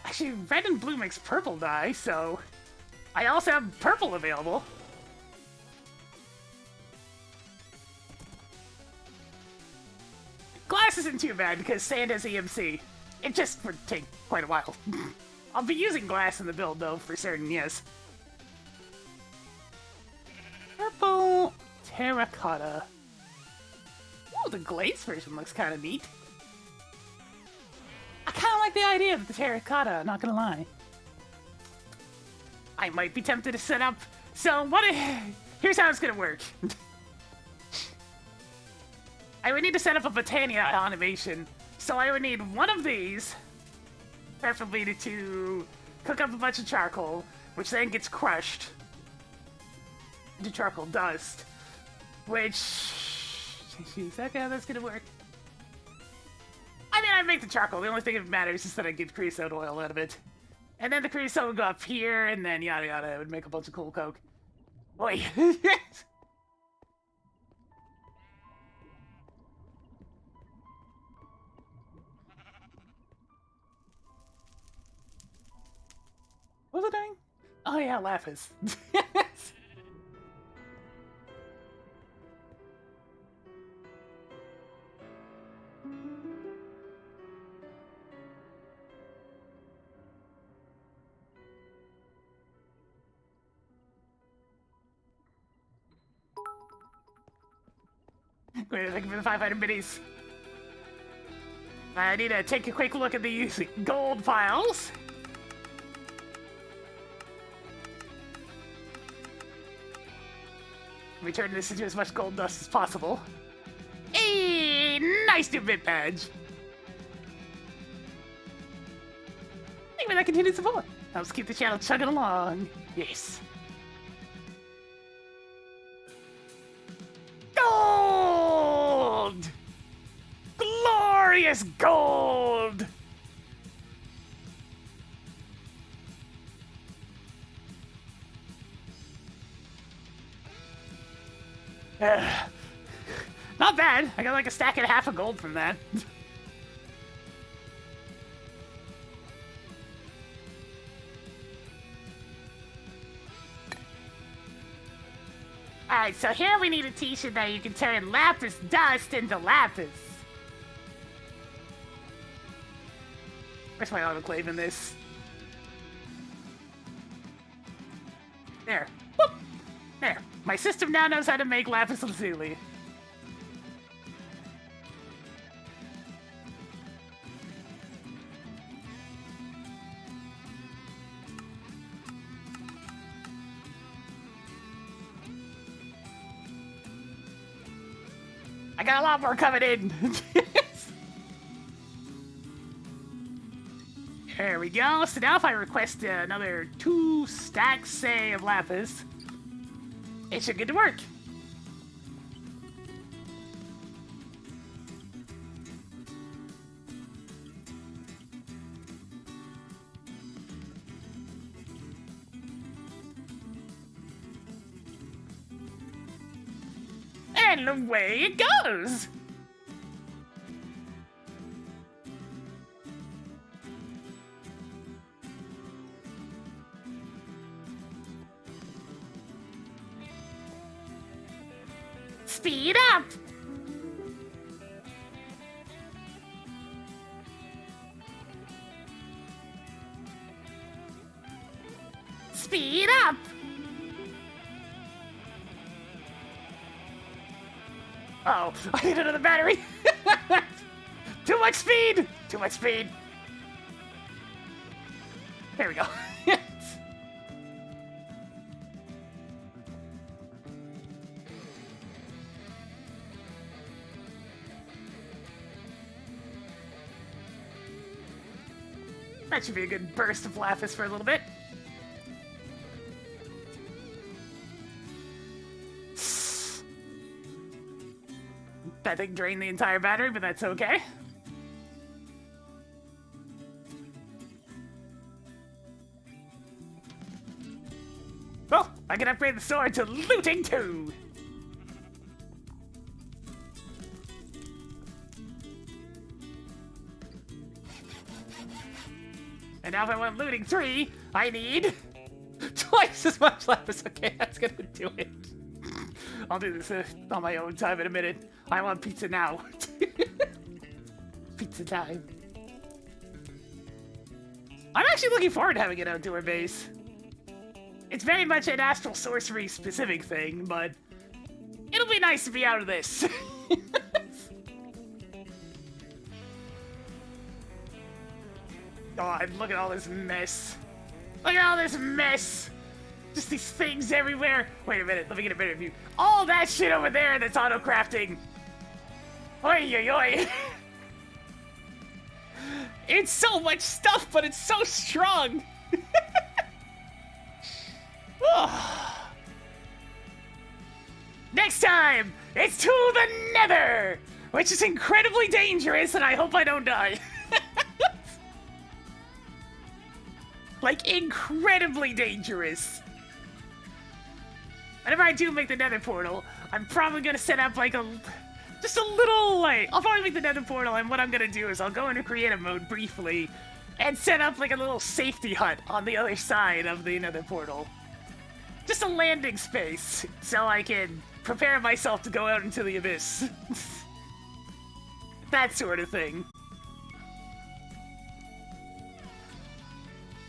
Speaker 1: Actually, red and blue makes purple dye, so I also have purple available. Glass isn't too bad because sand has EMC. It just would take quite a while. I'll be using glass in the build, though, for certain, yes. Purple terracotta. Oh, the glaze version looks kind of neat. I kind of like the idea of the terracotta, not gonna lie. I might be tempted to set up. So, here's how it's gonna work. I would need to set up a Botania animation. So I would need one of these, preferably to cook up a bunch of charcoal, which then gets crushed into charcoal dust, which... Is that how that's gonna work? I mean, I make the charcoal. The only thing that matters is that I get creosote oil out of it. And then the creosote would go up here, and then yada yada. It would make a bunch of cool coke. Boy. What was it doing? Oh yeah, lapis. Wait, thank you for the 500 minis. I need to take a quick look at these gold files. Let me turn this into as much gold dust as possible. Hey, nice new bit badge. Thank you for that continued support. Helps keep the channel chugging along. Yes. Gold! Glorious gold! Not bad. I got like a stack and a half of gold from that. Alright, so here we need a t-shirt that you can turn lapis dust into lapis. Where's my autoclave in this? There. Whoop! There. My system now knows how to make lapis lazuli. I got a lot more coming in. There we go. So now if I request another 2 stacks, say, of lapis, it should get to work. And away it goes! Speed up! Speed up! Oh, I need another battery! Too much speed! Too much speed! There we go. That should be a good burst of lapis for a little bit. That thing drained the entire battery, but that's okay. Well, I can upgrade the sword to looting 2. And now if I want looting 3, I need
Speaker 5: Twice as much lapis. Okay, that's gonna do it.
Speaker 1: I'll do this on my own time in a minute. I want pizza now. Pizza time. I'm actually looking forward to having an outdoor base. It's very much an astral sorcery specific thing, but it'll be nice to be out of this. God, look at all this mess. Look at all this mess. Just these things everywhere. Wait a minute, let me get a better view. All that shit over there that's auto-crafting. Oi, oi, oi.
Speaker 5: It's so much stuff, but it's so strong.
Speaker 1: Next time, it's to the Nether, which is incredibly dangerous, and I hope I don't die. Like, incredibly dangerous. Whenever I do make the Nether portal, I'm probably gonna set up like just a little, like, I'll probably make the Nether portal, and what I'm gonna do is I'll go into creative mode briefly and set up like a little safety hut on the other side of the Nether portal. Just a landing space, so I can prepare myself to go out into the abyss. That sort of thing.